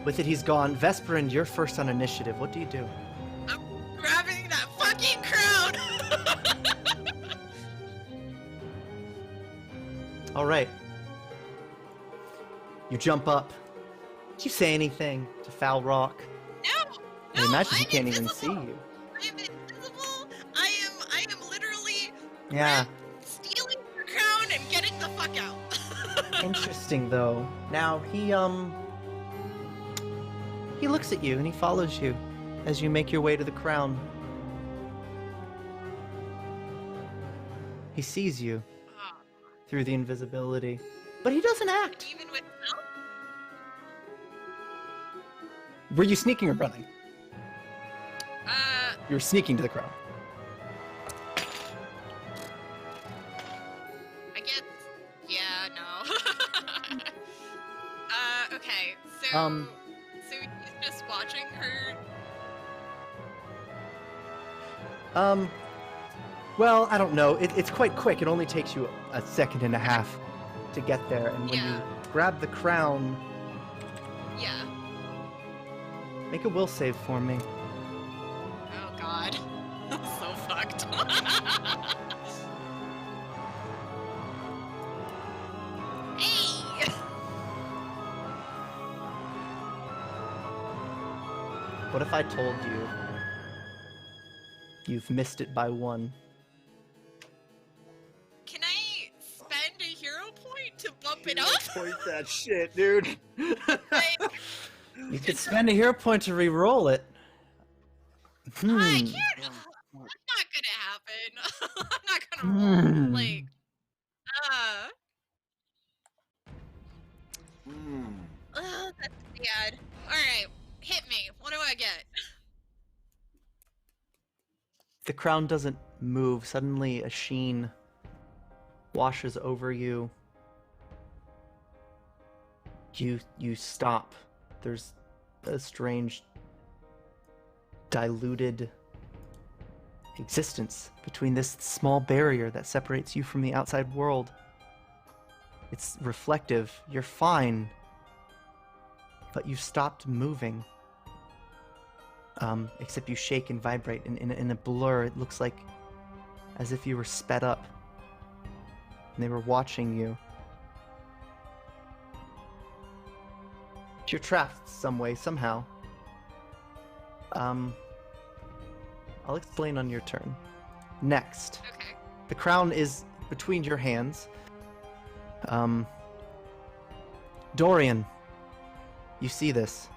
With it, he's gone. Vesperin, you're first on initiative. What do you do? I'm grabbing that fucking crown! All right. You jump up. Did you say anything to Falrock? No! I No, imagine he I'm can't even invisible. see you. I'm invisible. I am literally Yeah. stealing your crown and getting the fuck out. Interesting, though. Now, he looks at you and he follows you as you make your way to the crown. He sees you Oh, through the invisibility, but he doesn't act. even with stealth? Were you sneaking or running? You were sneaking to the crown. I guess. Yeah, no. Okay, so. So he's just watching her. Well, I don't know. It's quite quick. It only takes you a second and a half to get there, and when Yeah. you grab the crown, Yeah. make a will save for me. Oh god. I'm so fucked. Hey! What if I told you you've missed it by one? Can I spend a hero point to bump it up? Point that shit, dude. Like, You could spend a hero point to re-roll it. I can't. That's not gonna happen. I'm not gonna roll. Like, that's bad. Alright, hit me. What do I get? The crown doesn't move. Suddenly, a sheen washes over you. You stop. There's a strange, diluted existence between this small barrier that separates you from the outside world. It's reflective. You're fine. But you stopped moving. Except you shake and vibrate in a blur. It looks like as if you were sped up. And they were watching you. You're trapped some way, somehow. I'll explain on your turn. Next. Okay. The crown is between your hands. Dorian, you see this.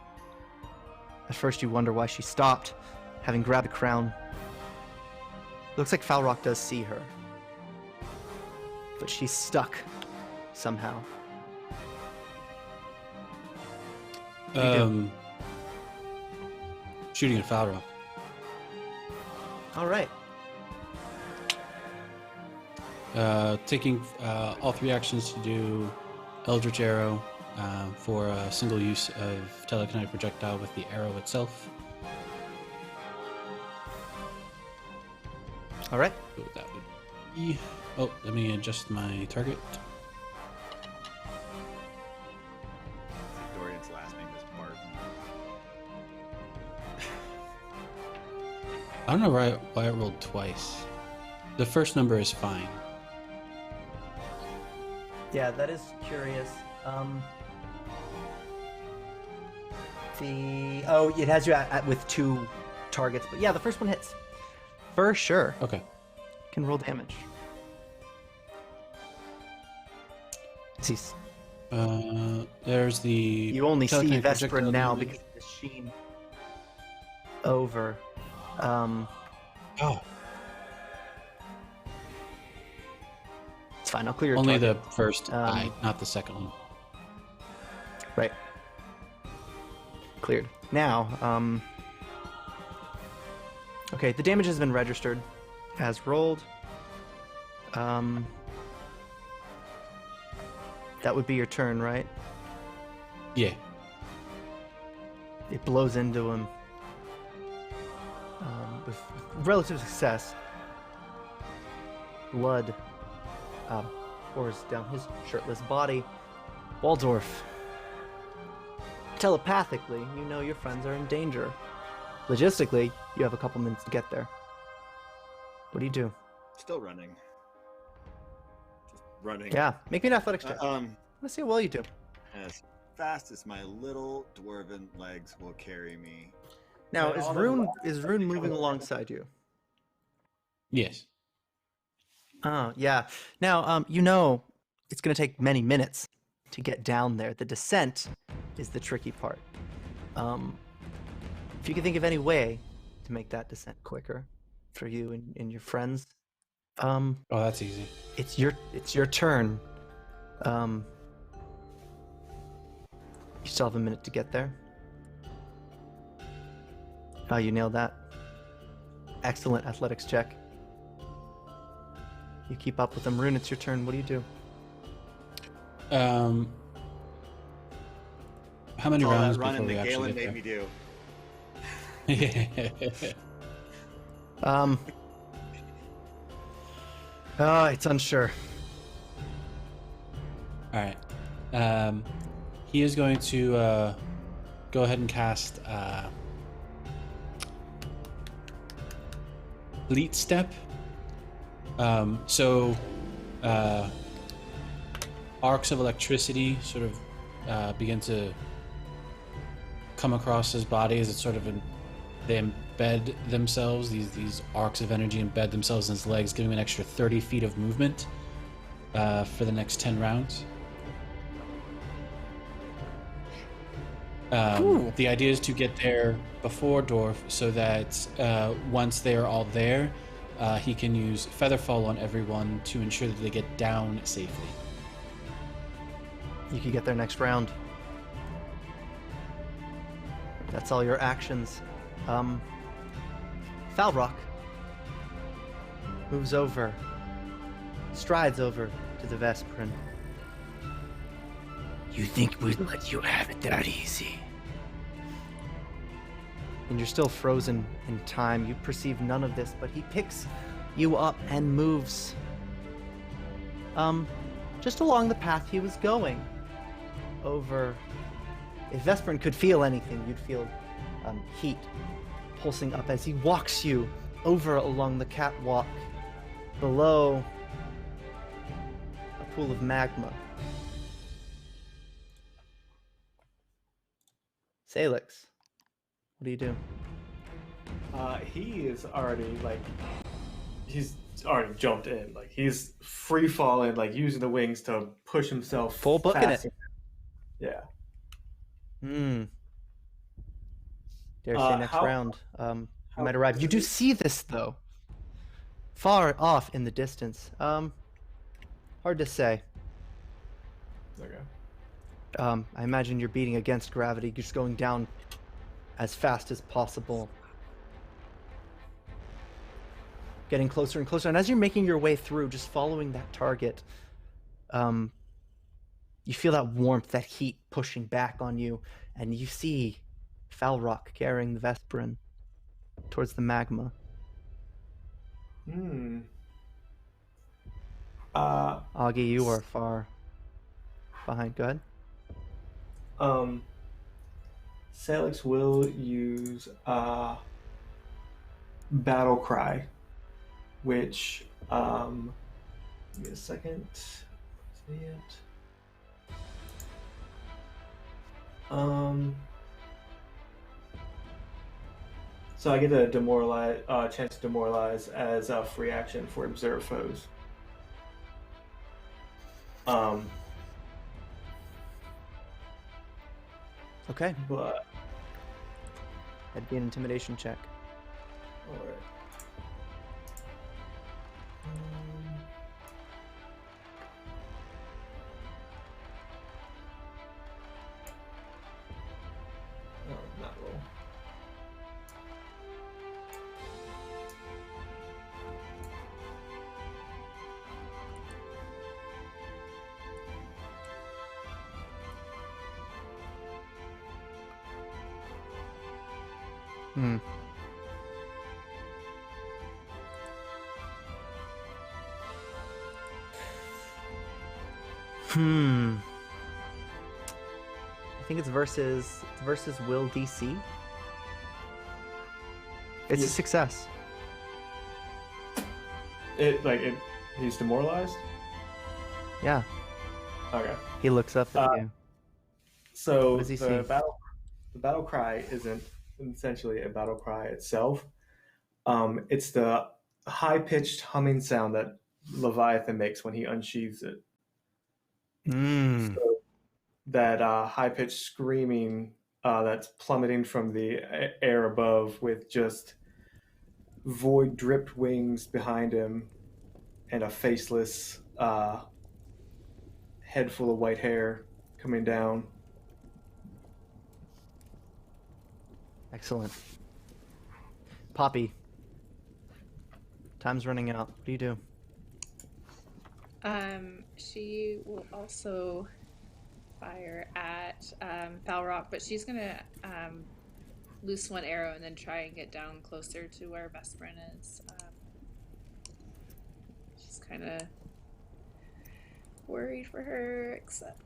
At first you wonder why she stopped, having grabbed the crown. Looks like Falrock does see her. But she's stuck, somehow. Shooting at Falrock. Alright. Taking all 3 actions to do Eldritch Arrow, for a single use of telekinetic projectile with the arrow itself. All right. So that would be... Oh, let me adjust my target. Dorian's last name is Barton. I don't know why it rolled twice. The first number is fine. Yeah, that is curious. It has you with 2 targets, but yeah, the first one hits for sure. Okay. Can roll damage. Cease. There's the... You only see telekinetic Vesper projectile now damage. because of the sheen over. Oh, It's fine. I'll clear your only target. the first eye, not the second one. Right. Cleared. Now, okay, the damage has been registered as rolled. That would be your turn, right? Yeah. It blows into him with relative success. Blood pours down his shirtless body. Waldorff. Telepathically, you know your friends are in danger. Logistically, you have a couple minutes to get there. What do you do? Still running. Just running. Yeah, make me an athletics check. Let's see how well you do. As fast as my little dwarven legs will carry me. Now, Yeah, is all the Rune glasses moving alongside you? Yes. Oh, yeah. Now, you know it's going to take many minutes to get down there. The descent is the tricky part. If you can think of any way to make that descent quicker for you and your friends, Oh, that's easy. it's your turn. You still have a minute to get there. Oh, you nailed that. Excellent athletics check. You keep up with them. Rune, it's your turn. What do you do? How many All that rounds running before we that actually Galen made me do. get there? It's unsure. All right. He is going to go ahead and cast Fleet Step. Arcs of electricity sort of begin to come across his body as it's sort of they embed themselves. These arcs of energy embed themselves in his legs, giving him an extra 30 feet of movement for the next 10 rounds. The idea is to get there before Dorf so that once they are all there, he can use Featherfall on everyone to ensure that they get down safely. You can get there next round. That's all your actions. Falrock moves over, strides over to the Vesperin. You think we'd let you have it that easy? And you're still frozen in time. You perceive none of this, but he picks you up and moves just along the path he was going. Over. If Vesperin could feel anything, you'd feel heat pulsing up as he walks you over along the catwalk below a pool of magma. Sailix, what do you do? He is already he's already jumped in. Like he's free falling, like using the wings to push himself. Full booking it. faster. Yeah. Dare say next round. You might arrive. You do see this though. Far off in the distance. Hard to say. Okay. I imagine you're beating against gravity, you're just going down as fast as possible. Getting closer and closer, and as you're making your way through, just following that target, You feel that warmth, that heat pushing back on you, and you see Falrock carrying the Vesperin towards the magma. Aghi, you are far behind. Go ahead. Sailix will use Battle Cry, which give me a second. See it. So I get a chance to demoralize as a free action for observe foes. Okay. But That'd be an intimidation check. all right. Not roll. I think it's versus Will DC. It's a Yes. success. He's demoralized. Yeah. Okay. He looks up at you. So What does he see? the battle cry isn't essentially a battle cry itself. It's the high-pitched humming sound that Leviathan makes when he unsheathes it. So that high-pitched screaming that's plummeting from the air above with just void-dripped wings behind him and a faceless head full of white hair coming down. Excellent. Poppy. Time's running out. What do you do? She will also fire at Falrock, but she's gonna loose one arrow and then try and get down closer to where Vesperin is. She's kind of worried for her, except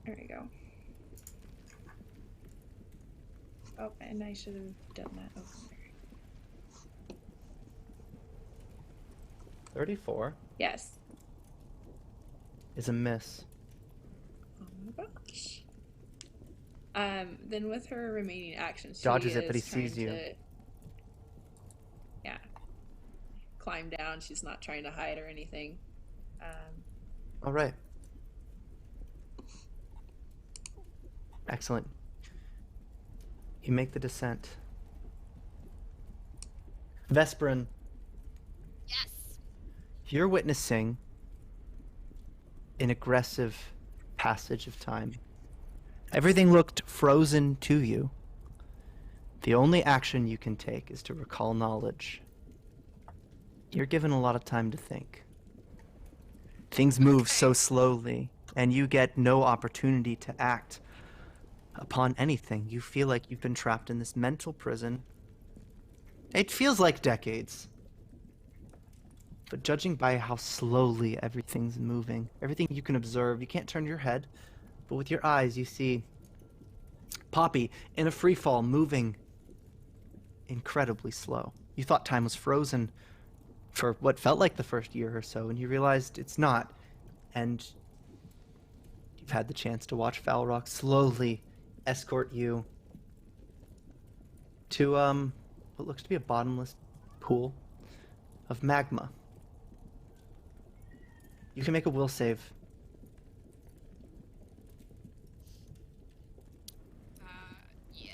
there we go. Oh, and I should have done that over there. 34 Yes. is a miss. Oh my gosh. Then with her remaining actions, she Dodges it, but he is trying sees you. to, yeah, climb down. She's not trying to hide or anything. All right. Excellent. You make the descent. Vesperin, Yes. you're witnessing an aggressive passage of time. Everything looked frozen to you. The only action you can take is to recall knowledge. You're given a lot of time to think. Things move so slowly, and you get no opportunity to act upon anything. You feel like you've been trapped in this mental prison. It feels like decades. But judging by how slowly everything's moving, everything you can observe, you can't turn your head, but with your eyes you see Poppy in a free fall, moving incredibly slow. You thought time was frozen for what felt like the first year or so, and you realized it's not. And you've had the chance to watch Falrock slowly escort you to what looks to be a bottomless pool of magma. You can make a will save. Yeah,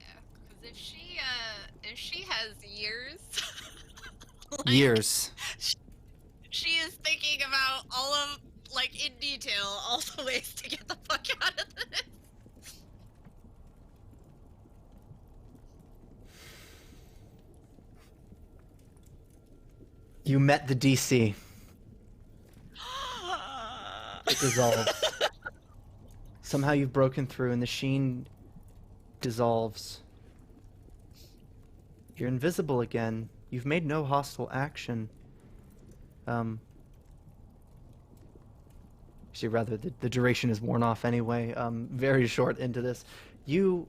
because if she has years, like, Years. she is thinking about all of, like, in detail, all the ways to get the fuck out of this. You met the DC. It dissolves. Somehow you've broken through and the sheen dissolves. You're invisible again. You've made no hostile action. Actually, rather, the duration is worn off anyway. Very short into this. You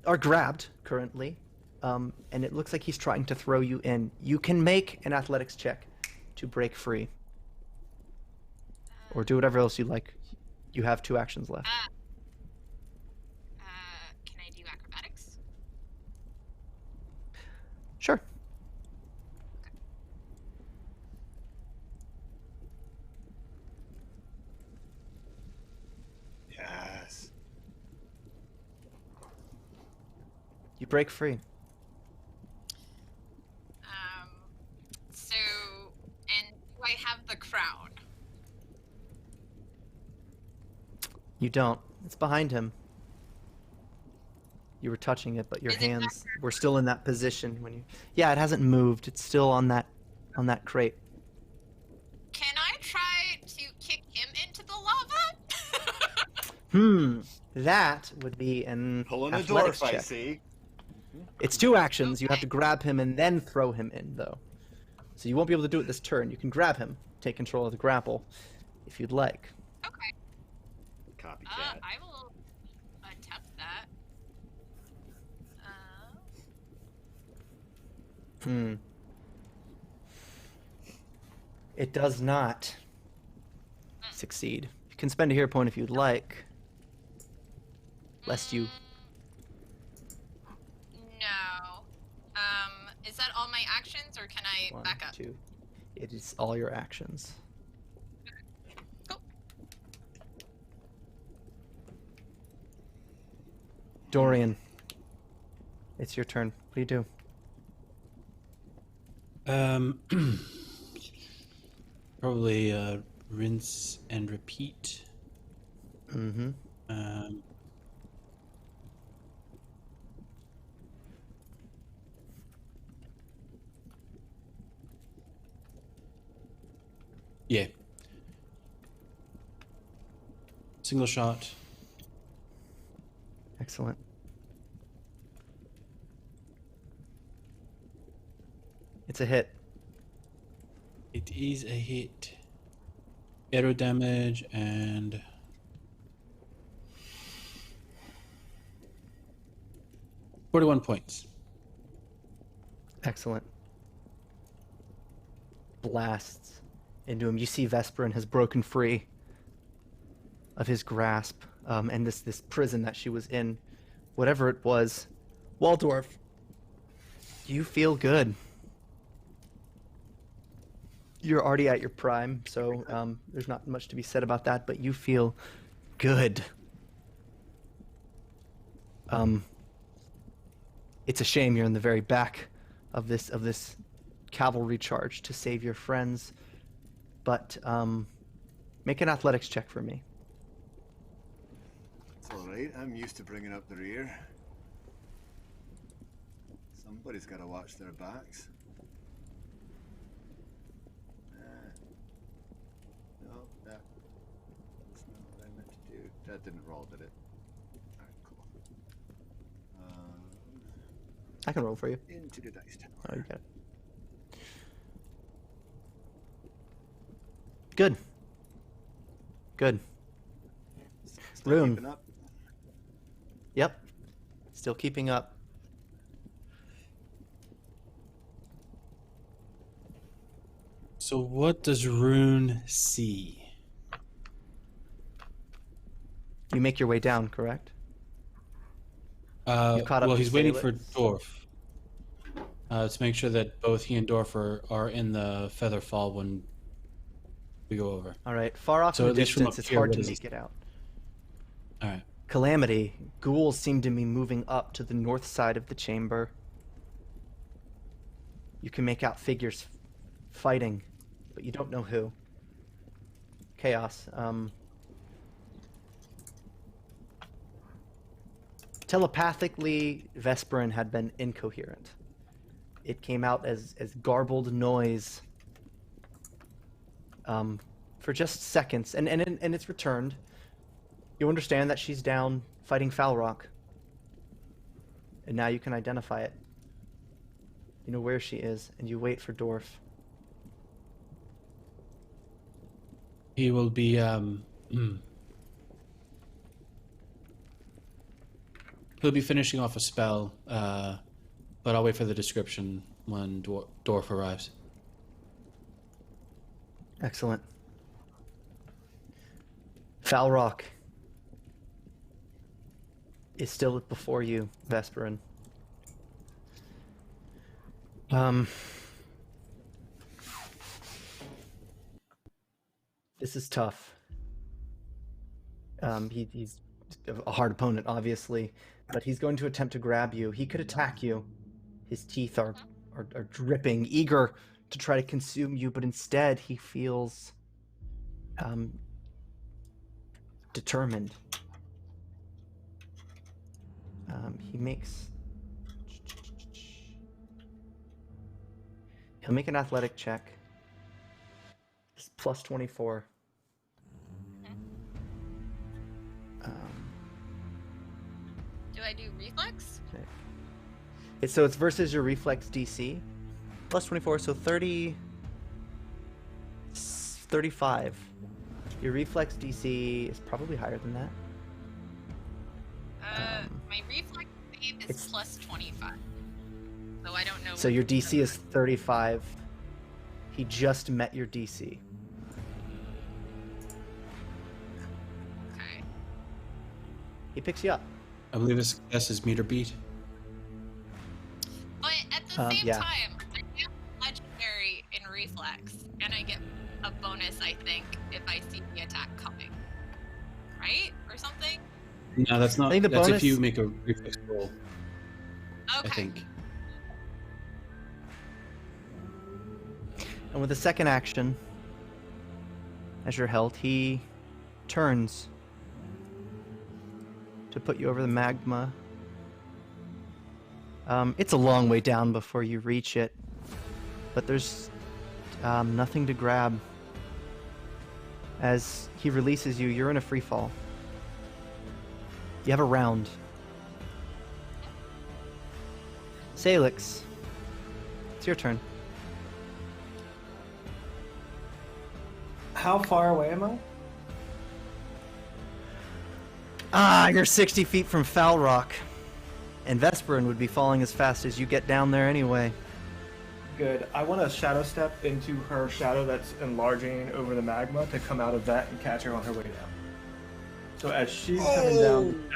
are grabbed currently, and it looks like he's trying to throw you in. You can make an athletics check to break free. Or do whatever else you like. You have 2 actions left. Can I do acrobatics? Sure. Yes. You break free. So, and do I have the crown? You don't. It's behind him. You were touching it, but your Is it back hands were still in that position when you. Yeah, it hasn't moved. It's still on that crate. Can I try to kick him into the lava? That would be an Pulling a athletics dwarf, I check. see. It's 2 actions. You have to grab him and then throw him in, though. So you won't be able to do it this turn. You can grab him, take control of the grapple, if you'd like. Okay. Copycat. I will attempt that. It does not succeed. You can spend a hero point if you'd like. Lest you... No. Is that all my actions, or can I 1, back up? 2. It is all your actions. Cool. Dorian. It's your turn. What do you do? Probably rinse and repeat. Mm-hmm. Yeah. Single shot. Excellent. It's a hit. It is a hit. Arrow damage and 41 points. Excellent. Blasts into him. You see Vesperin has broken free of his grasp, and this prison that she was in, whatever it was. Waldorff, you feel good. You're already at your prime, so there's not much to be said about that, but you feel good. It's a shame you're in the very back of this cavalry charge to save your friends, but make an athletics check for me. It's alright, I'm used to bringing up the rear. Somebody's got to watch their backs. No, that's not what I meant to do. That didn't roll, did it? Alright, cool. I can roll for you. Into the dice tower. Oh, you got it. Good. Good. Still Rune. keeping up. Yep. Still keeping up. So what does Rune see? You make your way down, correct? Well, caught up to he's waiting for Sailix? Dorf to make sure that both he and Dorf are in the feather fall when we go over. All right. Far off So in at the least from distance, up it's here, hard what to does he make it out. All right. Calamity. Ghouls seem to be moving up to the north side of the chamber. You can make out figures fighting, but you don't know who. Chaos. Telepathically, Vesperin had been incoherent. It came out as garbled noise for just seconds, and it's returned. You understand that she's down fighting Falrock. And now you can identify it. You know where she is, and you wait for Dorf. He will be, he'll be finishing off a spell, but I'll wait for the description when Dorf arrives. Excellent. Falrock is still before you, Vesperin. This is tough. He's a hard opponent, obviously, but he's going to attempt to grab you. He could attack you. His teeth are dripping, eager to try to consume you, but instead he feels determined. He'll make an athletic check. It's plus 24. Do I do reflex? So it's versus your reflex DC. Plus 24, so 35. Your reflex DC is probably higher than that. My reflex save is plus 25. So I don't know. So your DC is 35. He just met your DC. Okay. He picks you up. I believe his success is meter beat. But at the same yeah. time, I am legendary in reflex, and I get a bonus, I think, if I see the attack coming. Right? Or something? No, that's not. I think the That's bonus- if you make a reflex roll, Okay. I think. And with the second action, as your health, he turns to put you over the magma. It's a long way down before you reach it, but there's nothing to grab. As he releases you, you're in a free fall. You have a round. Sailix, it's your turn. How far away am I? You're 60 feet from Falrock. And Vesperin would be falling as fast as you get down there anyway. Good. I want to shadow step into her shadow that's enlarging over the magma to come out of that and catch her on her way down. So as she's coming down,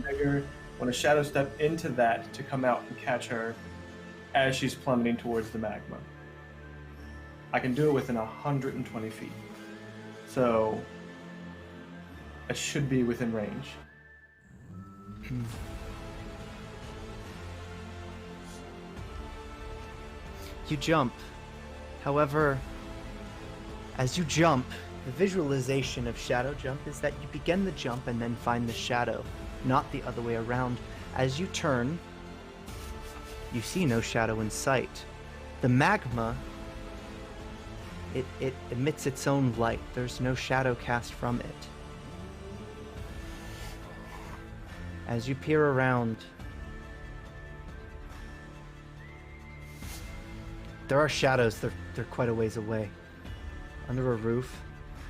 bigger, I want to shadow step into that to come out and catch her as she's plummeting towards the magma. I can do it within 120 feet. So I should be within range. You jump. However, as you jump, the visualization of shadow jump is that you begin the jump and then find the shadow, not the other way around. As you turn, you see no shadow in sight. The magma, it emits its own light. There's no shadow cast from it. As you peer around, there are shadows. They're quite a ways away. Under a roof,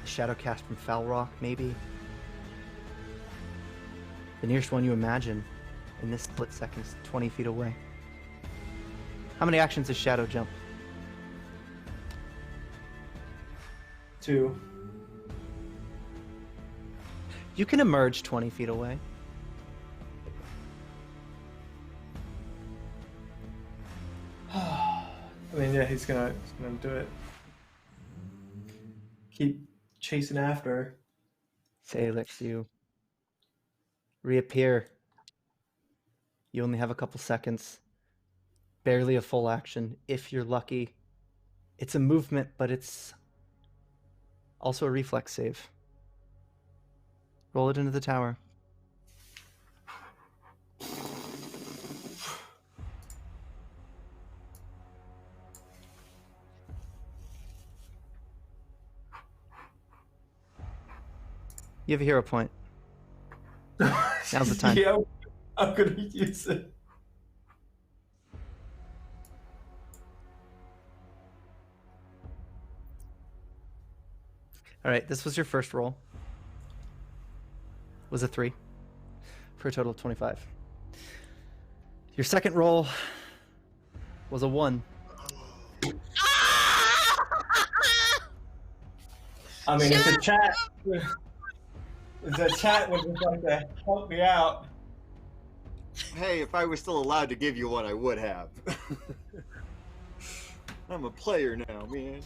a shadow cast from Falrock, maybe. The nearest one you imagine in this split second is 20 feet away. How many actions does shadow jump? 2. You can emerge 20 feet away. I mean, yeah, he's gonna do it. Keep chasing after her. Sailix, you reappear. You only have a couple seconds. Barely a full action, if you're lucky. It's a movement, but it's also a reflex save. Roll it into the tower. You have a hero point. Now's the time. Yeah, I'm gonna use it. All right, this was your first roll. Was a 3 for a total of 25. Your second roll was a 1. I mean, if the chat would just like to help me out. Hey, if I was still allowed to give you one, I would have. I'm a player now, man.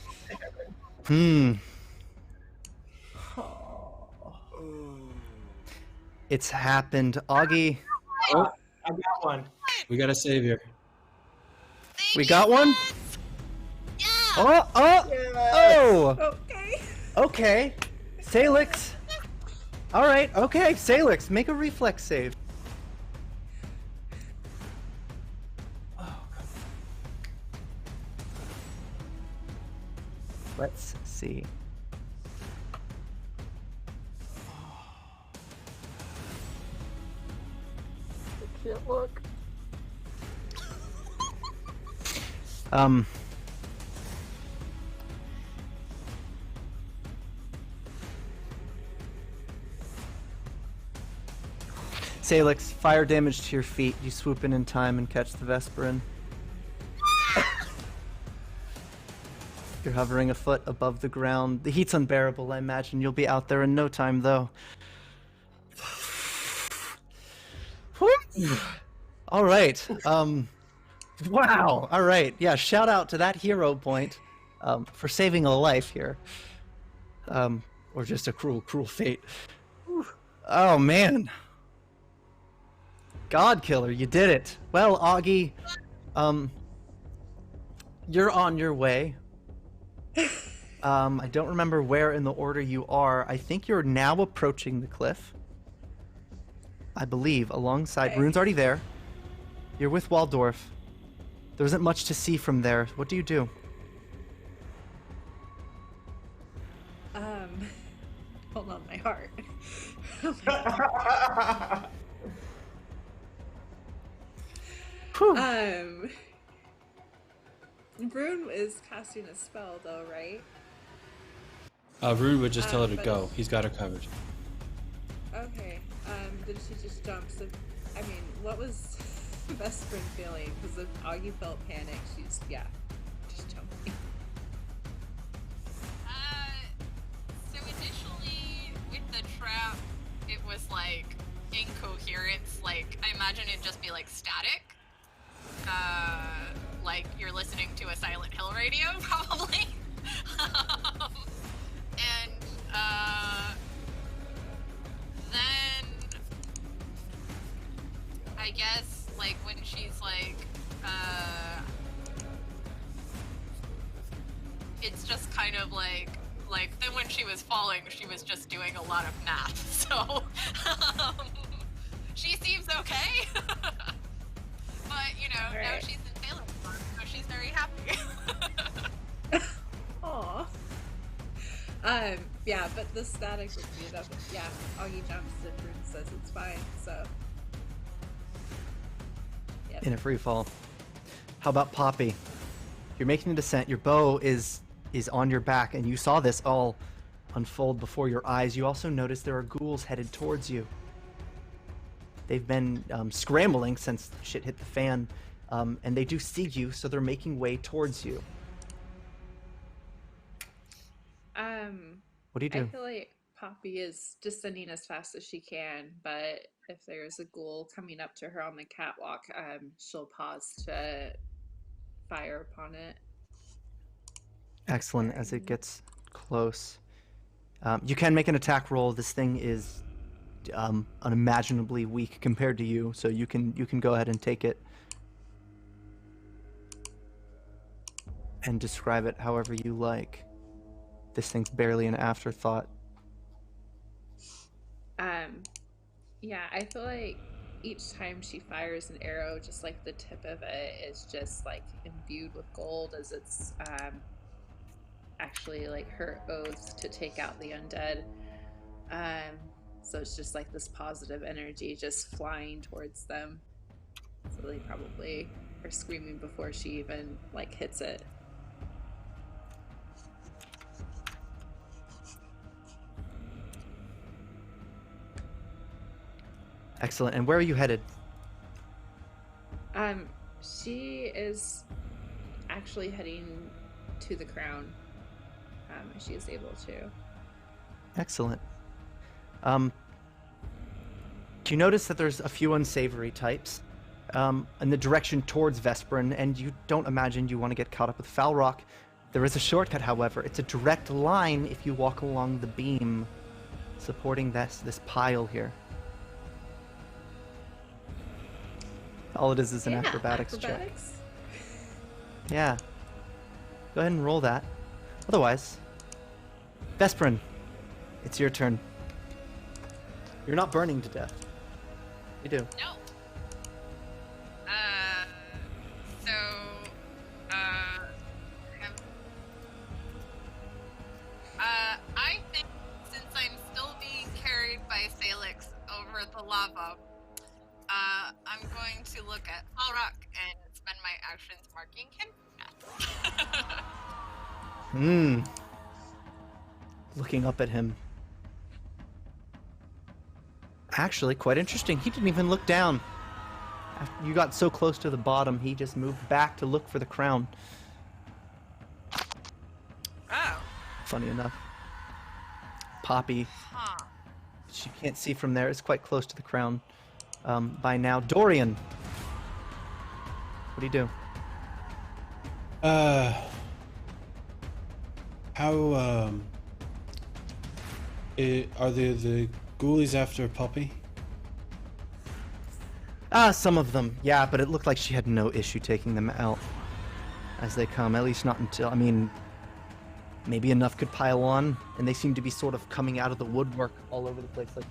It's happened. Augie, Oh, I got one. We got a savior. we got one? Yeah. Oh! Okay. Okay. Sailix. All right, okay. Sailix, make a reflex save. Let's see. I can't look. Sailix, fire damage to your feet. You swoop in time and catch the Vesperin. You're hovering a foot above the ground. The heat's unbearable, I imagine. You'll be out there in no time, though. All right. Wow. All right. Yeah, shout out to that hero point for saving a life here. Or just a cruel, cruel fate. Oh, man. God Killer, you did it. Well, Augie, you're on your way. I don't remember where in the order you are. I think you're now approaching the cliff. I believe, alongside... Okay. Rune's already there. You're with Waldorff. There isn't much to see from there. What do you do? Hold on, my heart. Oh my God. Whew. Rune is casting a spell though, right? Rune would just tell her to but- go. He's got her covered. Okay. Did she just jump? So, I mean, what was the best friend feeling? Because if Augie felt panic, she's just jumping. So initially with the trap, it was like incoherence. Like I imagine it'd just be like static. Like you're listening to a Silent Hill radio, probably. And then I guess like when she's like, it's just kind of like then when she was falling, she was just doing a lot of math. So she seems okay. But, you know, now Right. she's in Sailor form, so she's very happy. Aw. Yeah, but the static would be enough. Yeah, Augie jumps and Rune says it's fine, so. Yep. In a free fall. How about Poppy? You're making a descent. Your bow is on your back, and you saw this all unfold before your eyes. You also notice there are ghouls headed towards you. They've been scrambling since shit hit the fan, and they do see you, so they're making way towards you. What do you I do? feel like Poppy is descending as fast as she can, but if there's a ghoul coming up to her on the catwalk, she'll pause to fire upon it. Excellent. As it gets close, you can make an attack roll. This thing is unimaginably weak compared to you, so you can go ahead and take it and describe it however you like. This thing's barely an afterthought. Yeah, I feel like each time she fires an arrow, just like the tip of it is just like imbued with gold, as it's actually like her oath to take out the undead. So it's just like this positive energy just flying towards them. So they probably are screaming before she even like hits it. Excellent. And where are you headed? She is actually heading to the crown. She is able to. Excellent. Do you notice that there's a few unsavory types in the direction towards Vesperin, and you don't imagine you want to get caught up with Foul Rock. There is a shortcut, however. It's a direct line if you walk along the beam supporting this pile here. All it is an acrobatics check. Yeah. Go ahead and roll that. Otherwise, Vesperin, it's your turn. You're not burning to death. You do. No. I think since I'm still being carried by Sailix over the lava, I'm going to look at Falrock and spend my actions marking him. Looking up at him. Actually, quite interesting. He didn't even look down. After you got so close to the bottom, he just moved back to look for the crown. Oh. Funny enough. Poppy, she can't see from there, is quite close to the crown by now. Dorian, what do you do? Are the ghoulies after Poppy? Some of them, yeah, but it looked like she had no issue taking them out as they come, at least not until, I mean, maybe enough could pile on, and they seem to be sort of coming out of the woodwork all over the place, like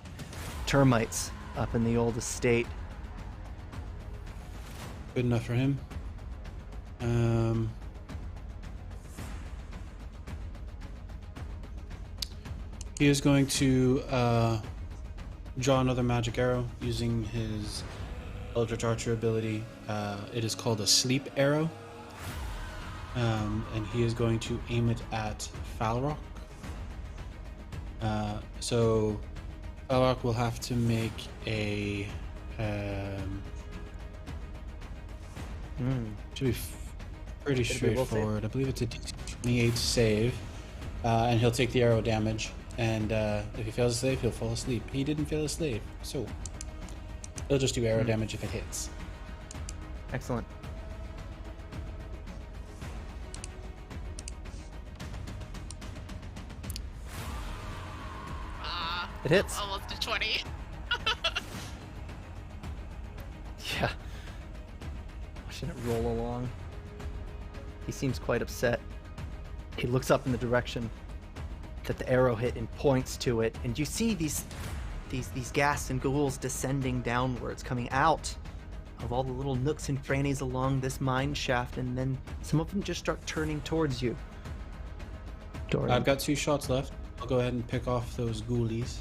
termites up in the old estate. Good enough for him. He is going to draw another magic arrow using his Eldritch Archer ability. It is called a sleep arrow. And he is going to aim it at Falrock. So Falrock will have to make a should be pretty straightforward. I believe it's a D28 save, and he'll take the arrow damage. And if he fails to save, he'll fall asleep. He didn't fail asleep, so he'll just do arrow damage if it hits. Excellent. It hits. Almost a 20. Yeah. Watching it roll along. He seems quite upset. He looks up in the direction that the arrow hit and points to it, and you see these ghasts and ghouls descending downwards, coming out of all the little nooks and crannies along this mine shaft, and then some of them just start turning towards you. Dorian. I've got 2 shots left. I'll go ahead and pick off those ghoulies.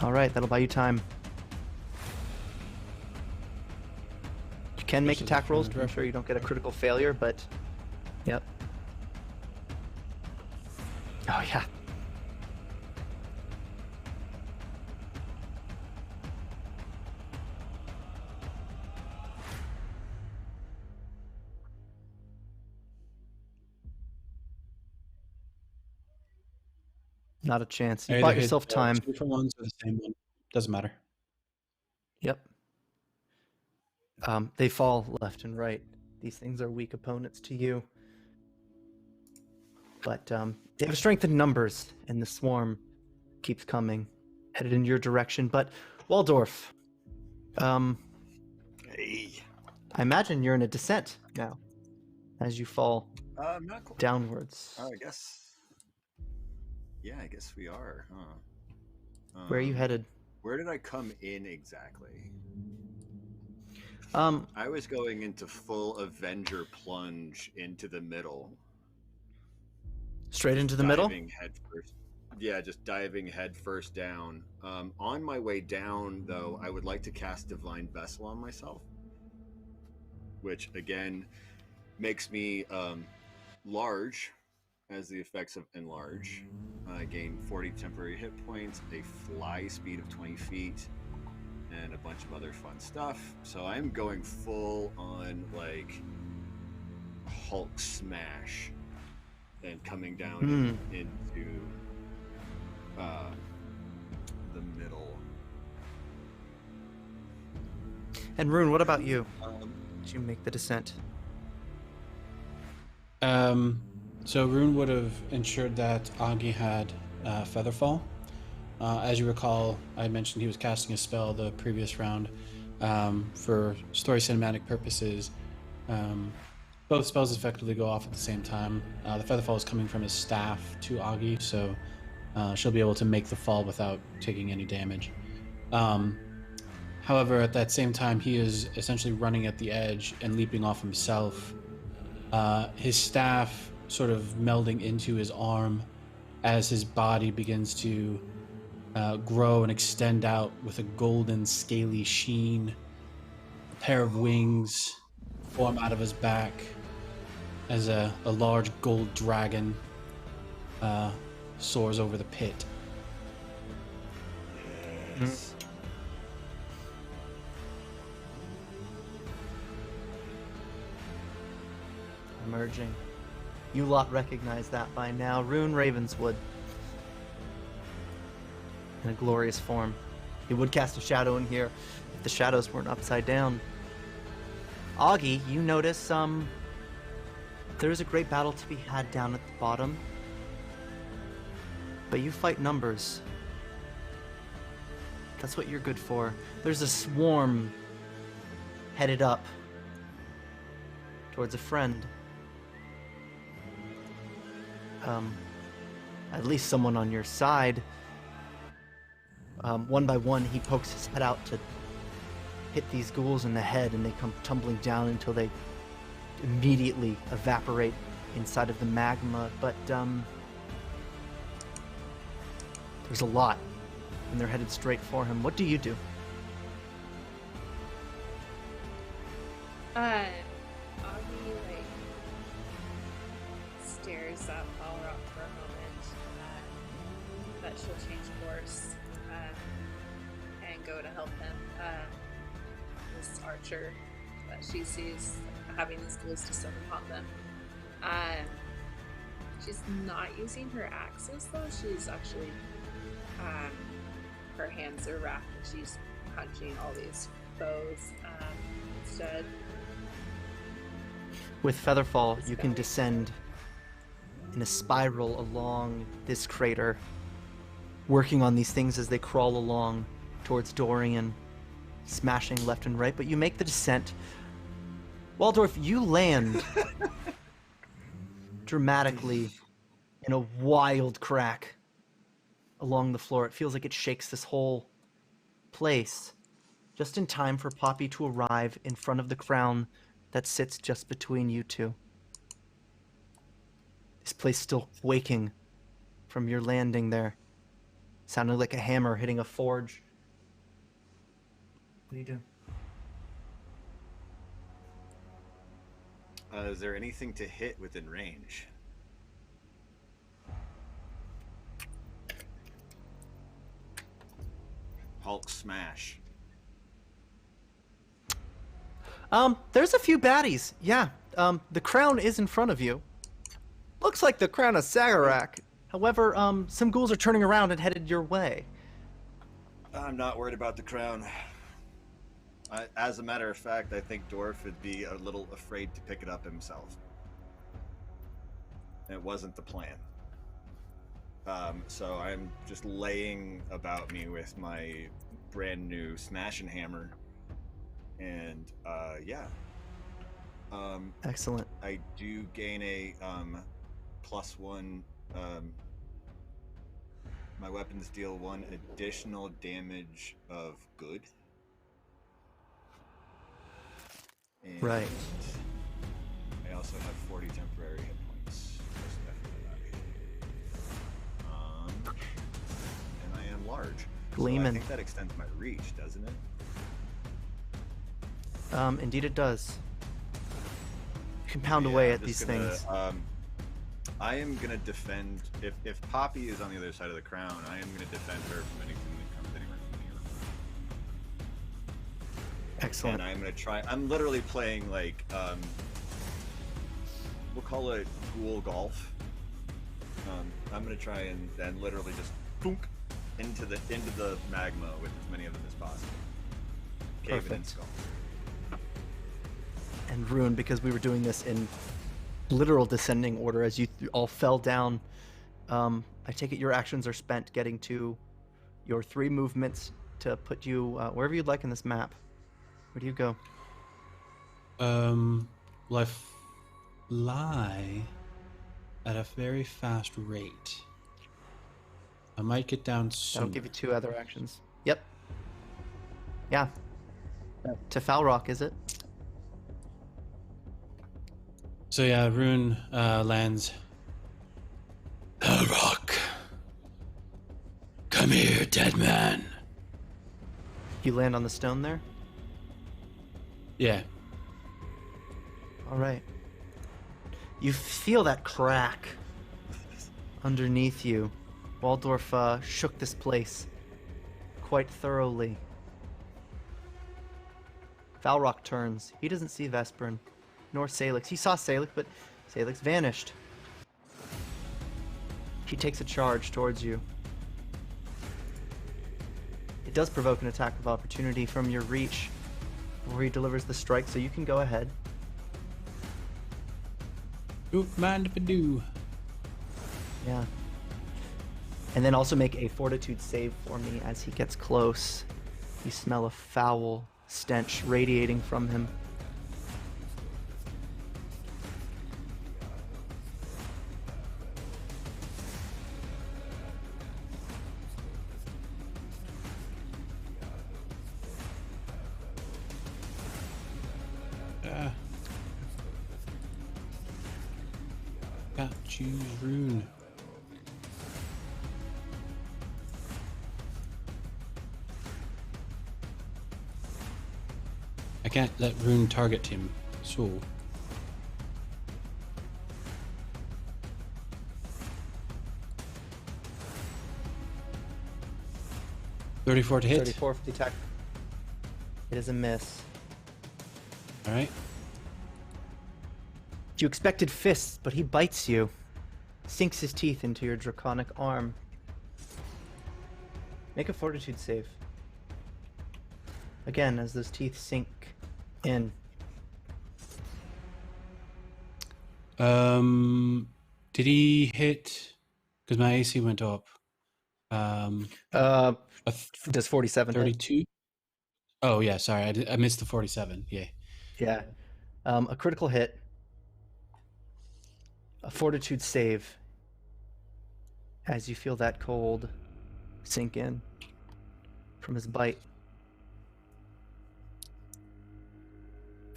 All right, that'll buy you time. You can make attack rolls to ensure you don't get a critical failure, but yep. Oh yeah. Not a chance. You bought yourself time. 2 for 1s or the same one. Doesn't matter. Yep. They fall left and right. These things are weak opponents to you. But they have strength in numbers, and the swarm keeps coming, headed in your direction. But Waldorff, Hey. I imagine you're in a descent now, as you fall Not quite. downwards. I guess. Yeah, I guess we are, huh? Where are you headed? Where did I come in exactly? I was going into full Avenger plunge into the middle. straight into the middle. Diving head first. Yeah, just diving head first down. On my way down, though, I would like to cast Divine Vessel on myself, which again makes me large, as the effects of enlarge. I gain 40 temporary hit points, a fly speed of 20 feet, and a bunch of other fun stuff. So I'm going full on like Hulk smash and coming down into the middle. And Rune, what about you? Did you make the descent? So Rune would have ensured that Aghi had Featherfall. As you recall, I mentioned he was casting a spell the previous round. For story cinematic purposes, both spells effectively go off at the same time. The Featherfall is coming from his staff to Aghi, so she'll be able to make the fall without taking any damage. However, at that same time, he is essentially running at the edge and leaping off himself. His staff sort of melding into his arm as his body begins to grow and extend out with a golden scaly sheen. A pair of wings form out of his back as a large gold dragon soars over the pit. Yes. Emerging. You lot recognize that by now. Rune Ravenswood. In a glorious form. He would cast a shadow in here if the shadows weren't upside down. Aghi, you notice there is a great battle to be had down at the bottom. But you fight numbers. That's what you're good for. There's a swarm headed up towards a friend. At least someone on your side. One by one, he pokes his head out to hit these ghouls in the head, and they come tumbling down until they immediately evaporate inside of the magma. But there's a lot, and they're headed straight for him. What do you do? Augie, stares at Balrog for a moment, but she'll change course and go to help him. This archer that she sees having these ghouls descend upon them. She's not using her axes though. She's actually her hands are wrapped and she's punching all these foes instead. With Featherfall, you can descend in a spiral along this crater, working on these things as they crawl along towards Dorian, smashing left and right, but you make the descent. Waldorff, you land dramatically in a wild crack along the floor. It feels like it shakes this whole place, just in time for Poppy to arrive in front of the crown that sits just between you two. This place still quaking from your landing there. Sounded like a hammer hitting a forge. What do you do? Is there anything to hit within range? Hulk smash. There's a few baddies. Yeah. The crown is in front of you. Looks like the crown of Sagarak. However, some ghouls are turning around and headed your way. I'm not worried about the crown. As a matter of fact, I think Dorf would be a little afraid to pick it up himself. It wasn't the plan. So I'm just laying about me with my brand new smash and hammer. And yeah. Excellent. I do gain a +1. My weapons deal 1 additional damage of good. And Right. I also have 40 temporary hit points. Most definitely. Gleaming. I think that extends my reach, doesn't it? Indeed it does. You can pound Yeah, away I'm at these just gonna, things. I am gonna defend. If Poppy is on the other side of the crown, I am gonna defend her from anything that comes anywhere from here. Excellent. And I'm gonna try. I'm literally playing like we'll call it ghoul golf. I'm gonna try and literally just boonk into the magma with as many of them as possible. Cave it in Perfect. skull. And Rune, because we were doing this in literal descending order as you all fell down, I take it your actions are spent getting to your 3 movements to put you wherever you'd like in this map. Where do you go? Well, I fly at a very fast rate. I might get down soon. That'll give you 2 other actions. Yep. Yeah. To Falrock, is it? So yeah, Rune lands. Rock. Come here, dead man. You land on the stone there? Yeah. All right. You feel that crack underneath you. Waldorff shook this place quite thoroughly. Falrock turns. He doesn't see Vespern, nor Sailix. He saw Sailix, but Sailix vanished. He takes a charge towards you. It does provoke an attack of opportunity from your reach before he delivers the strike, so you can go ahead. Don't mind if I do. Yeah. And then also make a fortitude save for me as he gets close. You smell a foul stench radiating from him. Can't choose Rune. I can't let Rune target him, so... $34 to hit. 34 for the attack. It is a miss. Alright. You expected fists, but he bites you. Sinks his teeth into your draconic arm. Make a fortitude save. Again, as those teeth sink in. Did he hit? Because my AC went up. Does 47 hit? 32? Oh, yeah, sorry. I missed the 47. Yeah. Yeah. A critical hit. A fortitude save. As you feel that cold sink in from his bite.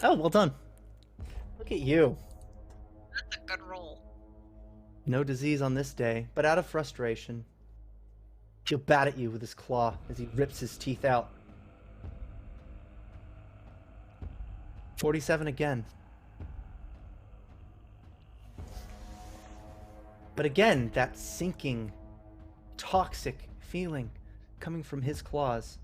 Oh, well done. Look at you. That's a good roll. No disease on this day, but out of frustration, he'll bat at you with his claw as he rips his teeth out. 47 again. But again, that sinking, toxic feeling coming from his claws.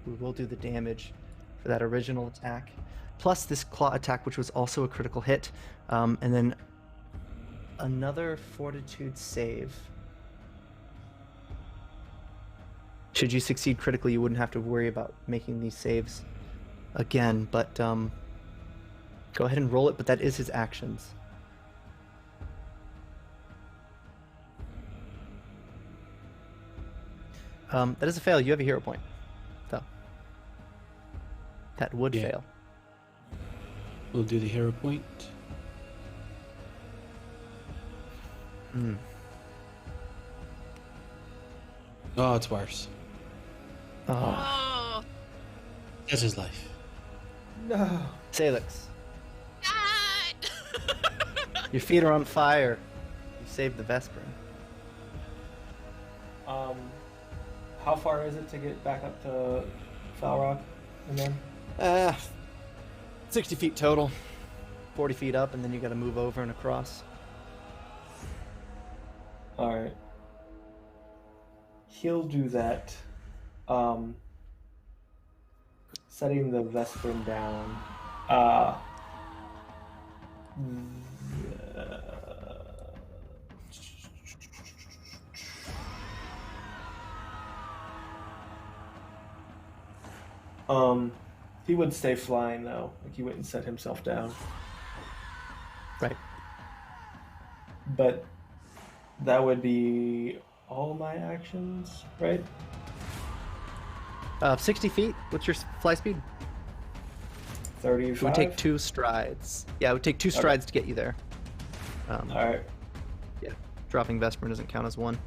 We will do the damage for that original attack. Plus this claw attack, which was also a critical hit. And then another fortitude save. Should you succeed critically, you wouldn't have to worry about making these saves again. But go ahead and roll it, but that is his actions. That is a fail. You have a hero point, though. That would fail. We'll do the hero point. Oh, it's worse. Oh, Oh, That's his life. No. Sailix, God! your feet are on fire. You saved the Vespern. How far is it to get back up to Foul Rock and then? 60 feet total. 40 feet up, and then you got to move over and across. All right. He'll do that. Setting the Vesprin down. He would stay flying though. Like he wouldn't set himself down. Right. But that would be all my actions, right? 60 feet. What's your fly speed? 35? It would take 2 strides. Yeah, it would take 2 strides to get you there. Alright. Yeah, dropping Vesper doesn't count as one.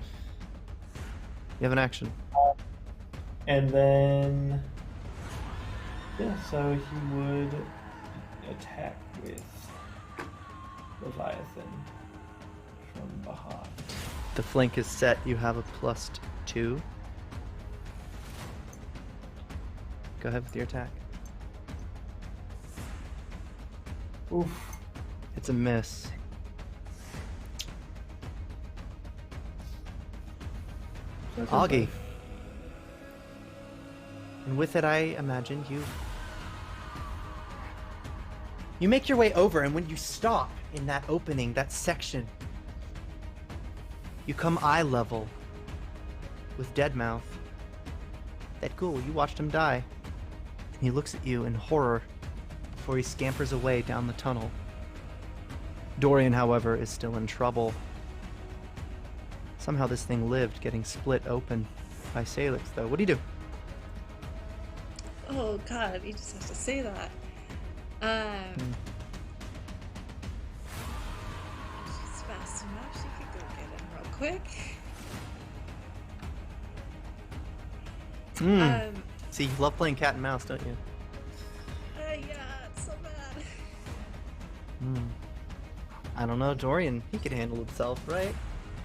You have an action. And then... yeah, so he would attack with Leviathan from behind. The flank is set. You have a +2. Go ahead with your attack. Oof. It's a miss. Aghi. And with it, I imagine you make your way over, and when you stop in that opening, that section, you come eye level with Deadmouth. That ghoul, you watched him die. And he looks at you in horror before he scampers away down the tunnel. Dorian, however, is still in trouble. Somehow this thing lived, getting split open by Sailix, though. What do you do? Oh god, you just have to say that. She's fast enough, she could go get him real quick. See, you love playing cat and mouse, don't you? Yeah, it's so bad. I don't know, Dorian, he could handle himself, right?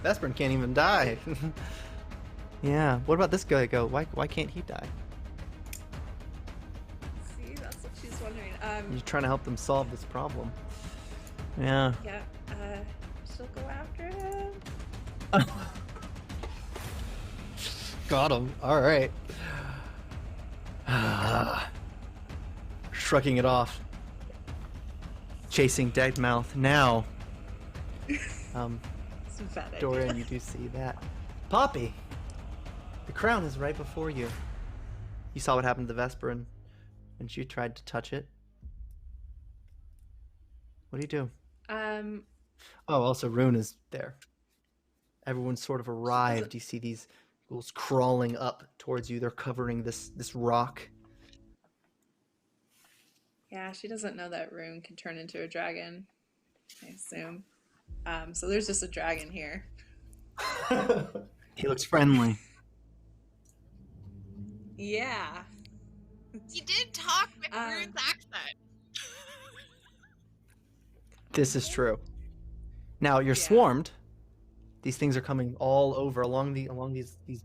Vesprin can't even die. Yeah, what about this guy go? Why can't he die? See, that's what she's wondering. You're trying to help them solve this problem. Yeah. Yeah, she'll go after him. Got him. All right. Shrugging it off. Chasing Deadmouth. Now. Synthetic. Dorian, you do see that. Poppy! The crown is right before you. You saw what happened to the Vesperin when she tried to touch it. What do you do? Oh, also Rune is there. Everyone's sort of arrived. You see these ghouls crawling up towards you. They're covering this rock. Yeah, she doesn't know that Rune can turn into a dragon, I assume. So there's just a dragon here. He looks friendly. Yeah. You did talk with Rune's accent. This is true. Now you're swarmed. These things are coming all over along these these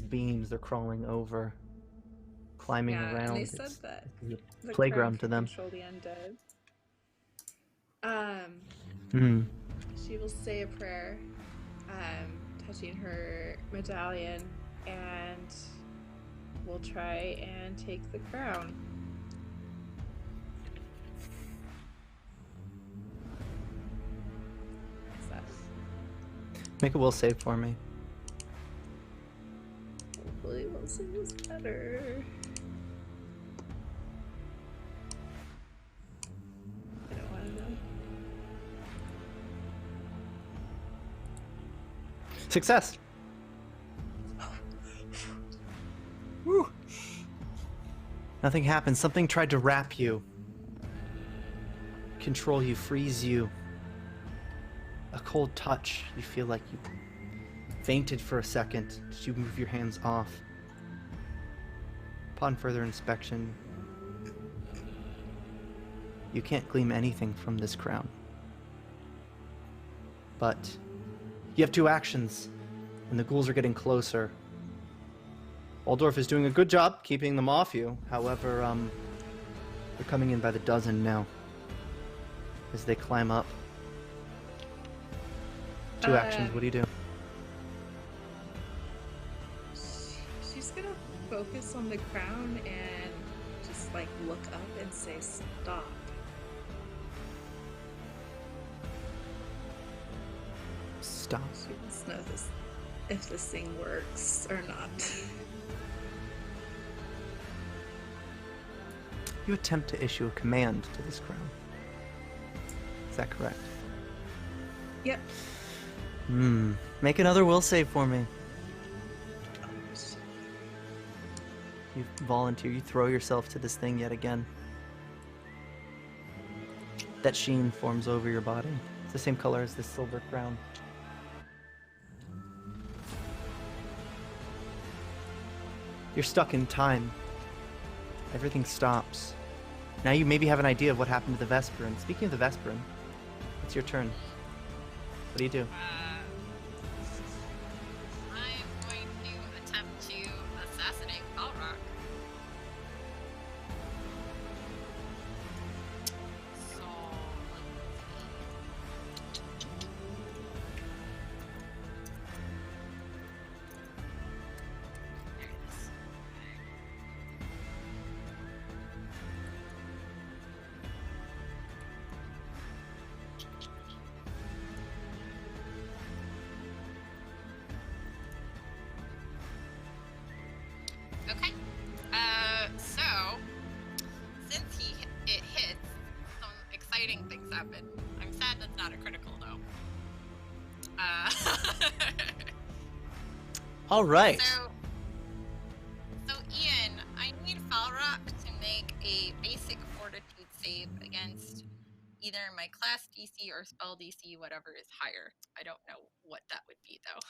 beams. They're crawling over, climbing around. And they said that It's the playground to crown them. can control the undead. Hmm. She will say a prayer, touching her medallion, and we'll try and take the crown. What's that? Make a will save for me. Hopefully we'll see this better. I don't want to know. Success. Woo. Nothing happened. Something tried to wrap you, control you, freeze you. A cold touch. You feel like you fainted for a second as you move your hands off. Upon further inspection, you can't glean anything from this crown. But you have 2 actions. and the ghouls are getting closer. Waldorff is doing a good job keeping them off you. However, they're coming in by the dozen now as they climb up. Two actions. What do you do? She's gonna focus on the crown and just like look up and say stop. Stop. She wants to know if this thing works or not. You attempt to issue a command to this crown. Is that correct? Yep. Make another will save for me. You volunteer, you throw yourself to this thing yet again. That sheen forms over your body. It's the same color as this silver crown. You're stuck in time. Everything stops. Now you maybe have an idea of what happened to the Vesperin. Speaking of the Vesperin, it's your turn. What do you do? I'm going to attempt to assassinate Balrog. So, there it is. Okay. So since it hits, some exciting things happen. I'm sad that's not a critical though. All right. So Ian, I need Falrock to make a basic fortitude save against either my class DC or spell DC, whatever is higher. I don't know what that would be though.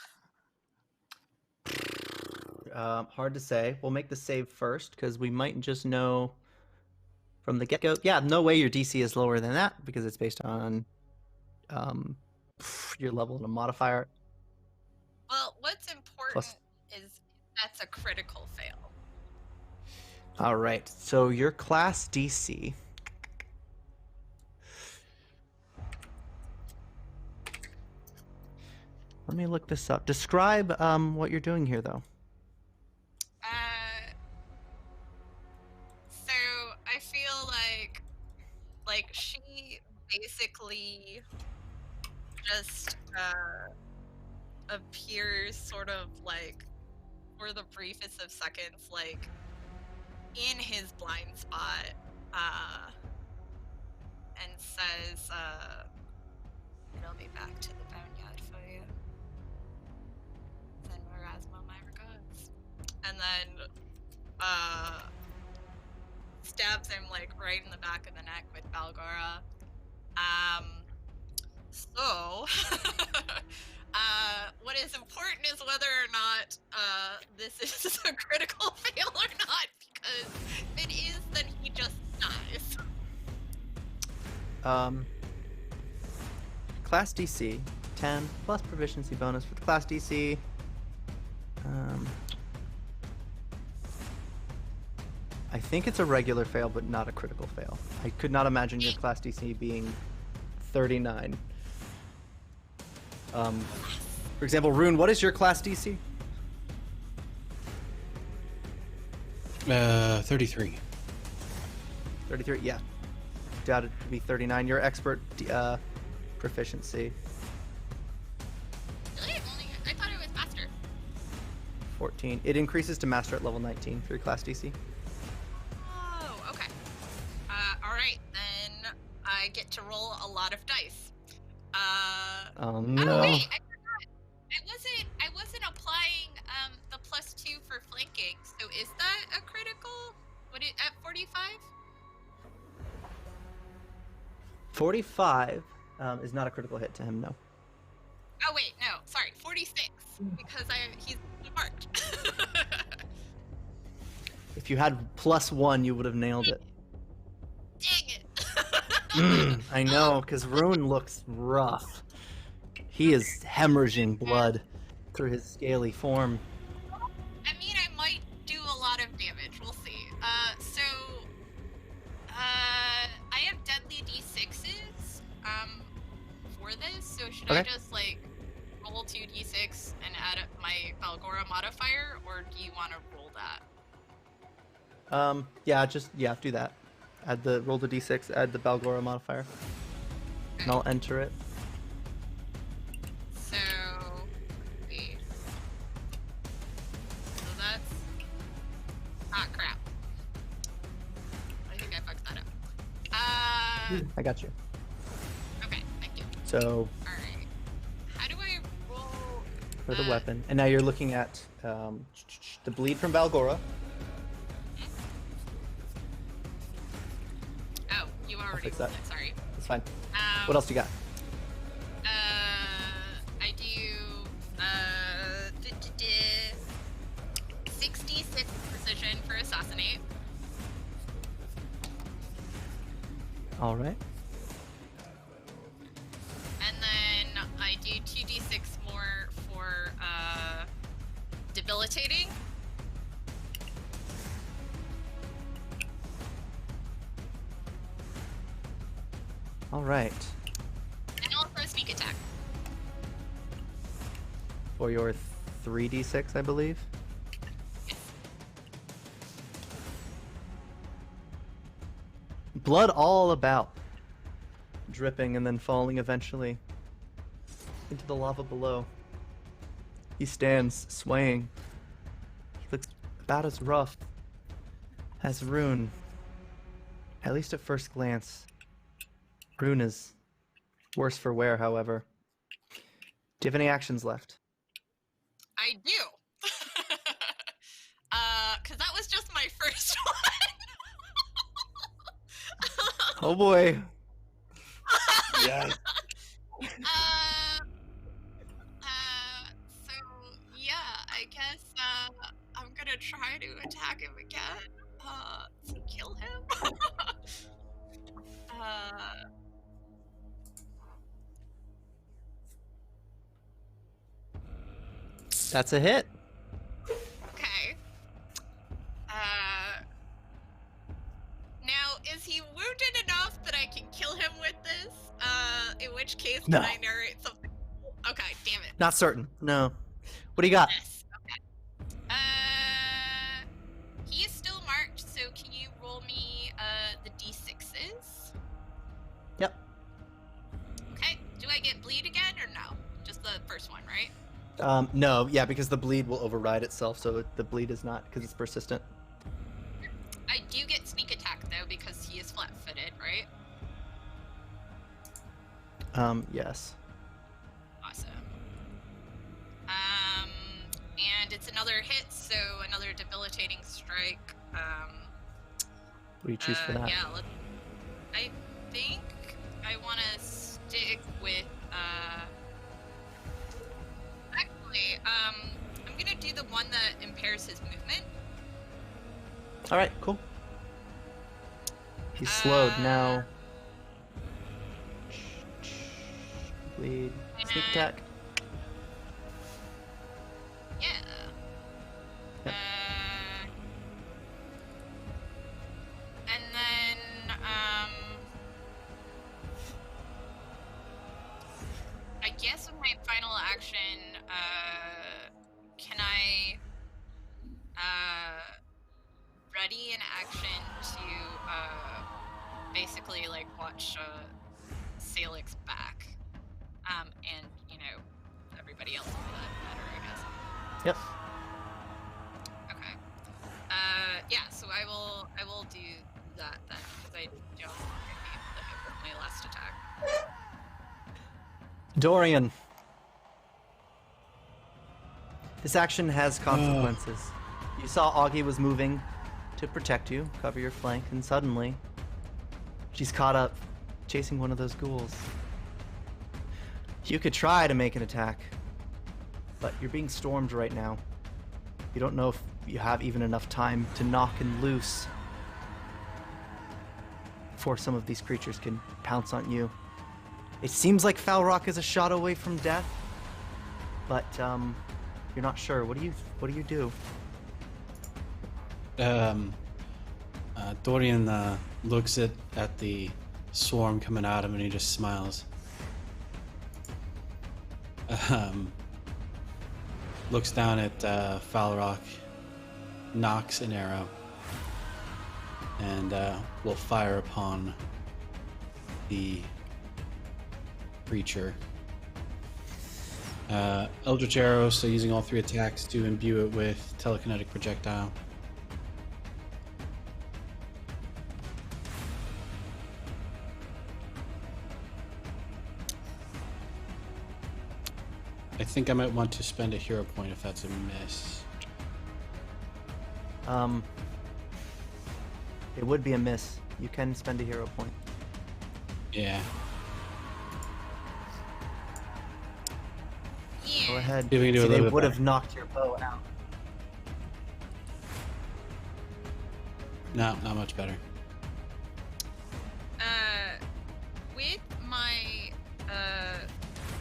Hard to say. We'll make the save first because we might just know from the get-go. Yeah, no way your DC is lower than that because it's based on your level and a modifier. Well, what's important Plus- is that's a critical fail. All right. So your class DC. Let me look this up. Describe what you're doing here, though. So I feel like she basically just appears sort of like for the briefest of seconds, like in his blind spot, and says, "I'll be back to the boneyard for you. Send Marasma my regards." And then stabs him like right in the back of the neck with Balgora. So what is important is whether or not this is a critical fail or not, because if it is, then he just dies. Class DC 10 plus proficiency bonus for the class DC. I think it's a regular fail, but not a critical fail. I could not imagine your class DC being 39. For example, Rune, what is your class DC? 33. 33, yeah. Doubt it to be 39. Your expert proficiency. Really? I thought it was master. 14. It increases to master at level 19 for your class DC. Oh, okay. Alright, then I get to roll a lot of dice. Oh no. Oh wait, I forgot. I wasn't applying the +2 for flanking. So is that a critical? Would it at 45? 45 is not a critical hit to him, no. Oh wait, no, sorry, 46 because he's marked. If you had +1, you would have nailed it. Dang it! I know, because Rune looks rough. He is hemorrhaging blood. through his scaly form. I mean, I might do a lot of damage. We'll see. I have deadly d6s for this. So should I Okay. just like roll 2d6 and add up my Balgora modifier, or do you want to roll that? Yeah, do that. Roll the d6, add the Balgora modifier, and I'll enter it. So, wait. So that's... Ah, crap. I think I fucked that up. I got you. Okay, thank you. So Alright. How do I roll... for the weapon, and now you're looking at the bleed from Balgora. Oh, you already fix rolled that. it, sorry. That's fine. What else you got? I do 66 precision for assassinate. All right. And then I do 2d6 more for debilitating. All right. And also a sneak attack. For your 3d6, I believe. Blood all about, dripping and then falling eventually into the lava below. He stands, swaying. He looks about as rough as Rune. At least at first glance. Rune is worse for wear, however. Do you have any actions left? I do. Cause that was just my first one. Oh boy. Yes. So yeah, I guess I'm gonna try to attack him again. To kill him. That's a hit. Okay. Now, is he wounded enough that I can kill him with this? In which case, No. can I narrate something? Okay, damn it. Not certain. No. What do you got? Yes. Okay. He is still marked, so can you roll me the d6s? Yep. Okay. Do I get bleed again or no? Just the first one, right? No, yeah, because the bleed will override itself, so the bleed is not, because it's persistent. I do get sneak attack though because he is flat-footed, right? Yes. Awesome. And it's another hit, so another debilitating strike. What do you choose for that? Yeah, I think I want to stick with, actually, I'm gonna do the one that impairs his movement. All right, cool. He's slowed now. Bleed. Sneak attack. Yeah. Yep. And then, I guess with my final action, can I, ready an action to, basically, like, watch, Sailix back, and, you know, everybody else for that matter, I guess. Yep. Okay. Yeah, so I will do that then, because I don't want to be able to hit with my last attack. Dorian. This action has consequences. You saw Aghi was moving to protect you, cover your flank, and suddenly she's caught up chasing one of those ghouls. You could try to make an attack, but you're being stormed right now. You don't know if you have even enough time to knock and loose before some of these creatures can pounce on you. It seems like Falrock is a shot away from death, but You're not sure. What do you do? Dorian looks at the swarm coming at him and he just smiles. Looks down at Falrock, knocks an arrow, and will fire upon the creature. Eldritch arrow, so using all 3 attacks to imbue it with telekinetic projectile. I think I might want to spend a hero point if that's a miss. It would be a miss. You can spend a hero point. Yeah. Yeah. Go ahead. See if we can do a See, little they bit would have better. knocked your bow out. No, not much better. With my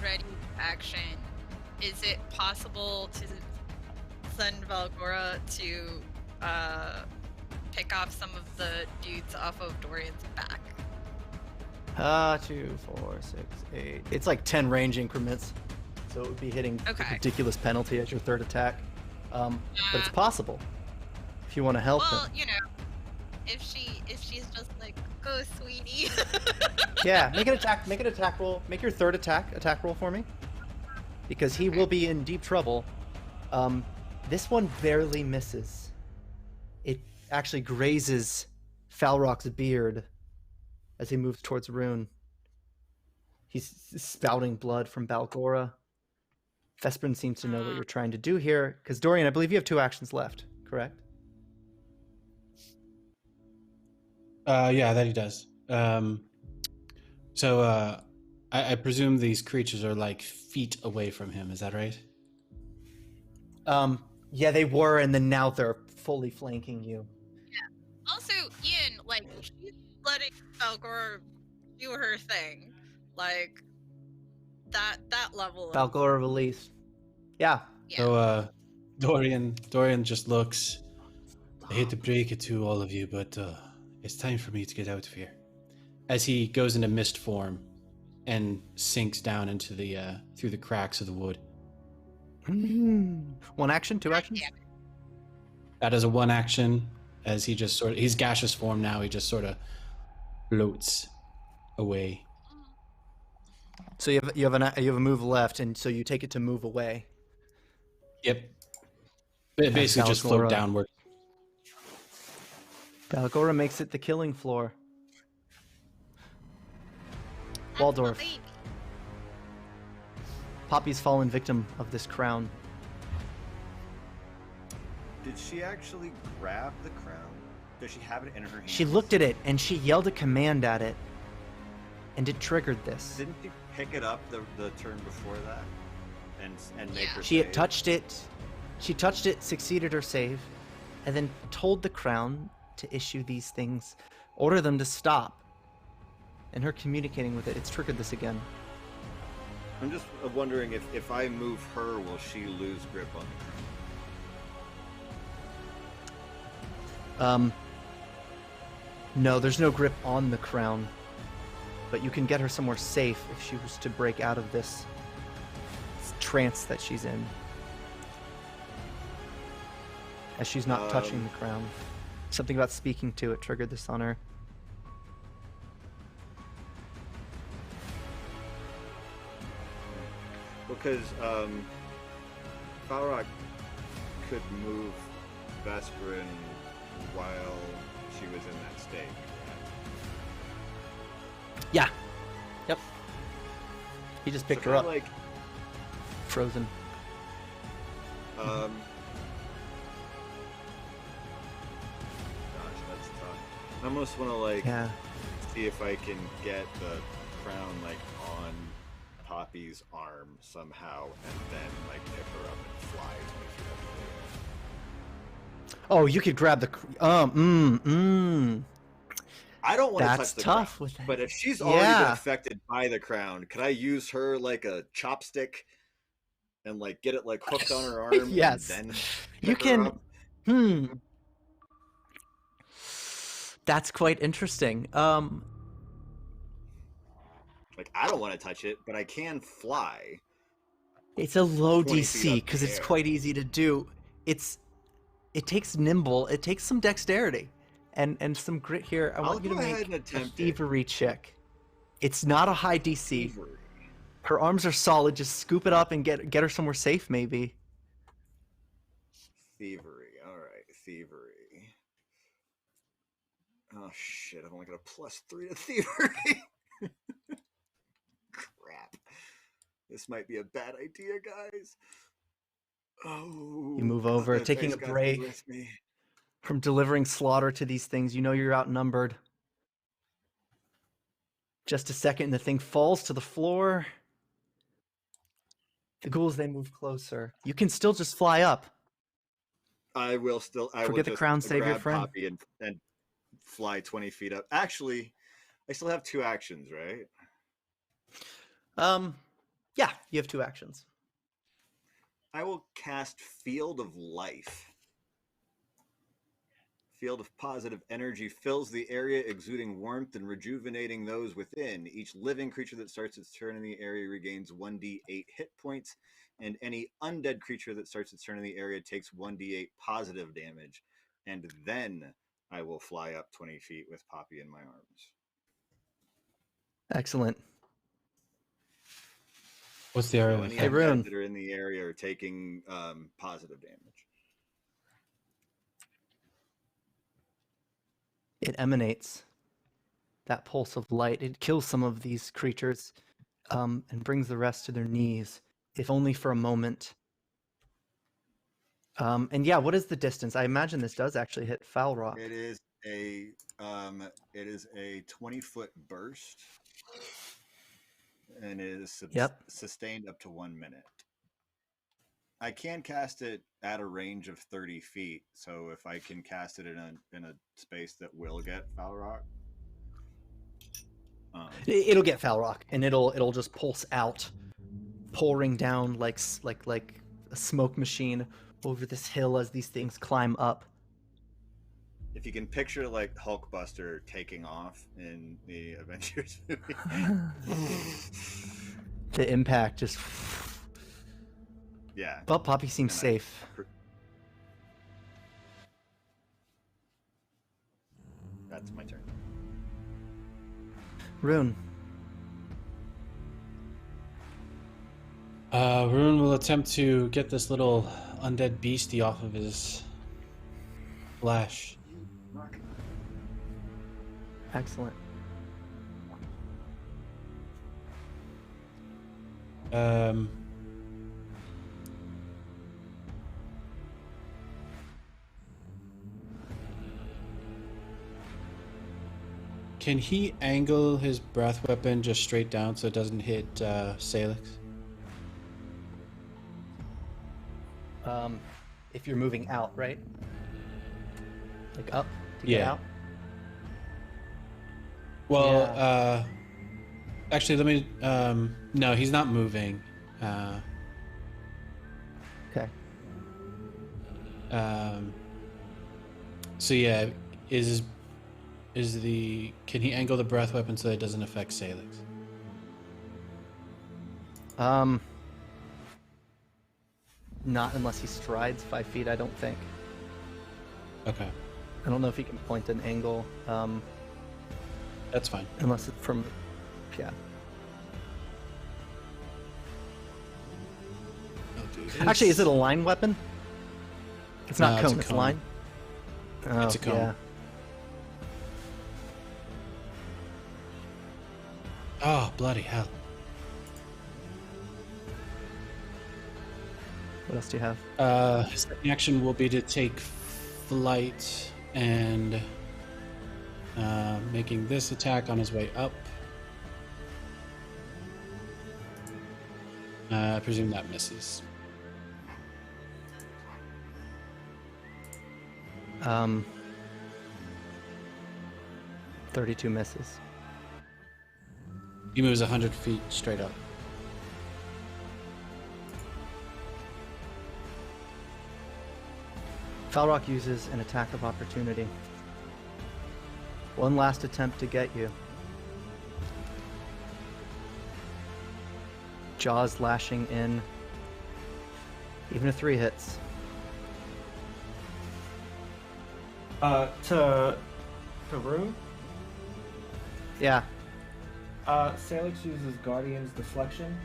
ready action, is it possible to send Valgora to pick off some of the dudes off of Dorian's back? 2, 4, 6, 8. It's like 10 range increments, so it would be hitting a Okay. ridiculous penalty as your 3rd attack. But it's possible if you want to help Well, him. you know, if she's just like, go, sweetie. Yeah, make an attack roll. Make your 3rd attack roll for me, because he will be in deep trouble. This one barely misses. It actually grazes Falrock's beard as he moves towards Rune. He's spouting blood from Balgora. Vesperin seems to know what you're trying to do here, because Dorian, I believe you have 2 actions left, correct? Yeah, that he does. So I presume these creatures are like feet away from him. Is that right? Yeah, they were, and then now they're fully flanking you. Also, Ian, like, she's letting Valgora do her thing. Like, that level of... Balgora release. Yeah. Yeah. So Dorian just looks. I hate to break it to all of you, but it's time for me to get out of here. As he goes into mist form and sinks down into the through the cracks of the wood. 1 action, 2 actions? Yeah. That is a 1 action. As he just he's gaseous form now. He just sort of floats away. So you have a move left, and so you take it to move away. Yep. It basically just float Balgora. downward. Balgora makes it the killing floor. That's Waldorff. the baby. Poppy's fallen victim of this crown. Did she actually grab the crown? Does she have it in her hand? She looked at it and she yelled a command at it, and it triggered this. Didn't she pick it up the turn before that? And make Yeah. her She had save? touched it. She touched it, succeeded her save, and then told the crown to issue these things, order them to stop. And her communicating with it, it's triggered this again. I'm just wondering if I move her, will she lose grip on the crown? No, there's no grip on the crown, but you can get her somewhere safe if she was to break out of this trance that she's in, as she's not touching the crown. Something about speaking to it triggered this on her. Because Falrock could move Vesperin while she was in that state. Yeah. Yep. He just picked So her up, kinda like, frozen. gosh, that's tough. I almost want to like Yeah. see if I can get the crown like on Poppy's arm somehow, and then like pick her up and fly 20 feet up in the air. Oh, you could grab the. I don't want to That's touch the tough crown, with that. but if she's already Yeah. been affected by the crown, could I use her like a chopstick and like get it like hooked on her arm. Yes. And then You pick her can. up? That's quite interesting. Like I don't want to touch it, but I can fly. It's a low 20 feet DC up in because the it's air. quite easy to do. It takes nimble. It takes some dexterity, and some grit here. I I'll want you to go ahead make and a attempt it. thievery check. It's not a high DC. Thievery. Her arms are solid. Just scoop it up and get her somewhere safe, maybe. Thievery. All right, thievery. Oh shit! I've only got a +3 to thievery. Crap. This might be a bad idea, guys. Oh. You move over, the taking dice a gods be break with me. from delivering slaughter to these things. You know you're outnumbered. Just a second, and the thing falls to the floor. The ghouls, they move closer. You can still just fly up. I will still. I will Forget the just crown, save your grab friend. Poppy and fly 20 feet up. Actually, I still have 2 actions, right? Yeah, you have 2 actions. I will cast Field of Life. Field of positive energy fills the area, exuding warmth and rejuvenating those within. Each living creature that starts its turn in the area regains 1d8 hit points, and any undead creature that starts its turn in the area takes 1d8 positive damage. And then I will fly up 20 feet with Poppy in my arms. Excellent. What's the area? So any Hey, undead Rune. that are in the area are taking positive damage. It emanates that pulse of light. It kills some of these creatures and brings the rest to their knees, if only for a moment. And yeah, what is the distance? I imagine this does actually hit Foul Rock. It is a 20-foot burst, and it is Yep. sustained up to 1 minute. I can cast it at a range of 30 feet, so if I can cast it in a space that will get Foul Rock, It'll get Foul Rock, and it'll just pulse out, pouring down like a smoke machine over this hill as these things climb up. if you can picture like Hulkbuster taking off in the Avengers movie. The impact just. Yeah. But Poppy seems And safe. That's my turn. Rune. Rune will attempt to get this little undead beastie off of his flesh. Excellent. Can he angle his breath weapon just straight down so it doesn't hit Sailix? If you're moving out, right? Like up to get Yeah. out? Well, Yeah. actually, let me. No, he's not moving. Okay. So yeah, can he angle the breath weapon so that it doesn't affect Sailix? Not unless he strides 5 feet, I don't think. Okay, I don't know if he can point an angle, that's fine. unless it's from, yeah. I'll do this. Actually, is it a line weapon? It's not No, it's a cone, it's cone. line. Oh, It's a cone. Yeah. Oh, bloody hell. What else do you have? Second action will be to take flight and making this attack on his way up. I presume that misses. 32 misses. He moves 100 feet straight up. Falrock uses an attack of opportunity. One last attempt to get you. Jaws lashing in. Even a 3 hits. To Rune, Yeah. Sailix uses Guardian's Deflection.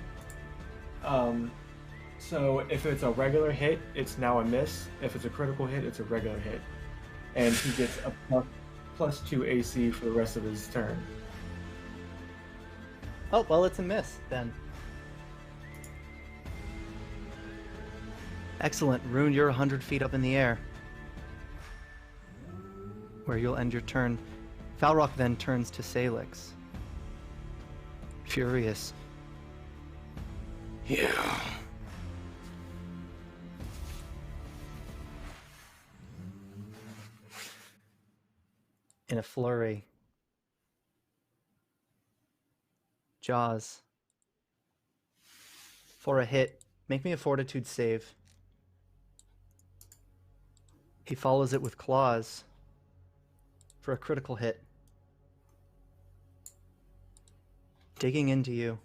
So if it's a regular hit, it's now a miss. If it's a critical hit, it's a regular hit. And he gets a +2 AC for the rest of his turn. Oh, well, it's a miss, then. Excellent. Rune, you're 100 feet up in the air, where you'll end your turn. Falrock then turns to Sailix. Furious. Yeah. In a flurry, Jaws. For a hit, make me a fortitude save. He follows it with claws for a critical hit. Digging into you.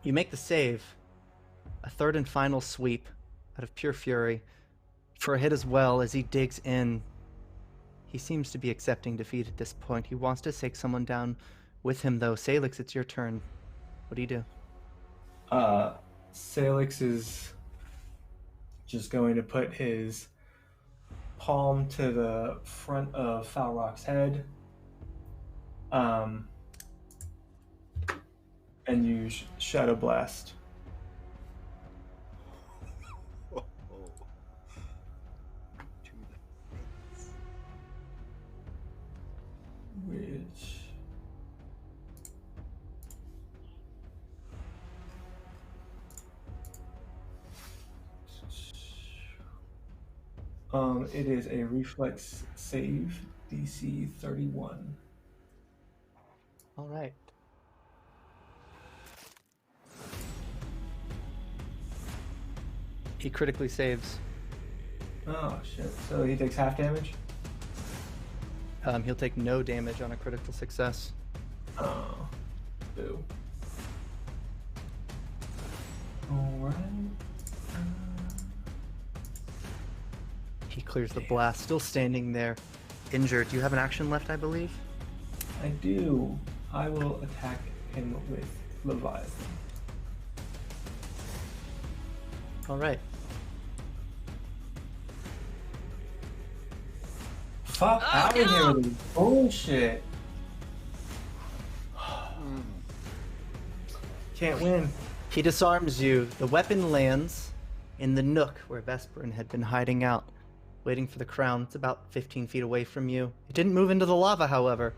You make the save. A third and final sweep out of pure fury. For a hit as well, as he digs in. He seems to be accepting defeat at this point. He wants to take someone down with him, though. Sailix, it's your turn. What do you do? Sailix is just going to put his palm to the front of Falrock's head. And use Shadow Blast. Which it is a reflex save, DC 31. All right. He critically saves. Oh shit! So he takes half damage. He'll take no damage on a critical success. Oh, boo. All right. He clears the blast, still standing there, injured. Do you have an action left, I believe? I do. I will attack him with Leviathan. All right. Fuck Oh, out of no. here with this bullshit. Can't win. He disarms you. The weapon lands in the nook where Vesperin had been hiding out, waiting for the crown. It's about 15 feet away from you. It didn't move into the lava, however.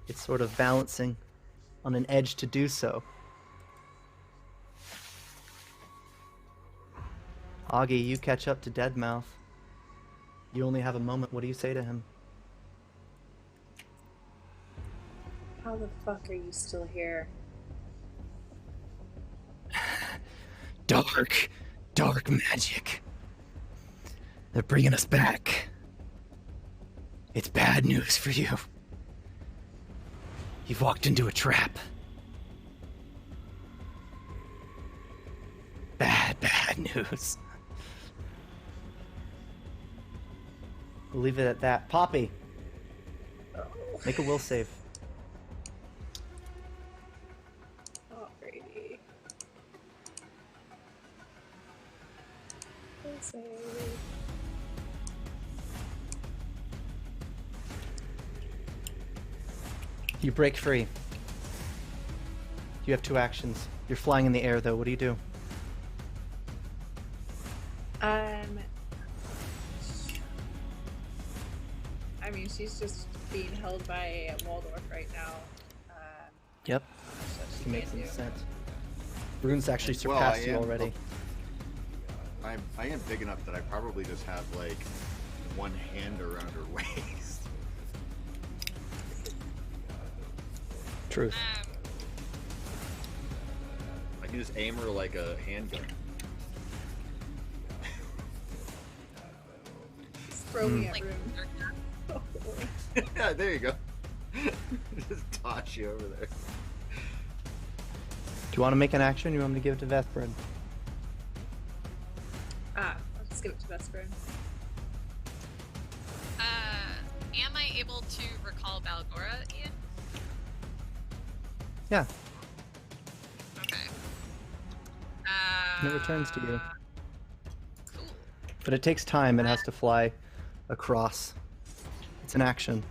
It's sort of balancing on an edge to do so. Aghi, you catch up to Deadmouth. You only have a moment. What do you say to him? How the fuck are you still here? Dark magic. They're bringing us back. It's bad news for you. You've walked into a trap. Bad news. We'll leave it at that. Poppy, make a will save. Alrighty. Will save. You break free. You have 2 actions. You're flying in the air, though. What do you do? I mean, she's just being held by Waldorff right now. Yep. So she It makes can't some do. sense. Rune's actually Well, surpassed I you am- already. I am big enough that I probably just have like one hand around her waist. Truth. I can just aim her like a handgun. Throw me at Like, room. Oh, boy. Yeah, there you go. Just toss you over there. Do you want to make an action? Or you want me to give it to Vesperin? I'll just give it to Vesperin. Am I able to recall Balgora, Ian? Yeah, Okay. and it returns to you. Cool. But it takes time. It has to fly across. It's an action.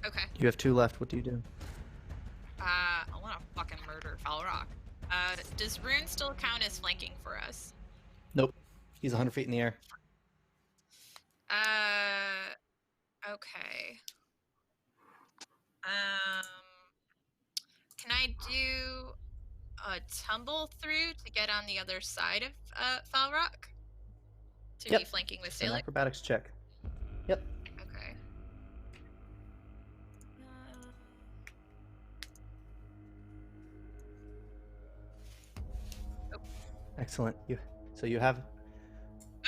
Okay. You have 2 left. What do you do? I want to fucking murder Falrock. Does Rune still count as flanking for us? Nope. He's 100 feet in the air. Okay. Can I do a tumble through to get on the other side of Falrock? To Yep. be flanking with It's an Sailix? acrobatics check. Yep. Okay. Excellent. So you have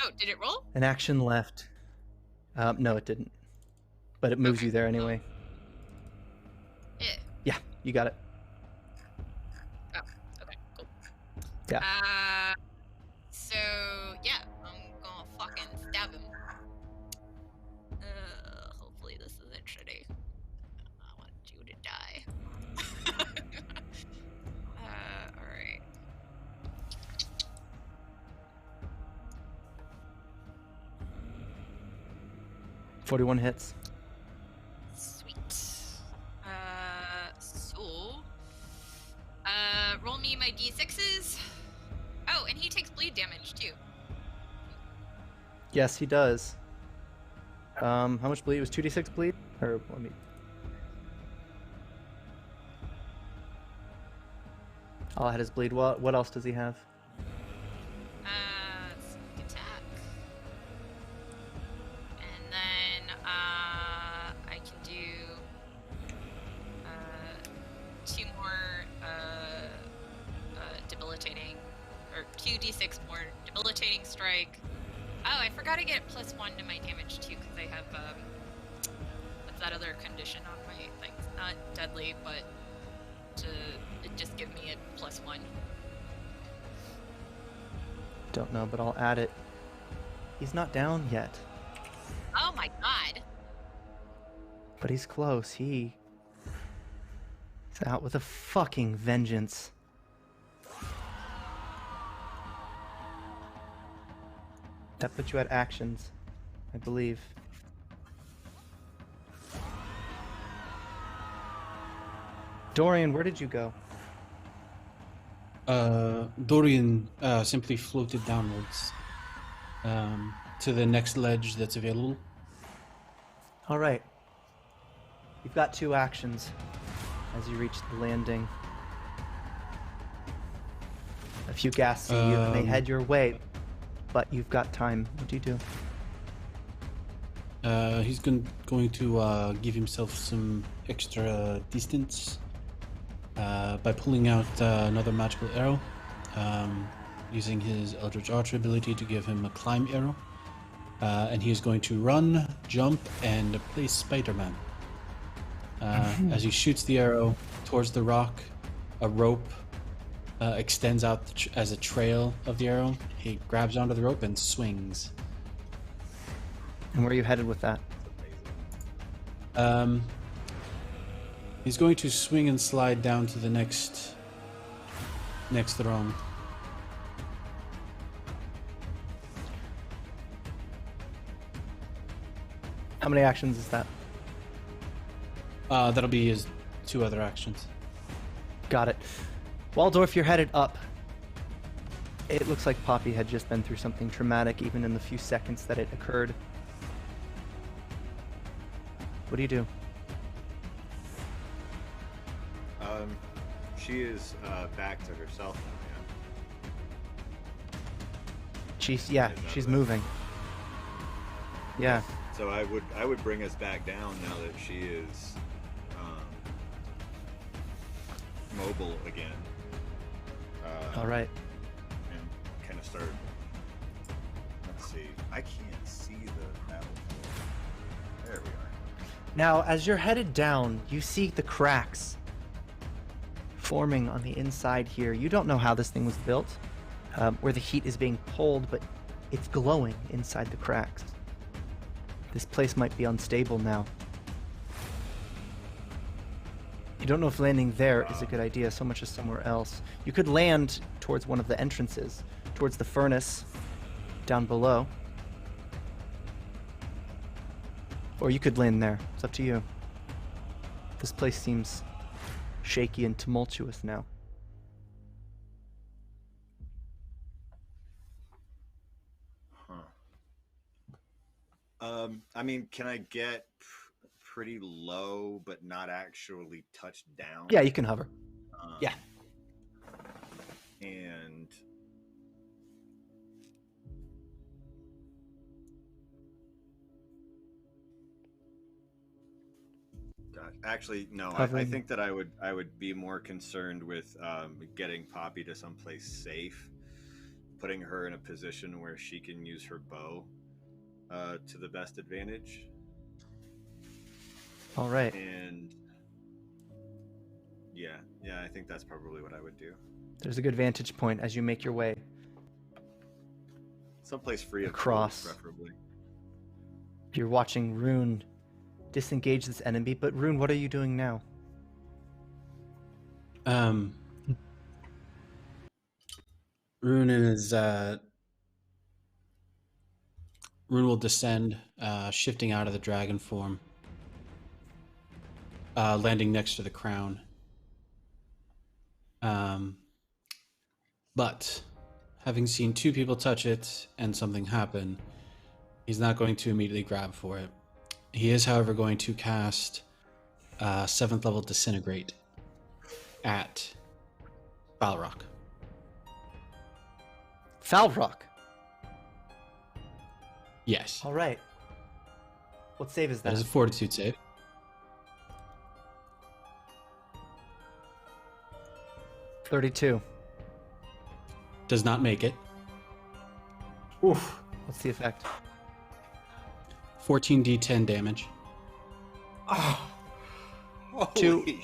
Oh, did it roll? an action left. No, it didn't. But it moves Okay. you there anyway. Yeah. Yeah, you got it. Oh, okay, cool. Yeah. So, yeah, I'm gonna fucking stab him. Hopefully this isn't shitty. I want you to die. Alright. – 41 hits. Sweet. Roll me my d6s. Oh, and he takes bleed damage too. Yes, he does. How much bleed? It was 2d6 bleed? Or let me. I'll add his bleed. What else does he have? Sneak attack. And then, I can do, 2 more, debilitating, or 2d6 more debilitating strike. Oh, I forgot to get +1 to my damage too, because I have, what's that other condition on my thing? It's not deadly, but it just give me a +1. Don't know, but I'll add it. He's not down yet, Oh my god! but he's close. He's out with a fucking vengeance. That puts you at actions, I believe. Dorian, where did you go? Dorian simply floated downwards to the next ledge that's available. All right. You've got 2 actions as you reach the landing. A few gas see you and they head your way, but you've got time. What do you do? He's going to give himself some extra distance by pulling out another magical arrow, using his Eldritch Archer ability to give him a climb arrow. And he is going to run, jump, and play Spider-Man. As he shoots the arrow towards the rock, a rope extends out as a trail of the arrow. He grabs onto the rope and swings. And where are you headed with that? He's going to swing and slide down to the next throne. How many actions is that? That'll be his 2 other actions. Got it. Waldorff, you're headed up. It looks like Poppy had just been through something traumatic, even in the few seconds that it occurred. What do you do? She is back to herself now, yeah. She's moving. Yeah. So I would bring us back down now that she is mobile again. All right. And kind of start. Let's see. I can't see the battlefield. There we are. Now, as you're headed down, you see the cracks forming on the inside here. You don't know how this thing was built, where the heat is being pulled, but it's glowing inside the cracks. This place might be unstable now. You don't know if landing there is a good idea so much as somewhere else. You could land towards one of the entrances, towards the furnace down below. Or you could land there. It's up to you. This place seems shaky and tumultuous now. I mean, can I get pretty low but not actually touch down? Yeah, you can hover. Yeah. And God, actually, no. I think that I would be more concerned with getting Poppy to someplace safe, putting her in a position where she can use her bow to the best advantage. All right. And yeah, I think that's probably what I would do. There's a good vantage point as you make your way Someplace free of across. trolls, preferably. You're watching Rune disengage this enemy, but Rune, what are you doing now? Rune is Rune will descend, shifting out of the dragon form, landing next to the crown. But having seen two people touch it and something happen, he's not going to immediately grab for it. He is, however, going to cast 7th level Disintegrate at Balrock. Falrock. Yes. All right. What save is that? That is a Fortitude save. $32. Does not make it. Oof. What's the effect? 14d10 damage. Oh. Two. Holy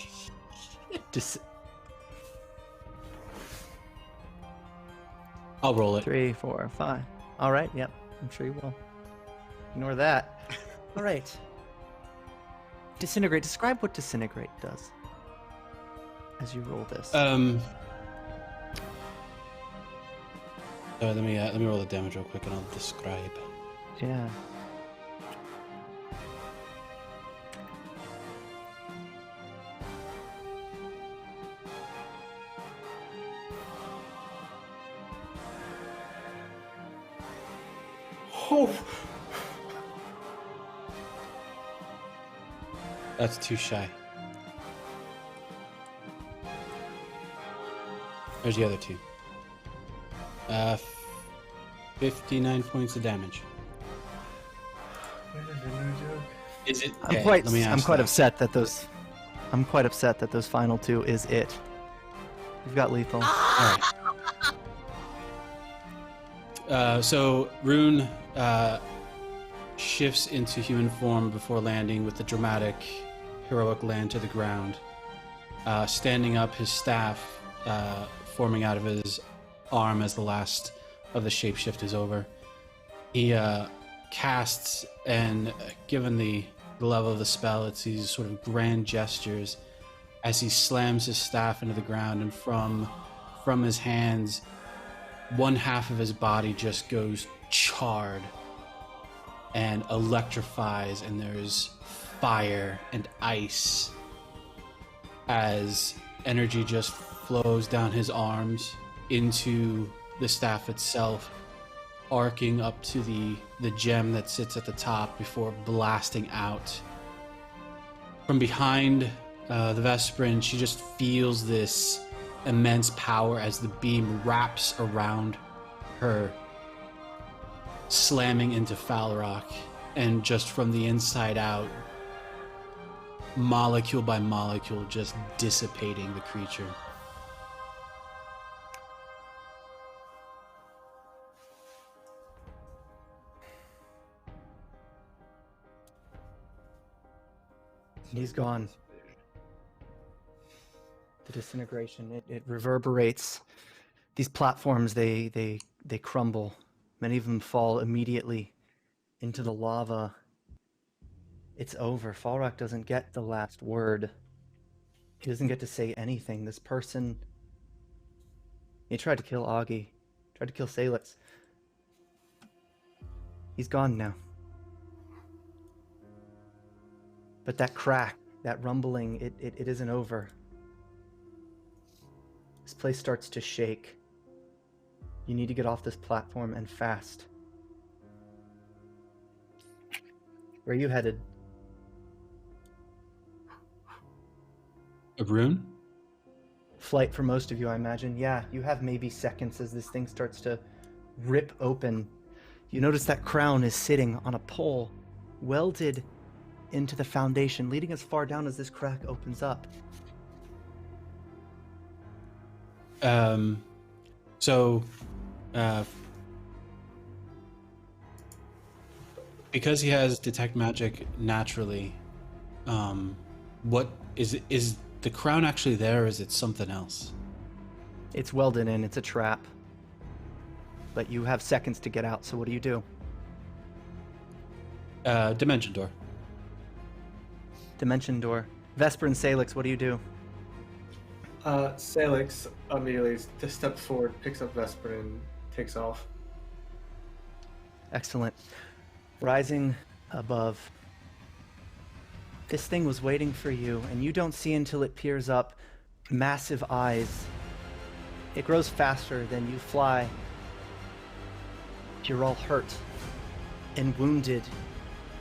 I'll roll it. 3, 4, 5. All right. Yep. I'm sure you will. Ignore that. All right. Disintegrate. Describe what Disintegrate does as you roll this. Let me roll the damage real quick and I'll describe. Yeah. Oh. That's too shy. There's the other two. 59 points of damage. Is it? I'm okay, quite let me ask that. upset that those final two is it. You've got lethal. All right. So Rune shifts into human form before landing with the dramatic, heroic land to the ground. Standing up, his staff forming out of his arm as the last of the shapeshift is over. He casts, and given the level of the spell, it's these sort of grand gestures as he slams his staff into the ground, and from his hands, one half of his body just goes charred and electrifies, and there's fire and ice as energy just flows down his arms into the staff itself, arcing up to the gem that sits at the top before blasting out. From behind the Vesprin, she just feels this immense power as the beam wraps around her, slamming into Falrock, and just from the inside out, molecule by molecule, just dissipating the creature. And he's gone. The disintegration, it reverberates. These platforms, they crumble. Many of them fall immediately into the lava. It's over. Falrock doesn't get the last word. He doesn't get to say anything. This person... He tried to kill Aghi. Tried to kill Sailix. He's gone now. But that crack, that rumbling, it isn't over. This place starts to shake. You need to get off this platform and fast. Where are you headed? A rune? Flight for most of you, I imagine. Yeah, you have maybe seconds as this thing starts to rip open. You notice that crown is sitting on a pole, welded into the foundation, leading as far down as this crack opens up. Because he has detect magic naturally, what is the crown actually there, or is it something else? It's welded in, it's a trap. But you have seconds to get out, so what do you do? Dimension door. Dimension door. Vesper and Sailix, what do you do? Sailix immediately just steps forward, picks up Vesper, and takes off. Excellent. Rising above. This thing was waiting for you, and you don't see until it peers up. Massive eyes. It grows faster than you fly. You're all hurt and wounded.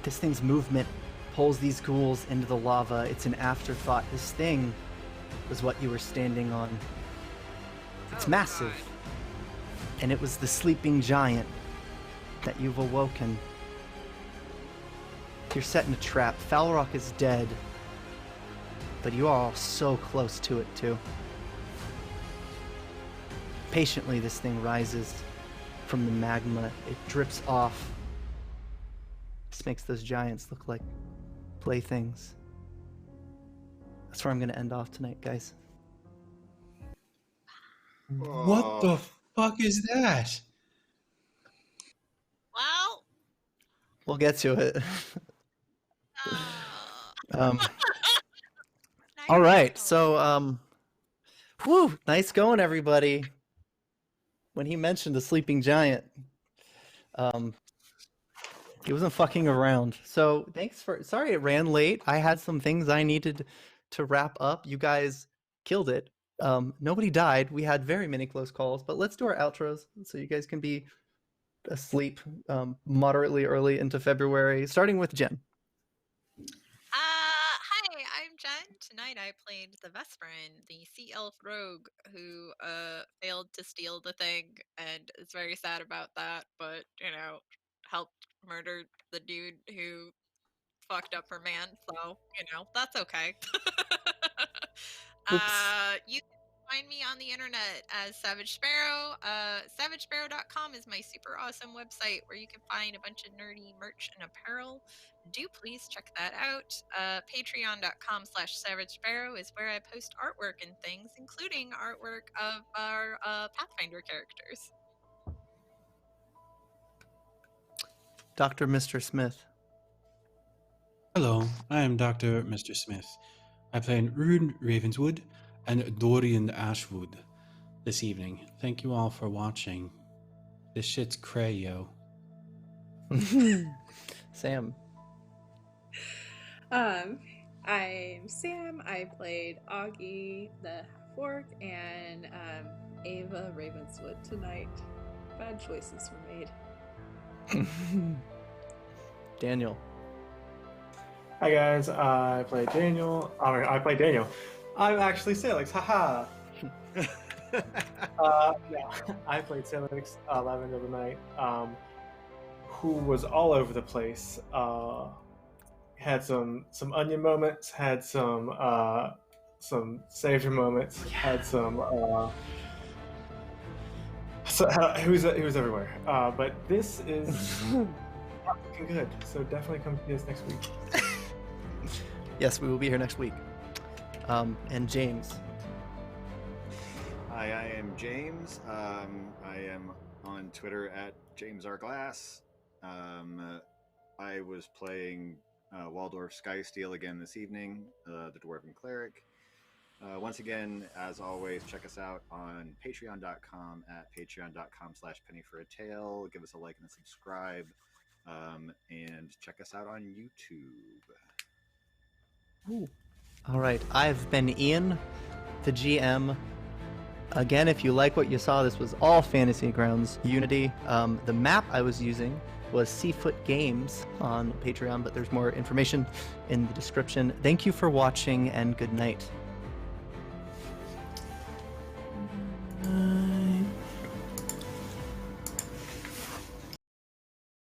This thing's movement pulls these ghouls into the lava. It's an afterthought. This thing was what you were standing on. It's massive. God. And it was the sleeping giant that you've awoken. You're set in a trap. Falrock is dead. But you are all so close to it, too. Patiently, this thing rises from the magma. It drips off. This makes those giants look like playthings. That's where I'm going to end off tonight, guys. What the fuck is that? Well, We'll get to it. now All you're right, going. so, whew, nice going, everybody. When he mentioned the sleeping giant, he wasn't fucking around. So sorry it ran late. I had some things I needed to wrap up. You guys killed it. Nobody died. We had very many close calls, but let's do our outros so you guys can be asleep moderately early into February, starting with Jen. Hi, I'm Jen. Tonight I played the Vesperin, the sea elf rogue who failed to steal the thing and is very sad about that, but helped murder the dude who fucked up her man, so that's okay. You can find me on the internet as Savage Sparrow. SavageSparrow.com is my super awesome website where you can find a bunch of nerdy merch and apparel. Do please check that out. Patreon.com/SavageSparrow is where I post artwork and things, including artwork of our Pathfinder characters. Dr. Mr. Smith. Hello, I am Dr. Mr. Smith. I play Rune Ravenswood and Dorian Ashwood this evening. Thank you all for watching. This shit's cray, yo. Sam. I'm Sam. I played Aghi the half-orc and Ava Ravenswood tonight. Bad choices were made. Daniel. Hi guys, I play Daniel. I play Daniel. I'm actually Sailix, haha. Yeah, I played Sailix, Lavender tonight, who was all over the place. Had some onion moments, had some savior moments, had some. He was everywhere. But this is not looking good. So definitely come see us next week. Yes, we will be here next week. And James. Hi, I am James. I am on Twitter at JamesRGlass. I was playing Waldorff Skysteel again this evening, the Dwarven Cleric. Once again, as always, check us out on patreon.com at patreon.com/pennyforatale. Give us a like and a subscribe, and check us out on YouTube. Ooh. All right, I've been Ian, the GM. Again, if you like what you saw, this was all Fantasy Grounds Unity. The map I was using was Seafoot Games on Patreon, but there's more information in the description. Thank you for watching, and good night.